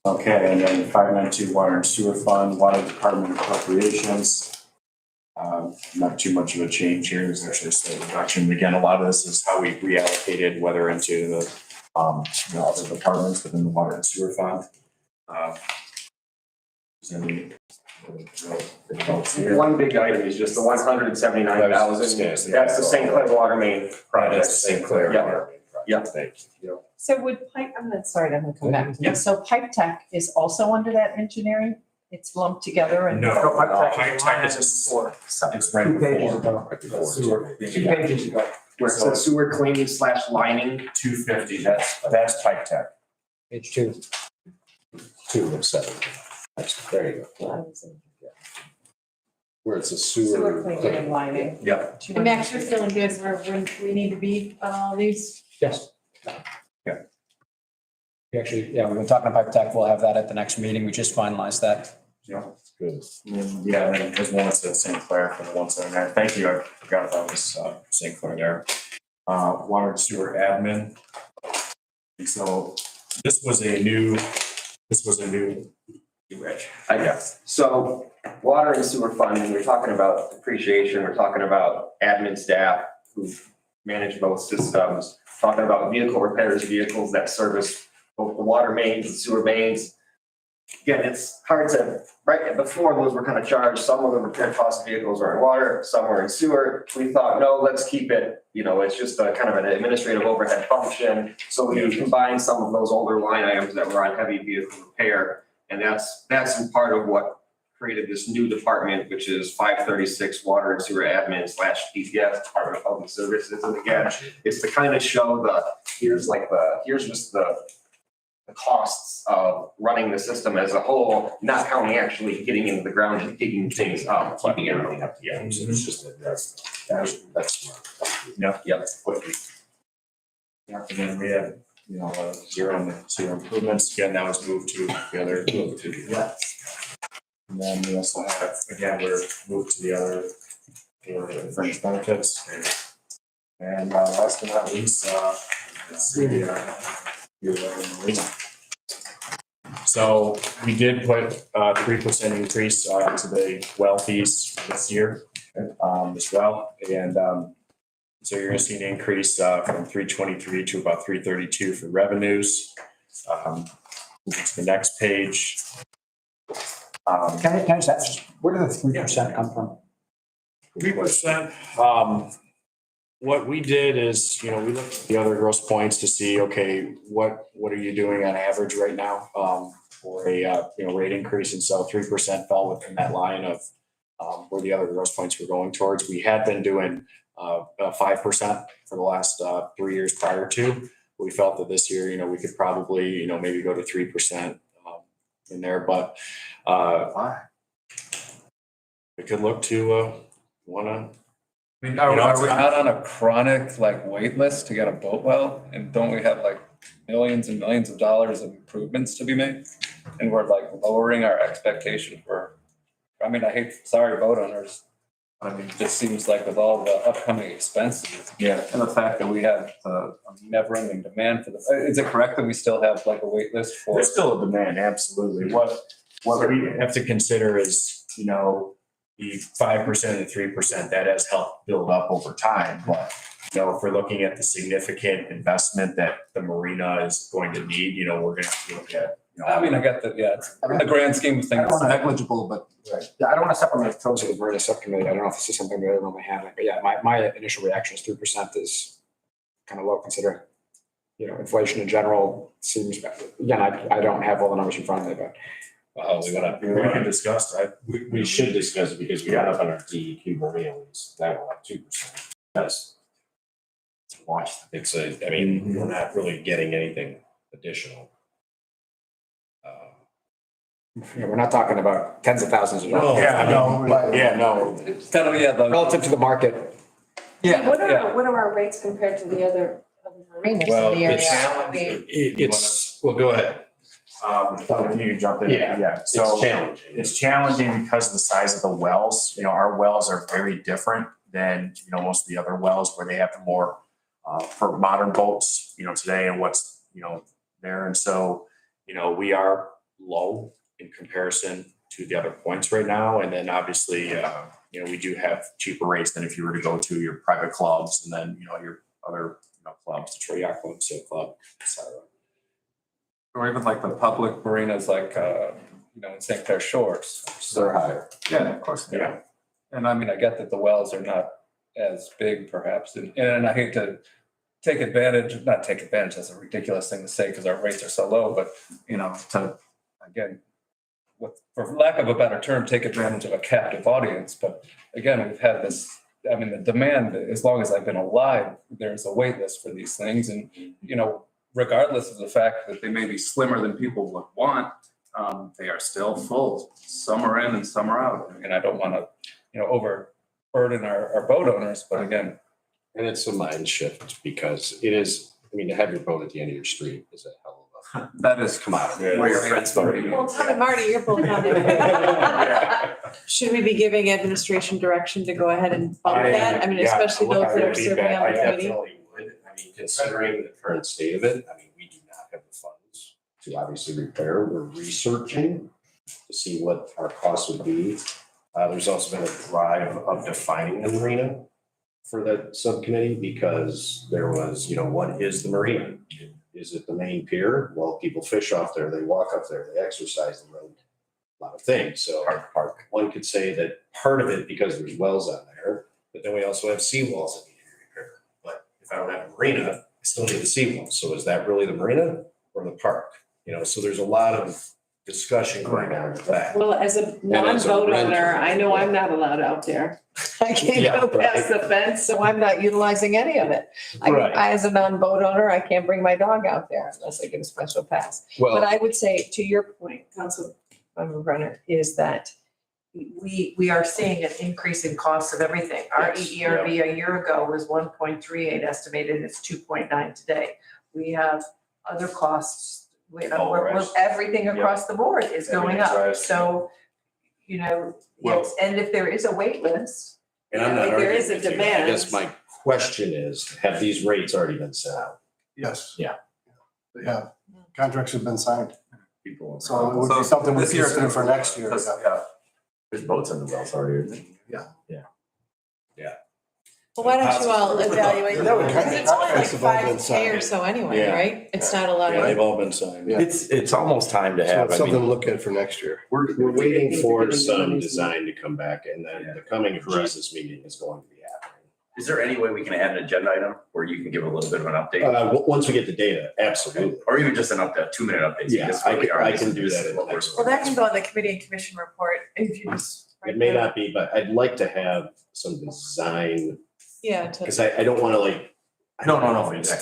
Okay, and then 592 water and sewer fund, water department appropriations. Not too much of a change here. There's actually a slight reduction. Again, a lot of this is how we reallocated whether into the, other departments within the water and sewer fund. Is there any big notes here? One big item is just the 179,000. That's the St. Clair Water Main project. That's St. Clair. Yeah. Water Main project. Yeah. Thank you. So would pipe, sorry, I'm gonna come back to Yeah. this, so pipe tech is also under that engineering? It's lumped together and? No, pipe tech is it's right Two pages before. ago. Right before. Sewer. 2 pages ago. Where it says sewer cleaning / lining. 250, that's pipe tech. Page 2. 2 of 7. There you go. Where it's a Sewer sewer. cleaning and lining. Yeah. And Max, you're feeling good where we need to be on all these? Yes. Yeah. We actually, yeah, we've been talking about tech. We'll have that at the next meeting. We just finalized that. Good. Yeah, and there's one that said St. Clair for the 179. Thank you. I forgot that was St. Clair there. Water and sewer admin. And so this was a new. I guess. So water and sewer fund, when we're talking about depreciation, we're talking about admin staff who manage both systems, talking about vehicle repairs, vehicles that service both the water mains and sewer mains. Again, it's hard to, right, before those were kind of charged, some of the repair cost vehicles are in water, some are in sewer. We thought, no, let's keep it, it's just a kind of an administrative overhead function. So we combined some of those older line items that were on heavy vehicle repair. And that's in part of what created this new department, which is 536 water and sewer admin / DPS, Department of Public Services. And again, it's to kind of show here's just the costs of running the system as a whole, not counting actually getting into the ground and digging things up, keeping everything up to date. So it's just that's smart. Yeah. And then we had, zero in the sewer improvements. Again, that was moved to the other. Yeah. And then we also have, again, we're moved to the other, fringe benefits. And last but not least, let's see, your marina. So we did put a 3% increase to the well fees this year as well. And so you're gonna see an increase from 323 to about 332 for revenues. Moving to the next page. Can I just ask, where did the 3% come from? 3%. What we did is, you know, we looked at the other gross points to see, okay, what are you doing on average right now for a rate increase? And so 3% fell within that line of where the other gross points were going towards. We had been doing 5% for the last 3 years prior to. We felt that this year, you know, we could probably, you know, maybe go to 3% in there, but Why? we could look to wanna. I mean, are we not on a chronic like wait list to get a boat well? And don't we have like millions and millions of dollars of improvements to be made? And we're like lowering our expectation for, I mean, sorry, boat owners. I mean, it just seems like with all the upcoming expenses. Yeah. And the fact that we have a never ending demand for is it correct that we still have like a wait list for? There's still a demand, absolutely. What we have to consider is, you know, the 5% and 3% that has helped build up over time. But, you know, if we're looking at the significant investment that the marina is going to need, you know, we're gonna have to look at, you know. I mean, I got the, yeah, it's in the grand scheme of I things. don't want to negligible, but yeah, I don't want to step on the toes of the Marina Subcommittee. I don't know if this is something they normally have, but yeah, my initial reaction is 3% is kind of low considering, you know, inflation in general seems, again, I don't have all the numbers in front of me, but. We can discuss that. We should discuss it because we got up on our DEQ marina lease, that will have 2%. That's. Watch, I mean, we're not really getting anything additional. Yeah, we're not talking about tens of thousands of dollars. It's kind of, yeah, the. Relative to the market. Yeah, What yeah. are our rates compared to the other marinas Well, in the area? it's, well, go ahead. If you jump in. Yeah, So it's challenging. it's challenging because of the size of the wells. You know, our wells are very different than, you know, most of the other wells where they have more for modern boats, you know, today and what's, you know, there. And so, you know, we are low in comparison to the other points right now. And then obviously, you know, we do have cheaper rates than if you were to go to your private clubs and then, you know, your other, you know, clubs, Detroit Yacht Club, Sail Club, et cetera. Or even like the public marinas like, you know, in St. Clair Shores. They're higher. Yeah, of course they Yeah. are. And I mean, I get that the wells are not as big perhaps, and I hate to not take advantage, that's a ridiculous thing to say because our rates are so low, but you know, to, again, for lack of a better term, take advantage of a captive audience. But again, we've had this, I mean, the demand, as long as I've been alive, there's a wait list for these things. And, you know, regardless of the fact that they may be slimmer than people would want, they are still full. Some are in and some are out. And I don't want to, you know, overburden our boat owners, but again. And it's a mind shift because it is, I mean, to have your boat at the end of your street is a hell of a That is commodity. where your friends vote. Well, Tom and Marty, you're both on it. Should we be giving administration direction to go ahead and bump that? I mean, especially those that are serving on I the committee. definitely would. I mean, considering the current state of it, I mean, we do not have the funds to obviously repair. We're researching to see what our costs would be. There's also been a drive of defining the marina for that subcommittee because there was, you know, what is the marina? Is it the main pier? Well, people fish off there, they walk up there, they exercise the road, a lot of things. So Park. one could say that part of it because there's wells on there, but then we also have seawalls that need to be repaired. But if I don't have a marina, I still need the seawall. So is that really the marina or the park? You know, so there's a lot of discussion going on with that. Well, as a as a non-boat renter, owner, I know I'm not allowed out there. I can't Yeah, go past the fence, so I'm not utilizing any of it. Right. As a non-boat owner, I can't bring my dog out there unless I get a special pass. But Well, I would say, to your point, Councilmember Brenner, is that we are seeing an increase in costs of everything. Our Yes, EERV a year ago was 1.38 estimated, it's 2.9 today. We have other costs, you know, everything across the board is going Everything's up. rising. So, you know, Well- yes, and if there is a wait list, and I'm not there is a arguing with you. I demand. guess my question is, have these rates already been set out? Yes. Yeah. They have. Contracts have been signed. People. So it would be something we This year- consider for next year. Yeah. There's boats in the wells already. Well, why don't you all evaluate? That would kind of- Because it's only like Contracts have all been 5K or signed. so anyway, Yeah. right? It's not a lot Yeah, of. they've all been signed. Yeah. It's almost time to So have, it's I something to mean, look at for next year. We're waiting for some design to come back, and then the Coming of Jesus meeting is going to be happening. is there any way we can add an agenda item where you can give a little bit of an update? Once we get the data, absolutely. Or even just an update, 2-minute update? Yeah, I can do that. Well, that can go on the committee and commission report if you just. It may not be, but I'd like to have some design, Yeah, to. because I don't want to like. No,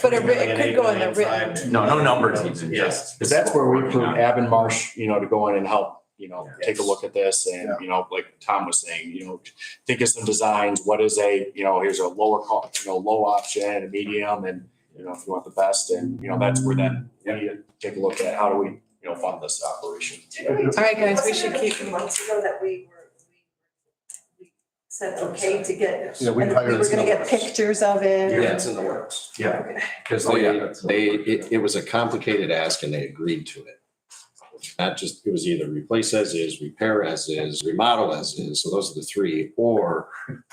But it could go in the written. No numbers even, just. Because that's where we prove Avon Marsh, to go in and help, take a look at this and, like Tom was saying, think of some designs. What is here's a lower cost, low option, a medium, and, if you want the best, and, that's where then we need to take a look at how do we, fund this operation. All right, guys, we should keep. Months ago that we said okay to get, Yeah, we and hired we were gonna get some- pictures of it. Yeah, it's in the works. Yeah. Because it was a complicated ask and they agreed to it. Not just, it was either replace as is, repair as is, remodel as is, so those are the three, or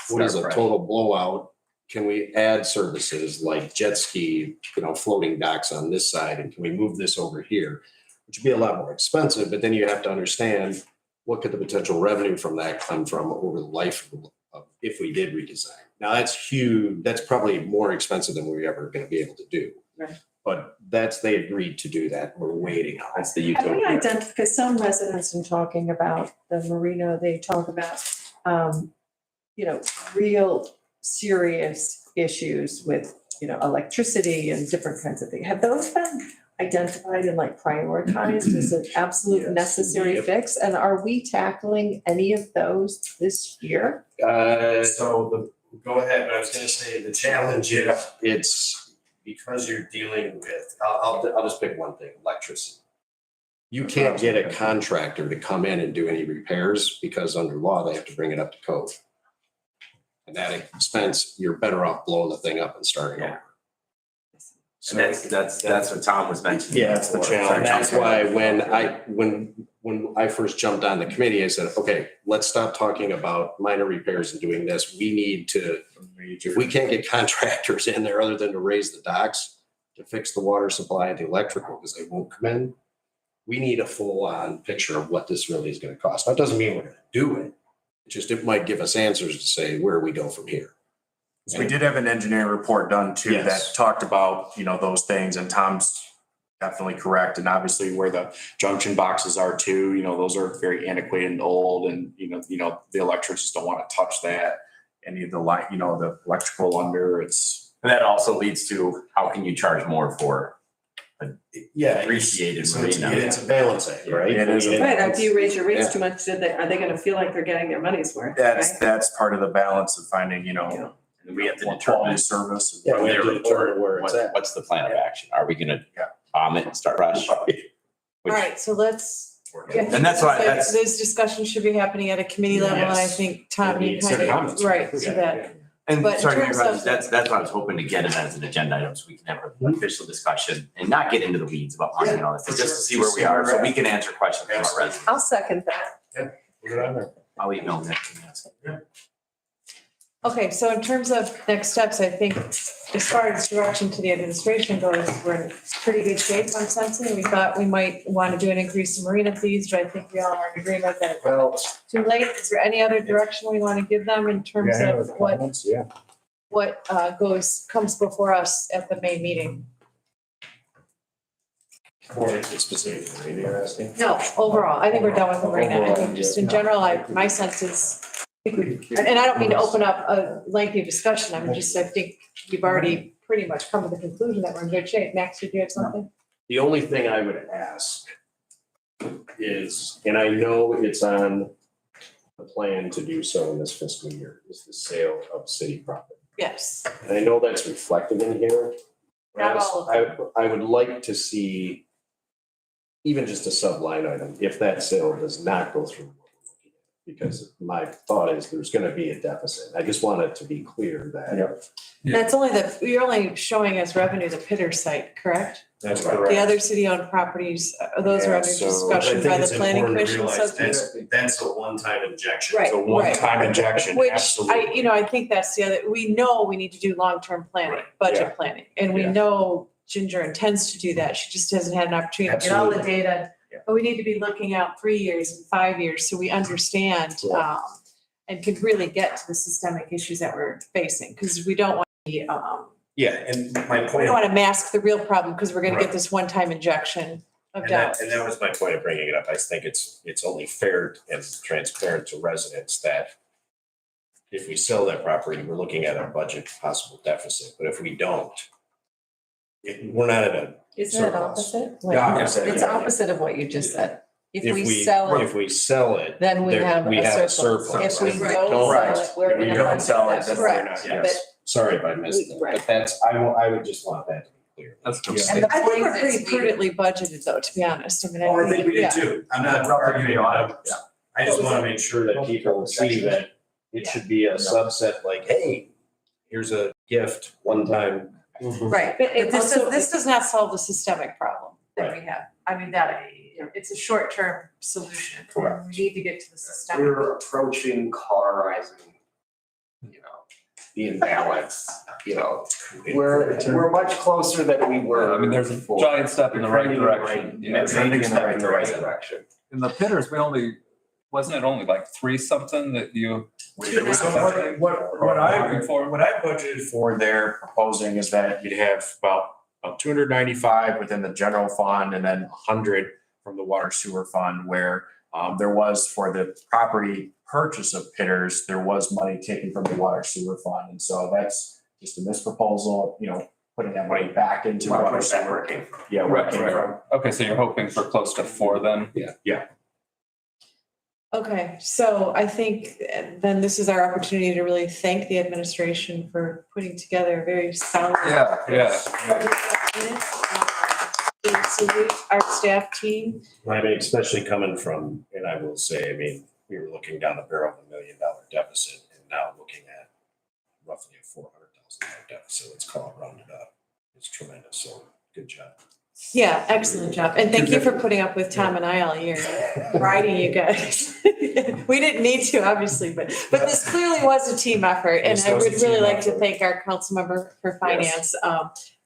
what is a total blowout? Can we add services like jet ski, floating docks on this side, and can we move this over here? Which would be a lot more expensive, but then you have to understand what could the potential revenue from that come from over the life of if we did redesign. Now, that's huge, that's probably more expensive than we're ever gonna be able to do. Right. But they agreed to do that, we're waiting on. That's the Have we utopia. identified, because some residents in talking about the marina, they talk about, real serious issues with, electricity and different kinds of things. Have those been identified and like prioritized as an absolute Yes. necessary fix? And are we tackling any of those this year? Go ahead, but I was gonna say the challenge is, it's because you're dealing with, I'll just pick one thing, electricity. You can't get a contractor to come in and do any repairs because under law, they have to bring it up to code. And that expense, you're better off blowing the thing up and starting over. And that's what Tom was mentioning. Yeah, that's the challenge. That's why when I first jumped on the committee, I said, okay, let's stop talking about minor repairs and doing this. We need to, if we can't get contractors in there other than to raise the docks to fix the water supply and the electrical, because they won't come in, we need a full-on picture of what this really is gonna cost. That doesn't mean we're gonna do it. It might give us answers to say where we go from here. So we did have an engineering report done too that Yes. talked about, those things, and Tom's definitely correct. And Obviously where the junction boxes are too, those are very antiquated and old, and, the electricians don't want to touch that. any of the light, the electrical under, it's, And that also leads to how can you charge more for Yeah. appreciated It's marina? a balancing, right? It is a- Right, after you raise your rates Yeah. too much, are they gonna feel like they're getting their money's worth? that's part of the balance of finding, And we have to quality determine service. Yeah, we their have to determine where report, it's at. what's the plan of action? Are we gonna bomb it and start rush? All right, so let's. I think And that's why, like that's, Those discussions should be happening at a committee level, and I Yes. think, Tom, you Set kind comments. of, right, so that. and But in sorry, terms Mayor, of- that's why I was hoping to get it as an agenda item, so we can have an official discussion and not get into the weeds about money and all this, but just to see where we are, so we can answer questions from our residents. I'll second that. Put it on there. I'll email Nick and ask. Okay, so in terms of next steps, I think as far as direction to the administration goes, we're in pretty good shape on sensing. We thought we might want to do an increase in marina fees, but I think we all are in agreement that Well, it's too late. Is there any other direction we want to give them in terms of what comes before us at the May meeting? specifically, you're asking? No, overall, I think we're done with the marina. I think just in general, my sense is, I think and I don't mean to open up a lengthy discussion. I think we've already pretty much come to the conclusion that we're in good shape. Max, did you have something? The only thing I would ask is, and I know it's on the plan to do so in this fiscal year, is the sale of city property. Yes. And I know that's reflected in here. Not all of I would like to see even just a sub-line item, if that sale does not go through. because my thought is there's gonna be a deficit. I just want it to be clear that. Yeah. That's only you're only showing as revenue the Pitter site, correct? That's The other city-owned properties, those are under discussion by the planning commission. So That's a one-time injection. Right, It's a one-time injection, Which absolutely. I think that's the other, we know we need to do long-term planning, Yeah. budget planning. And we Yeah. know Ginger intends to do that. She just hasn't had an opportunity to get all the Absolutely. data. Yeah. But we need to be looking out 3 years and 5 years so we understand, and can really get to the systemic issues that we're facing. Because we don't want to be, Yeah, and my we point, don't want to mask the real problem because we're going to Right. get this one-time injection of doubt. and that was my point of bringing it up. I think it's only fair and transparent to residents that if we sell that property, we're looking at a budget possible deficit, but if we don't, we're not at a Isn't it surplus. opposite? Yeah. It's opposite of what you just said. If we If sell we sell it, then we there- have we a have a surplus. surplus. If we Right. don't Right. sell it, we're If we in a don't budget sell it, deficit. then we're not, Correct. yes. Sorry if I missed that, Right. but that's, I would just want that to be clear. That's good. Yeah. And I think point we're is pretty we- prudently budgeted though, to be honest. I mean, Oh, I think we yeah. did too. I'm not arguing on it. I just want to make sure that people see that it should be a subset like, hey, here's a gift, one time. Right, but this does not solve the systemic problem that we have. I mean, it's a short-term solution. Correct. We need to get to the systemic. We're approaching cauterizing, the imbalance, we're much closer than we were. I mean, there's a before. giant step in the right Trending direction. Yeah, Yeah. trending in the right direction. In the Pitters, wasn't it only like 3 something that you? So what I budgeted for their proposing is that you'd have about 295 within the general fund and then 100 from the water sewer fund where there was for the property purchase of Pitters, there was money taken from the water sewer fund. And so that's just a misproposal, putting that money back into water sewer. Yeah, where it came from. Okay, so you're hoping for close to 4 then? Okay, so I think then this is our opportunity to really thank the administration for putting together a very solid. Yeah. We salute our staff team. I mean, especially coming from, and I will say, I mean, we were looking down the barrel of $1 million deficit and now looking at roughly a $400,000 deficit. Let's call it rounded up. It's tremendous. So good job. Yeah, excellent job. And thank you for putting up with Tom and I all year, riding you guys. We didn't need to, obviously, but this clearly was a team effort. And This I was a would really team like to effort. thank our council member for finance,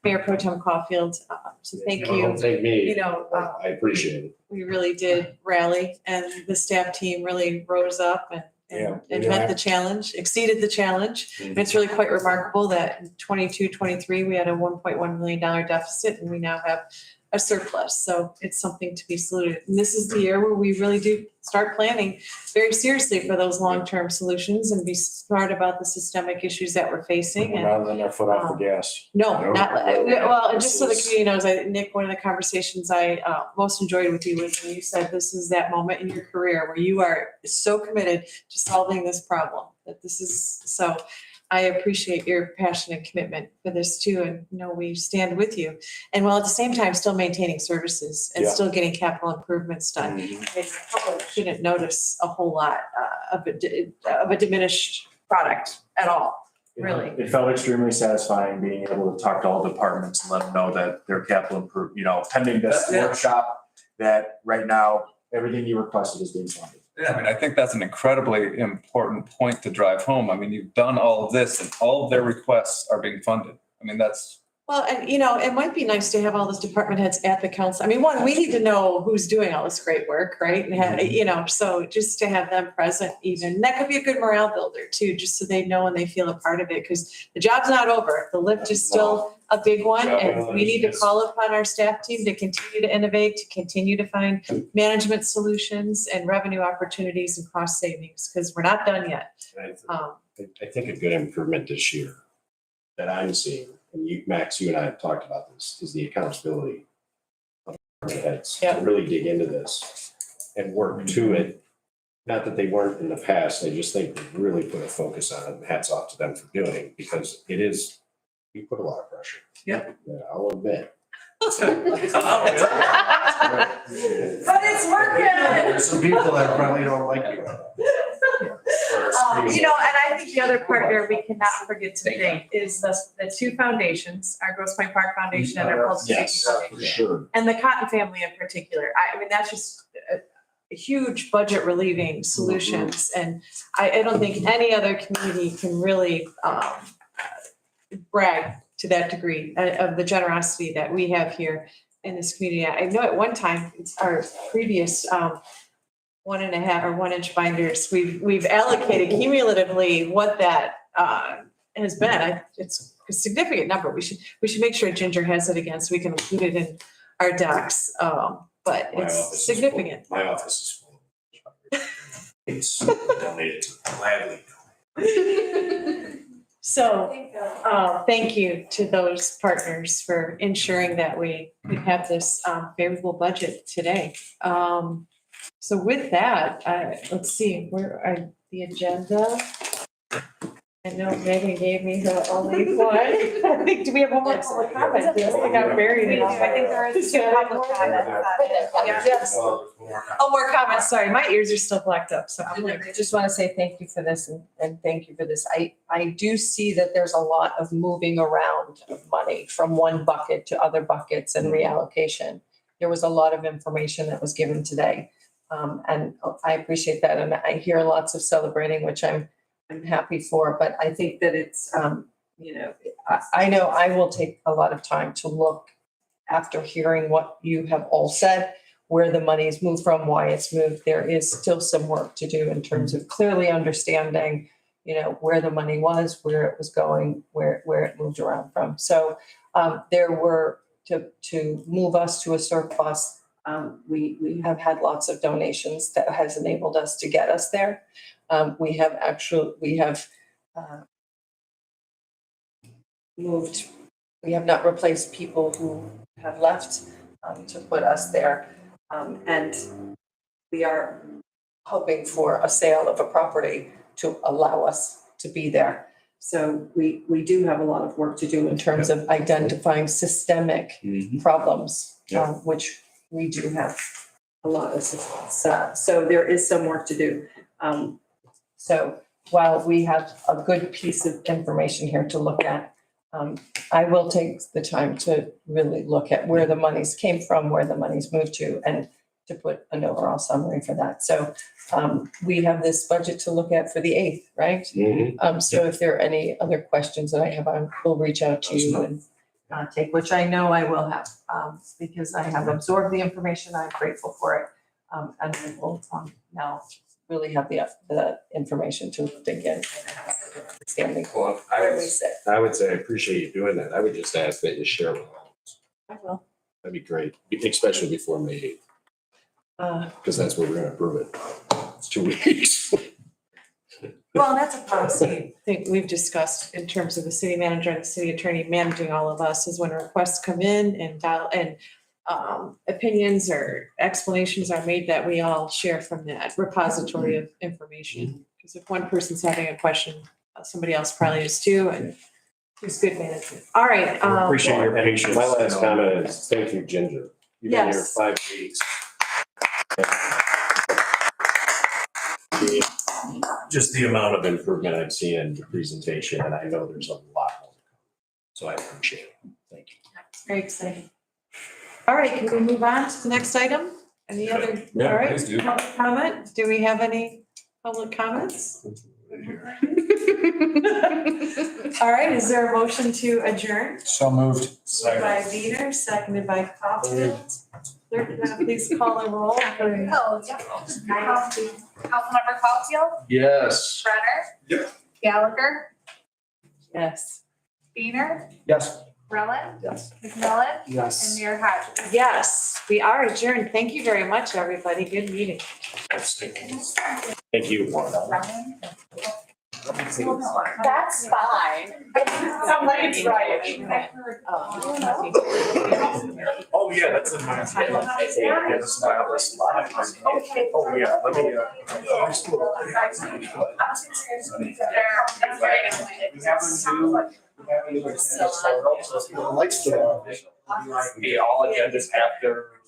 Mayor Pro Tem Caulfield. So thank you. Don't take me. I appreciate it. We really did rally and the staff team really rose up and met the challenge, exceeded the challenge. And it's really quite remarkable that in 22-23 we had a $1.1 million deficit and we now have a surplus. So it's something to be saluted. And this is the year where we really do start planning very seriously for those long-term solutions and be smart about the systemic issues that we're facing. And Rather than our foot off the gas. no, not, well, and just so the community knows, Nick, one of the conversations I most enjoyed with you was when you said this is that moment in your career where you are so committed to solving this problem, that this is, so I appreciate your passion and commitment for this too, and we stand with you. And while at the same time, still maintaining services and Yeah. still getting capital improvements done. Mhm. The public shouldn't notice a whole lot of a diminished product at all, really. It felt extremely satisfying being able to talk to all departments and let them know that their capital pending this Yeah. workshop, that right now, everything you requested is being funded. Yeah, I mean, I think that's an incredibly important point to drive home. I mean, you've done all of this and all of their requests are being funded. I mean, that's, Well, and it might be nice to have all those department heads at the council. I mean, one, we need to know who's doing all this great work, right? And so just to have them present even, that could be a good morale builder too, just so they know and they feel a part of it, because the job's not over. The lift is still a big one, and we need to call upon our staff team to continue to innovate, to continue to find management solutions and revenue opportunities and cost savings, because we're not done yet. I think a good improvement this year that I'm seeing, and you, Max, you and I have talked about this, is the accountability of department heads to really dig into this and work to it. Not that they weren't in the past, I just think they've really put a focus on it, and hats off to them for doing it, because it is, you put a lot of pressure. Yeah, I'll admit. But it's working. There's some people that probably don't like you. You know, and I think the other partner we cannot forget to thank is the two foundations, our Grosse Pointe Park Foundation and our Pulse Safety Yes, Foundation. for sure. And the Cotton family in particular. I mean, that's just a huge budget relieving solutions. And I don't think any other community can really brag to that degree of the generosity that we have here in this community. I know at one time, our previous 1.5 or 1 inch binders, we've allocated cumulatively what that has been. It's a significant number. We should make sure Ginger has it again so we can include it in our docs. But My office it's is significant. My office is full. It's donated to gladly. So, thank you to those partners for ensuring that we have this favorable budget today. So with that, let's see, where are the agenda? I know Megan gave me the only one. I think, do we have one more public comment? I think I'm buried. We do. I think there is two public comments. Yes. Oh, more comments. Sorry, my ears are still blacked up, so I'm like. I just want to say thank you for this and thank you for this. I do see that there's a lot of moving around of money from one bucket to other buckets and reallocation. There was a lot of information that was given today. And I appreciate that. And I hear lots of celebrating, which I'm happy for, but I think that it's, I know I will take a lot of time to look after hearing what you have all said, where the money is moved from, why it's moved. There is still some work to do in terms of clearly understanding, where the money was, where it was going, where it moved around from. So there were, to move us to a surplus, we have had lots of donations that has enabled us to get us there. We have not replaced people who have left to put us there. And we are hoping for a sale of a property to allow us to be there. So we do have a lot of work to do in terms of identifying systemic problems, which we do have a lot of systems. So there is some work to do. So while we have a good piece of information here to look at, I will take the time to really look at where the monies came from, where the monies moved to, and to put an overall summary for that. So we have this budget to look at for the 8th, right? So if there are any other questions that I have, I will reach out to you and take, which I know I will have, because I have absorbed the information. I'm grateful for it. And I will now really have the information to dig in and have an understanding Well, where we sit. I would say I appreciate you doing that. I would just ask that you share with us. I will. That'd be great, especially before May 8th, because that's when we're gonna approve it. It's 2 weeks. Well, that's a policy I think we've discussed in terms of the city manager and the city attorney managing all of us, is when requests come in and opinions or explanations are made, that we all share from that repository of information. Because if one person's having a question, somebody else probably is too, and it's good management. All right. Appreciate your patience. My last comment is thank you, Ginger. You've been here Yes. 5 weeks. Just the amount of improvement I've seen in the presentation, and I know there's a lot more. So I appreciate it. Thank you. Very exciting. All right, can we move on to the next item? Any other? Yeah, All right, please do. public comment? Do we have any public comments? All right, is there a motion to adjourn? So moved. Moved by Wiener, seconded by Caulfield. Clerk, can I please call a roll? Oh, yeah. Councilmember Caulfield, Yes. Brenner. Yep. Gallagher, Yes. Wiener, Yes. Rellen, Yes. McMillan, and Yes. Mayor Hodges. Yes, we are adjourned. Thank you very much, everybody. Good meeting. Thank you. That's fine. Somebody's right. Oh, yeah, that's in my. It's not a slide. Oh, yeah, let me, The lights still on. the all agendas after